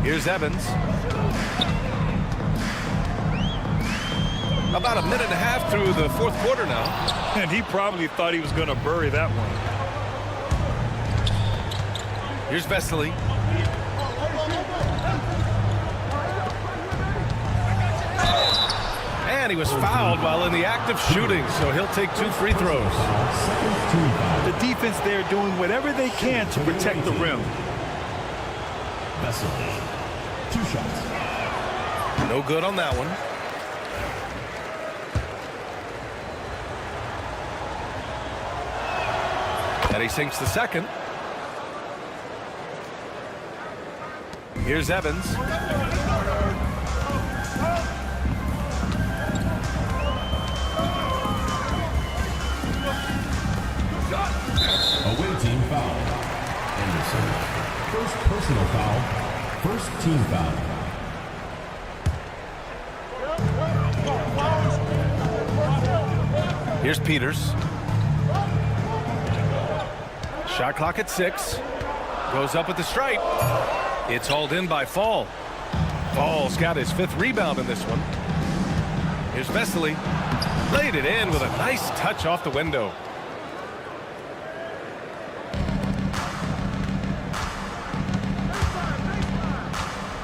Here's Evans. About a minute and a half through the fourth quarter now. And he probably thought he was going to bury that one. Here's Vesely. And he was fouled while in the act of shooting, so he'll take 2 free throws. The defense there doing whatever they can to protect the rim. Vesely. 2 shots. No good on that one. And he sinks the second. Here's Evans. Away team foul. Anderson. First personal foul. First team foul. Here's Peters. Shot clock at 6. Goes up with the stripe. It's hauled in by Fall. Fall's got his 5th rebound in this one. Here's Vesely. Laid it in with a nice touch off the window.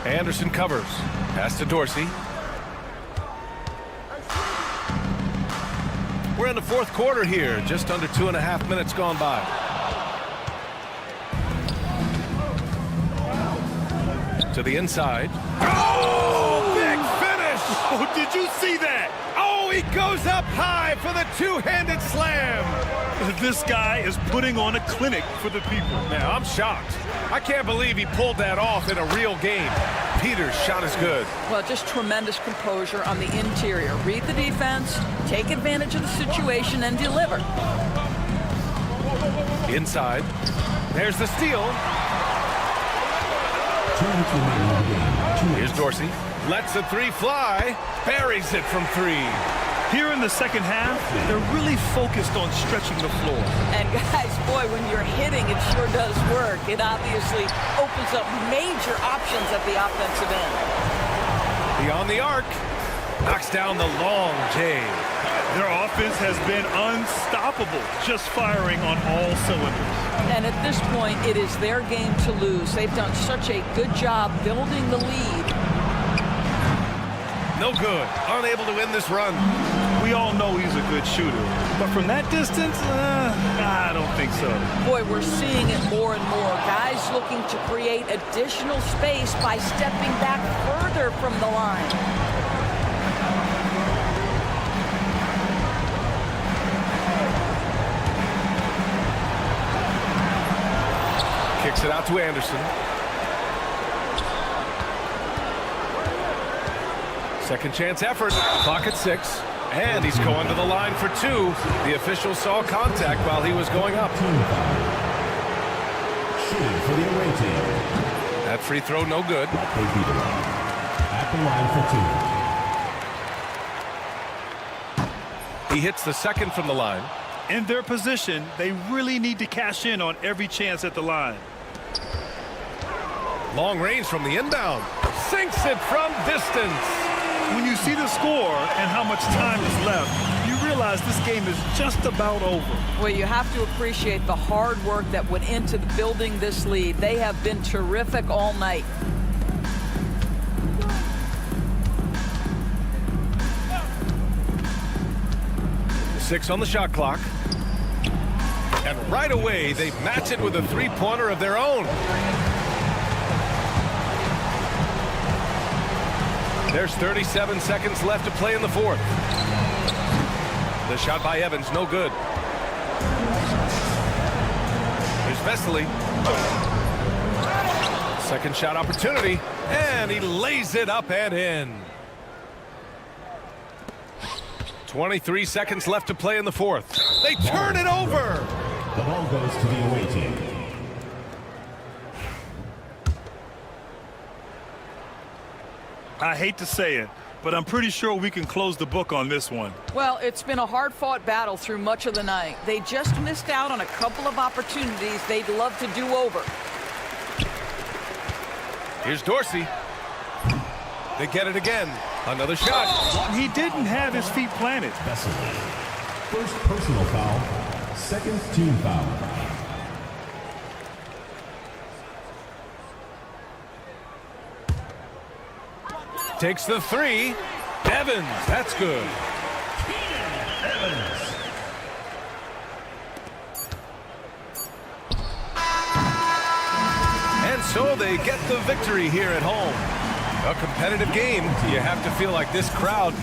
Anderson covers. Pass to Dorsey. We're in the fourth quarter here. Just under 2.5 minutes gone by. To the inside. Oh, big finish! Oh, did you see that? Oh, he goes up high for the two-handed slam. This guy is putting on a clinic for the people. Now, I'm shocked. I can't believe he pulled that off in a real game. Peters' shot is good. Well, just tremendous composure on the interior. Read the defense, take advantage of the situation, and deliver. Inside. There's the steal. Here's Dorsey. Lets a three fly. Buries it from three. Here in the second half, they're really focused on stretching the floor. And guys, boy, when you're hitting, it sure does work. It obviously opens up major options at the offensive end. Beyond the arc. Knocks down the long J. Their offense has been unstoppable, just firing on all cylinders. And at this point, it is their game to lose. They've done such a good job building the lead. No good. Unable to win this run. We all know he's a good shooter, but from that distance, I don't think so. Boy, we're seeing it more and more. Guys looking to create additional space by stepping back further from the line. Kicks it out to Anderson. Second chance effort. Clock at 6. And he's going to the line for 2. The official saw contact while he was going up. Shooting for the away team. That free throw no good. At the line for 2. He hits the second from the line. In their position, they really need to cash in on every chance at the line. Long range from the inbound. Sinks it from distance. When you see the score and how much time is left, you realize this game is just about over. Well, you have to appreciate the hard work that went into building this lead. They have been terrific all night. Six on the shot clock. And right away, they match it with a three-pointer of their own. There's 37 seconds left to play in the fourth. The shot by Evans, no good. Here's Vesely. Second shot opportunity, and he lays it up and in. 23 seconds left to play in the fourth. They turn it over. The ball goes to the away team. I hate to say it, but I'm pretty sure we can close the book on this one. Well, it's been a hard-fought battle through much of the night. They just missed out on a couple of opportunities they'd love to do over. Here's Dorsey. They get it again. Another shot. He didn't have his feet planted. First personal foul. Second team foul. Takes the three. Evans, that's good. Evans. And so they get the victory here at home. A competitive game. You have to feel like this crowd.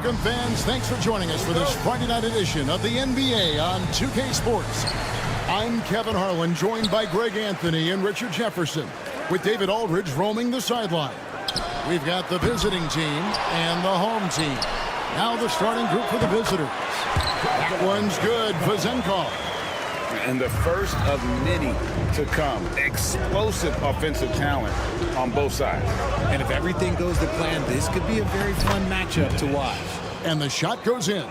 Welcome, fans. Thanks for joining us for this Friday night edition of the NBA on 2K Sports. I'm Kevin Harlan, joined by Greg Anthony and Richard Jefferson, with David Aldridge roaming the sideline. We've got the visiting team and the home team. Now the starting group for the visitors. That one's good. Vezenkov. And the first of many to come. Explosive offensive talent on both sides. And if everything goes to plan, this could be a very fun matchup to watch. And the shot goes in.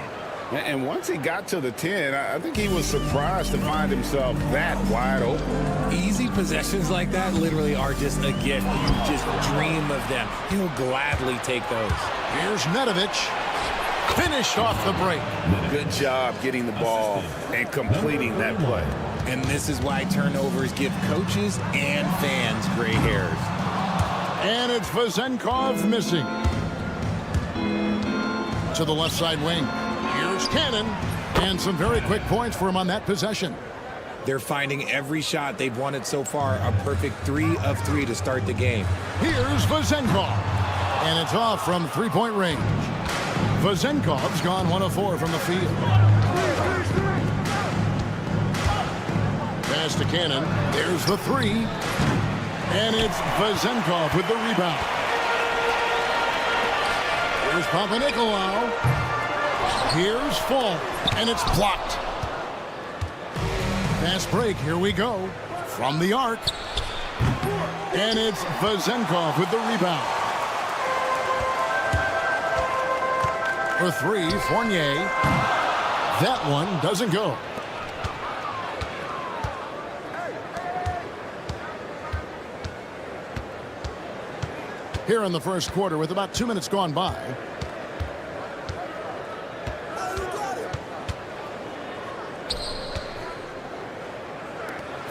And once he got to the 10, I think he was surprised to find himself that wide open. Easy possessions like that literally are just a gift. You just dream of them. He'll gladly take those. Here's Nedovic. Finish off the break. Good job getting the ball and completing that play. And this is why turnovers give coaches and fans gray hairs. And it's Vezenkov missing. To the left side wing. Here's Cannon. And some very quick points for him on that possession. They're finding every shot they've wanted so far a perfect 3 of 3 to start the game. Here's Vezenkov. And it's off from three-point range. Vezenkov's gone 1 of 4 from the field. Pass to Cannon. There's the 3. And it's Vezenkov with the rebound. Here's Papanikolaou. Here's Fall. And it's blocked. Fast break. Here we go. From the arc. And it's Vezenkov with the rebound. For 3, Fournier. That one doesn't go. Here in the first quarter with about 2 minutes gone by.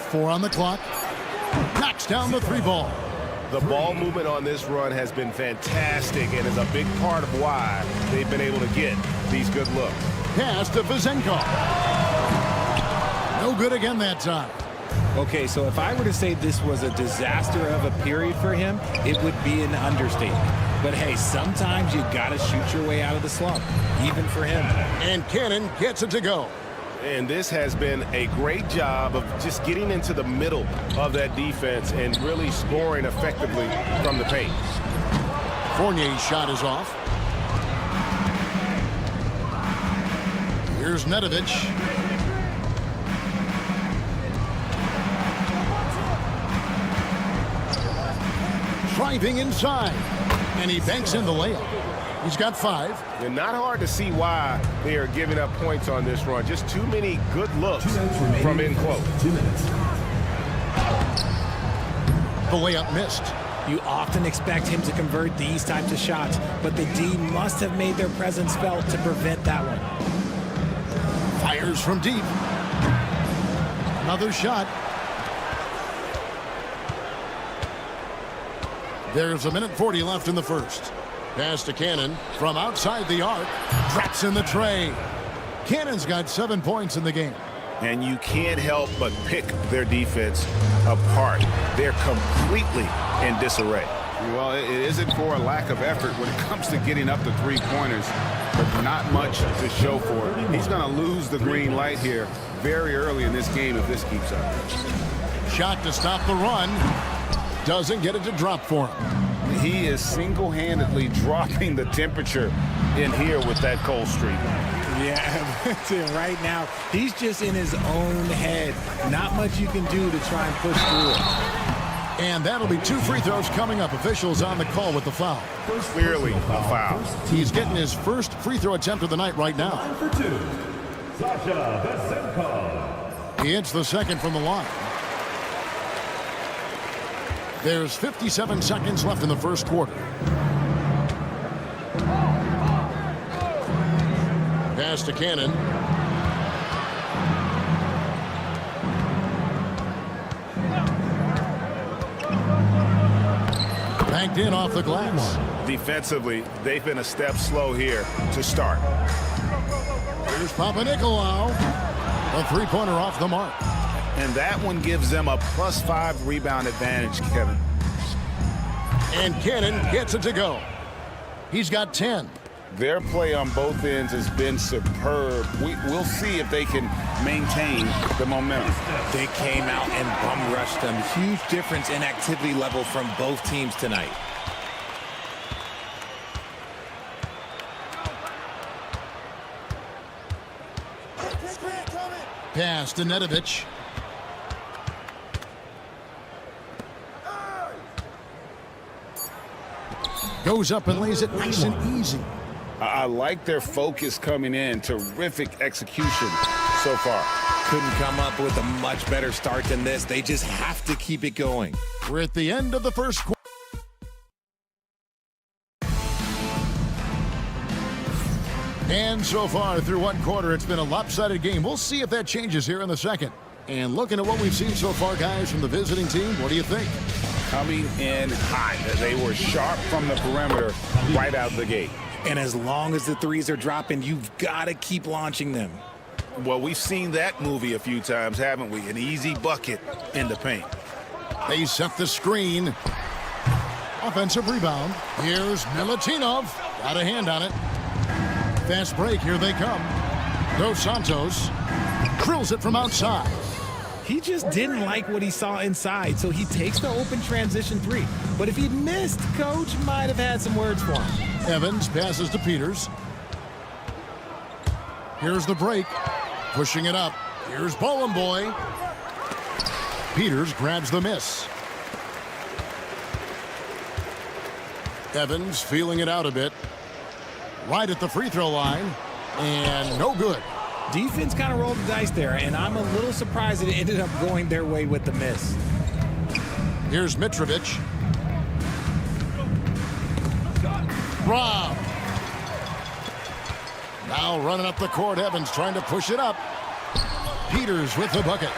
Four on the clock. Knocks down the 3 ball. The ball movement on this run has been fantastic and is a big part of why they've been able to get these good looks. Pass to Vezenkov. No good again that time. Okay, so if I were to say this was a disaster of a period for him, it would be an understatement. But hey, sometimes you gotta shoot your way out of the slump, even for him. And Cannon gets it to go. And this has been a great job of just getting into the middle of that defense and really scoring effectively from the paint. Fournier's shot is off. Here's Nedovic. Driving inside. And he banks in the layup. He's got 5. And not hard to see why they are giving up points on this run. Just too many good looks from in close. 2 minutes. The layup missed. You often expect him to convert these types of shots, but the D must have made their presence felt to prevent that one. Fires from deep. Another shot. There's 1:40 left in the first. Pass to Cannon from outside the arc. Drops in the tray. Cannon's got 7 points in the game. And you can't help but pick their defense apart. They're completely in disarray. Well, it isn't for a lack of effort when it comes to getting up the three-pointers, but not much to show for it. He's going to lose the green light here very early in this game if this keeps up. Shot to stop the run. Doesn't get it to drop for him. He is single-handedly dropping the temperature in here with that cold streak. Yeah, right now, he's just in his own head. Not much you can do to try and push through it. And that'll be 2 free throws coming up. Officials on the call with the foul. Clearly a foul. He's getting his first free throw attempt of the night right now. He hits the second from the line. There's 57 seconds left in the first quarter. Pass to Cannon. Banked in off the glass. Defensively, they've been a step slow here to start. Here's Papanikolaou. A three-pointer off the mark. And that one gives them a +5 rebound advantage, Kevin. And Cannon gets it to go. He's got 10. Their play on both ends has been superb. We'll see if they can maintain the momentum. They came out and bum rushed them. Huge difference in activity level from both teams tonight. Pass to Nedovic. Goes up and lays it nice and easy. I like their focus coming in. Terrific execution so far. Couldn't come up with a much better start than this. They just have to keep it going. We're at the end of the first quarter. And so far through one quarter, it's been a lopsided game. We'll see if that changes here in the second. And looking at what we've seen so far, guys, from the visiting team, what do you think? Coming in hot. They were sharp from the perimeter right out the gate. And as long as the threes are dropping, you've got to keep launching them. Well, we've seen that movie a few times, haven't we? An easy bucket in the paint. They set the screen. Offensive rebound. Here's Milutinov. Got a hand on it. Fast break. Here they come. Dos Santos drills it from outside. He just didn't like what he saw inside, so he takes the open transition three. But if he'd missed, Coach might have had some words for him. Evans passes to Peters. Here's the break. Pushing it up. Here's Bowling Boy. Peters grabs the miss. Evans feeling it out a bit. Right at the free throw line. And no good. Defense kind of rolled the dice there, and I'm a little surprised it ended up going their way with the miss. Here's Mitrovic. Rob. Now running up the court, Evans trying to push it up. Peters with the bucket.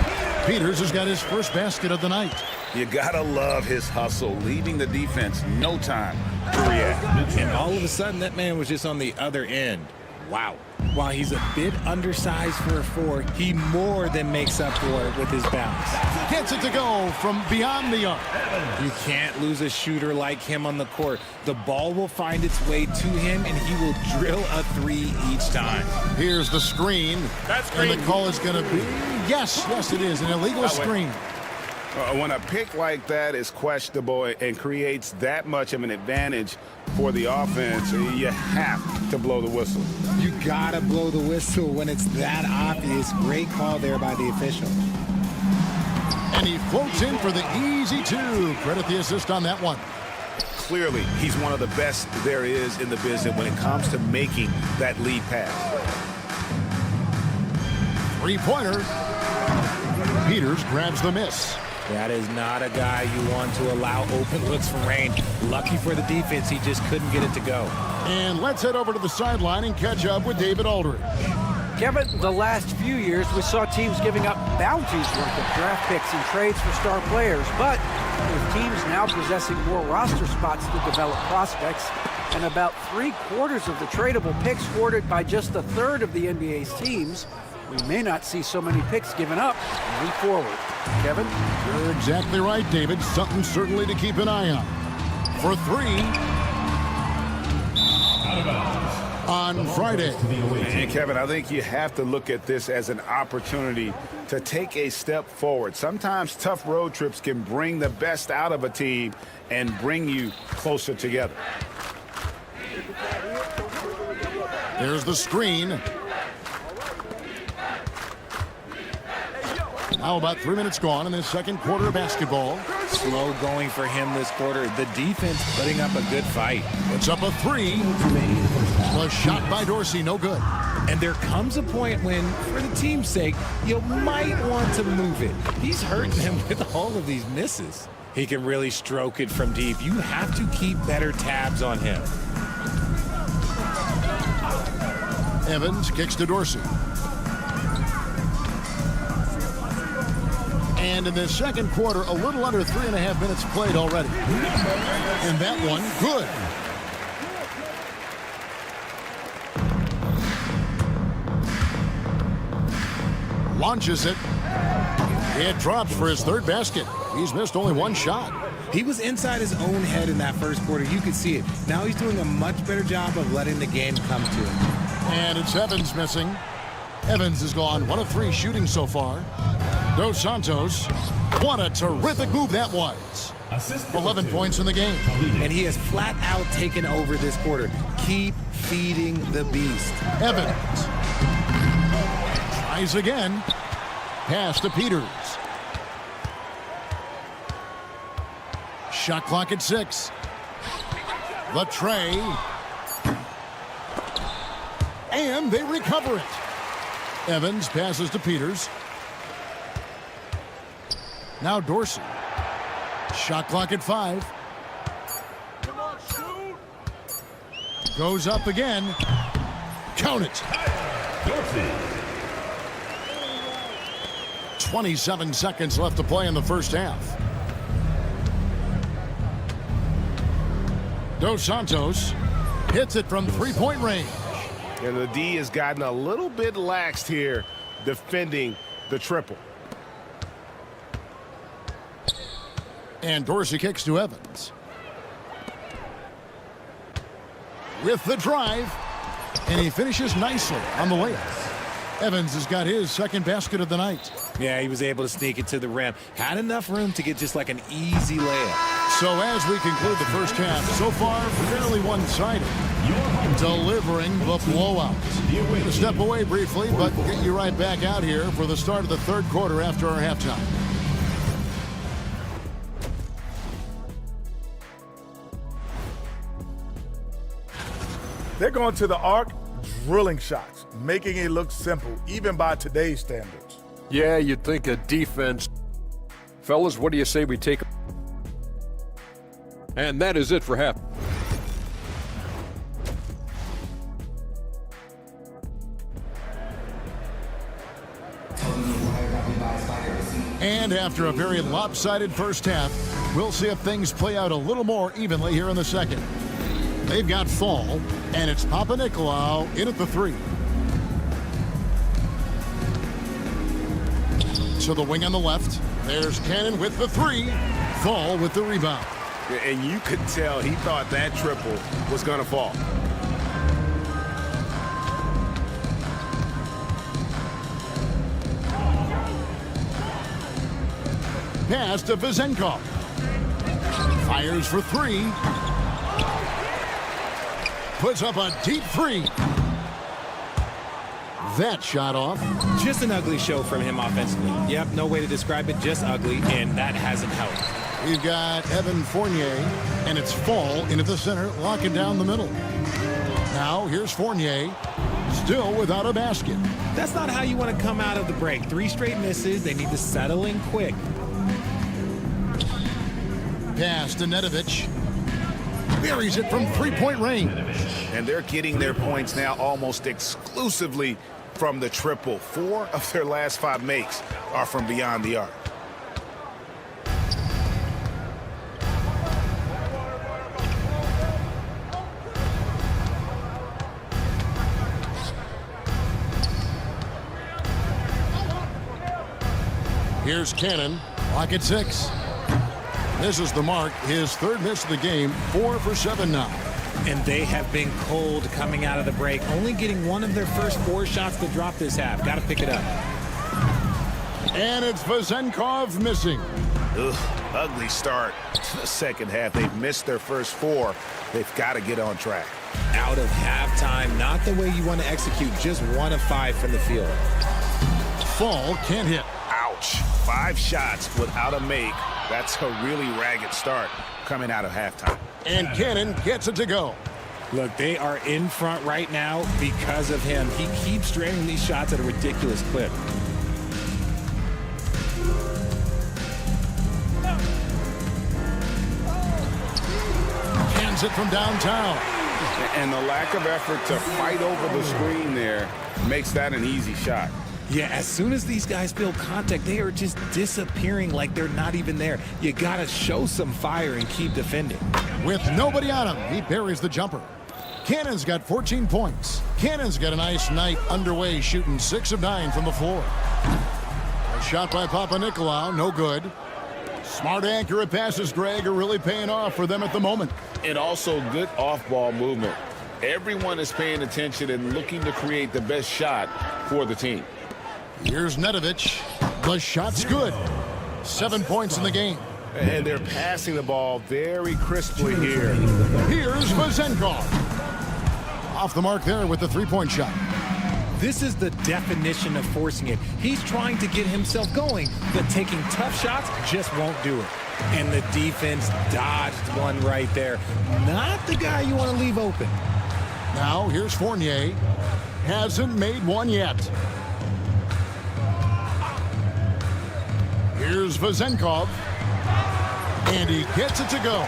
Peters has got his first basket of the night. You gotta love his hustle, leaving the defense no time to react. And all of a sudden, that man was just on the other end. Wow. While he's a bit undersized for a 4, he more than makes up for it with his bounce. Gets it to go from beyond the arc. You can't lose a shooter like him on the court. The ball will find its way to him, and he will drill a 3 each time. Here's the screen. That's and the call is going to be, yes, it is, an illegal screen. When a pick like that is questionable and creates that much of an advantage for the offense, you have to blow the whistle. You gotta blow the whistle when it's that obvious. Great call there by the official. And he floats in for the easy 2. Credit the assist on that one. clearly he's one of the best there is in the business when it comes to making that lead pass. Three-pointer. Peters grabs the miss. That is not a guy you want to allow open looks from range. Lucky for the defense, he just couldn't get it to go. And let's head over to the sideline and catch up with David Aldridge. Kevin, the last few years, we saw teams giving up bounties worth of draft picks and trades for star players. But with teams now possessing more roster spots to develop prospects, and about 3/4 of the tradable picks hoarded by just a third of the NBA's teams, we may not see so many picks given up moving forward. Kevin? You're exactly right, David. Something certainly to keep an eye on. For three on Friday. And Kevin, I think you have to look at this as an opportunity to take a step forward. Sometimes tough road trips can bring the best out of a team and bring you closer together. There's the screen. Now about 3 minutes gone in this second quarter of basketball. Slow going for him this quarter. The defense putting up a good fight. It's up a three. The shot by Dorsey, no good. And there comes a point when, for the team's sake, you might want to move it. He's hurting him with all of these misses. He can really stroke it from deep. You have to keep better tabs on him. Evans kicks to Dorsey. And in the second quarter, a little under 3.5 minutes played already. And that one, good. Launches it. It drops for his third basket. He's missed only one shot. He was inside his own head in that first quarter. You could see it. Now he's doing a much better job of letting the game come to him. And it's Evans missing. Evans has gone 1 of 3 shooting so far. Dos Santos, what a terrific move that was. 11 points in the game. And he has flat out taken over this quarter. Keep feeding the beast. Evans tries again. Pass to Peters. Shot clock at 6. The tray. And they recover it. Evans passes to Peters. Now Dorsey. Shot clock at 5. Goes up again. Count it. 27 seconds left to play in the first half. Dos Santos hits it from three-point range. And the D has gotten a little bit laxed here defending the triple. And Dorsey kicks to Evans. With the drive. And he finishes nicely on the layup. Evans has got his second basket of the night. Yeah, he was able to sneak it to the rim. Had enough room to get just like an easy layup. So as we conclude the first half, so far fairly one-sided. Delivering the blowout. We'll step away briefly, but get you right back out here for the start of the third quarter after our halftime. They're going to the arc, drilling shots, making it look simple, even by today's standards. Yeah, you'd think a defense. Fellas, what do you say we take? And that is it for half. And after a very lopsided first half, we'll see if things play out a little more evenly here in the second. They've got Fall, and it's Papa Nicolau in at the 3. To the wing on the left. There's Cannon with the 3. Fall with the rebound. And you could tell he thought that triple was going to fall. Pass to Vizenkov. Fires for 3. Puts up a deep 3. That shot off. Just an ugly show from him offensively. Yep, no way to describe it, just ugly, and that hasn't helped. We've got Evan Fournier, and it's Fall into the center, locking down the middle. Now here's Fournier, still without a basket. That's not how you want to come out of the break. 3 straight misses. They need to settle in quick. Pass to Nedovic. Buries it from three-point range. And they're getting their points now almost exclusively from the triple. 4 of their last 5 makes are from beyond the arc. Here's Cannon, lock at 6. Misses the mark, his 3rd miss of the game, 4 for 7 now. And they have been cold coming out of the break, only getting one of their first 4 shots to drop this half. Got to pick it up. And it's Vezenkov missing. Ugh, ugly start to the second half. They've missed their first 4. They've got to get on track. Out of halftime, not the way you want to execute, just 1 of 5 from the field. Fall can't hit. Ouch. 5 shots without a make. That's a really ragged start coming out of halftime. And Cannon gets it to go. Look, they are in front right now because of him. He keeps draining these shots at a ridiculous clip. Hands it from downtown. And the lack of effort to fight over the screen there makes that an easy shot. Yeah, as soon as these guys feel contact, they are just disappearing like they're not even there. You got to show some fire and keep defending. With nobody on him, he buries the jumper. Cannon's got 14 points. Cannon's got a nice night underway, shooting 6 of 9 from the floor. A shot by Papanikolaou, no good. Smart, accurate passes, Greg, are really paying off for them at the moment. And also good off-ball movement. Everyone is paying attention and looking to create the best shot for the team. Here's Nedovic. The shot's good. 7 points in the game. And they're passing the ball very crisply here. Here's Vezenkov. Off the mark there with the 3-point shot. This is the definition of forcing it. He's trying to get himself going, but taking tough shots just won't do it. And the defense dodged one right there. Not the guy you want to leave open. Now here's Fournier. Hasn't made one yet. Here's Vezenkov. And he gets it to go.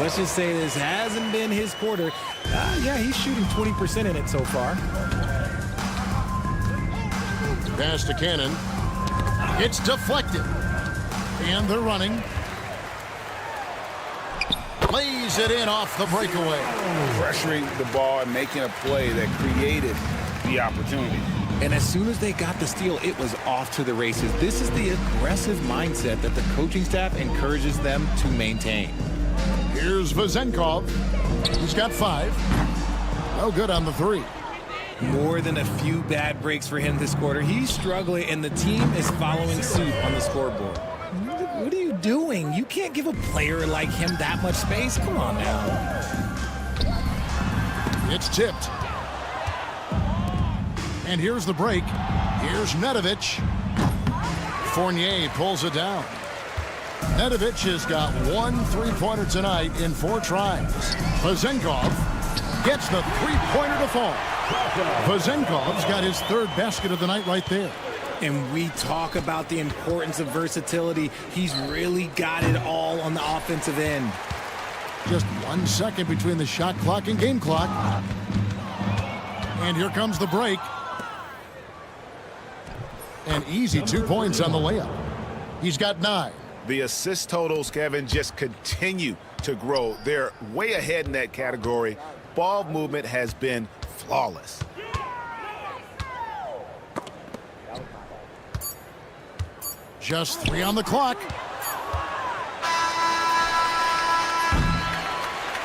Let's just say this hasn't been his quarter. Yeah, he's shooting 20% in it so far. Pass to Cannon. It's deflected. And they're running. Lays it in off the breakaway. Pressuring the ball and making a play that created the opportunity. And as soon as they got the steal, it was off to the races. This is the aggressive mindset that the coaching staff encourages them to maintain. Here's Vezenkov. He's got 5. No good on the 3. More than a few bad breaks for him this quarter. He's struggling, and the team is following suit on the scoreboard. What are you doing? You can't give a player like him that much space. Come on now. It's tipped. And here's the break. Here's Nedovic. Fournier pulls it down. Nedovic has got 1 3-pointer tonight in 4 tries. Vezenkov gets the 3-pointer to fall. Vezenkov's got his 3rd basket of the night right there. And we talk about the importance of versatility. He's really got it all on the offensive end. Just 1 second between the shot clock and game clock. And here comes the break. An easy 2 points on the layup. He's got 9. The assist totals, Kevin, just continue to grow. They're way ahead in that category. Ball movement has been flawless. Just 3 on the clock.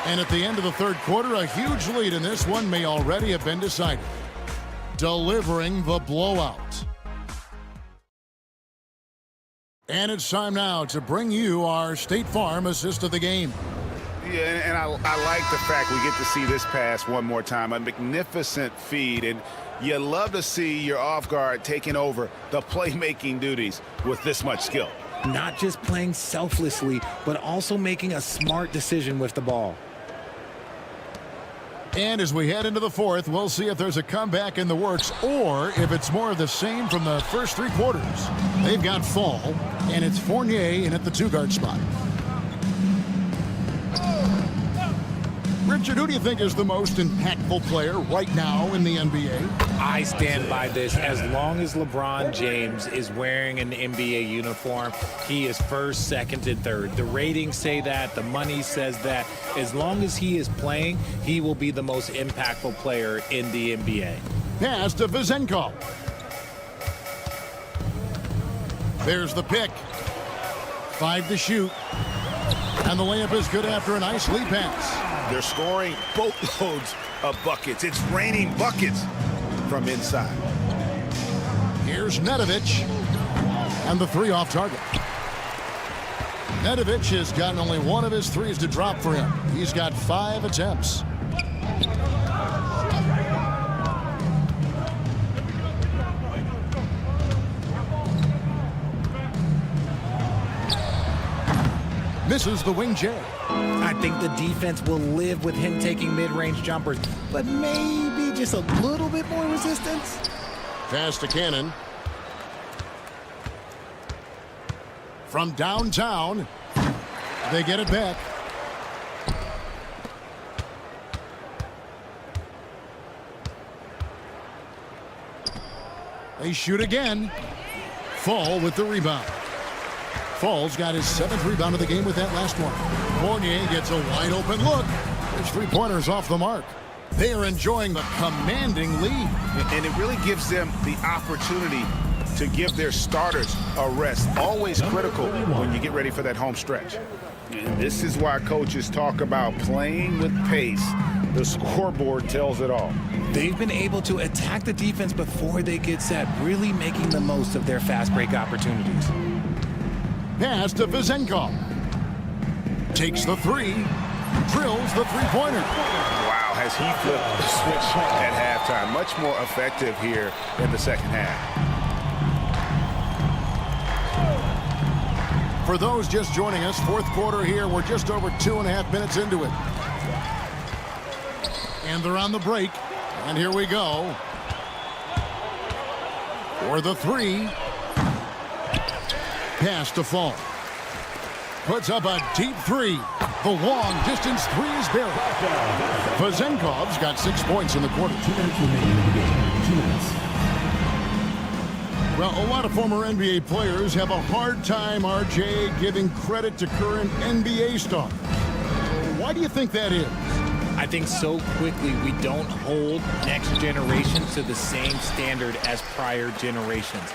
And at the end of the 3rd quarter, a huge lead in this one may already have been decided. Delivering the blowout. And it's time now to bring you our State Farm assist of the game. Yeah, and I like the fact we get to see this pass one more time. A magnificent feed, and you love to see your off guard taking over the playmaking duties with this much skill. not just playing selflessly, but also making a smart decision with the ball. And as we head into the fourth, we'll see if there's a comeback in the works or if it's more of the same from the first three quarters. They've got Fall, and it's Fournier in at the two-guard spot. Richard, who do you think is the most impactful player right now in the NBA? I stand by this. As long as LeBron James is wearing an NBA uniform, he is first, second, and third. The ratings say that. The money says that. As long as he is playing, he will be the most impactful player in the NBA. Pass to Vezenkov. There's the pick. 5 to shoot. And the layup is good after a nice lead pass. They're scoring boatloads of buckets. It's raining buckets from inside. Here's Nedovic. And the three off target. Nedovic has gotten only one of his threes to drop for him. He's got 5 attempts. Misses the wing J. I think the defense will live with him taking mid-range jumpers, but maybe just a little bit more resistance. Pass to Cannon. From downtown, they get it back. They shoot again. Fall with the rebound. Fall's got his 7th rebound of the game with that last one. Fournier gets a wide open look. His three-pointers off the mark. They are enjoying the commanding lead. And it really gives them the opportunity to give their starters a rest. Always critical when you get ready for that home stretch. And this is why coaches talk about playing with pace. The scoreboard tells it all. They've been able to attack the defense before they get set, really making the most of their fast break opportunities. Pass to Vezenkov. Takes the three. Drills the three-pointer. Wow, has he flipped the switch at halftime. Much more effective here in the second half. For those just joining us, fourth quarter here. We're just over 2.5 minutes into it. And they're on the break. And here we go. For the three. Pass to Fall. Puts up a deep three. The long distance three is buried. Vezenkov's got 6 points in the quarter. 2 minutes remaining in the game. 2 minutes. Well, a lot of former NBA players have a hard time, RJ, giving credit to current NBA stars. Why do you think that is? I think so quickly we don't hold next generation to the same standard as prior generations.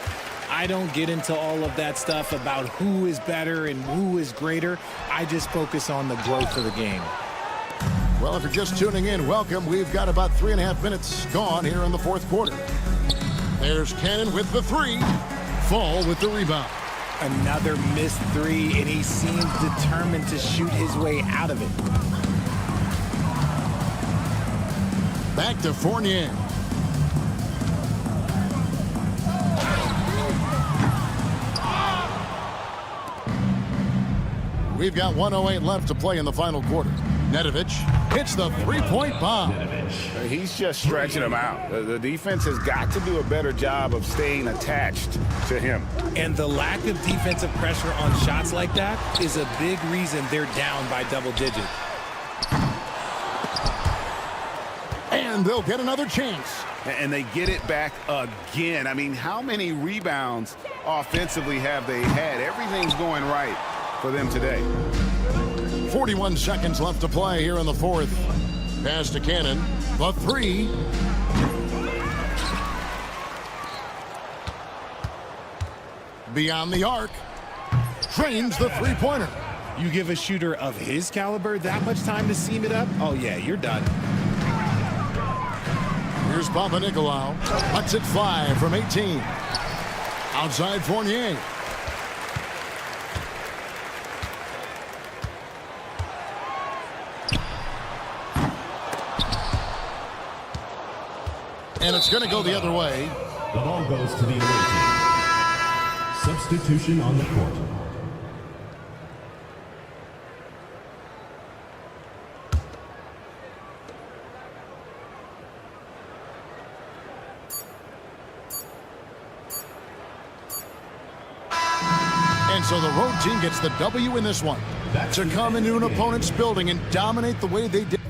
I don't get into all of that stuff about who is better and who is greater. I just focus on the growth of the game. Well, if you're just tuning in, welcome. We've got about 3.5 minutes gone here in the fourth quarter. There's Cannon with the three. Fall with the rebound. Another missed three, and he seems determined to shoot his way out of it. Back to Fournier. We've got 1:08 left to play in the final quarter. Nedovic hits the three-point bomb. He's just stretching him out. The defense has got to do a better job of staying attached to him. And the lack of defensive pressure on shots like that is a big reason they're down by double digits. And they'll get another chance. And they get it back again. I mean, how many rebounds offensively have they had? Everything's going right for them today. 41 seconds left to play here in the fourth. Pass to Cannon. The three. Beyond the arc. Trains the three-pointer. You give a shooter of his caliber that much time to seam it up? Oh, yeah, you're done. Here's Papanikolaou. Lets it fly from 18. Outside Fournier. And it's going to go the other way. The ball goes to the away team. Substitution on the court. And so the road team gets the W in this one. To come into an opponent's building and dominate the way they did.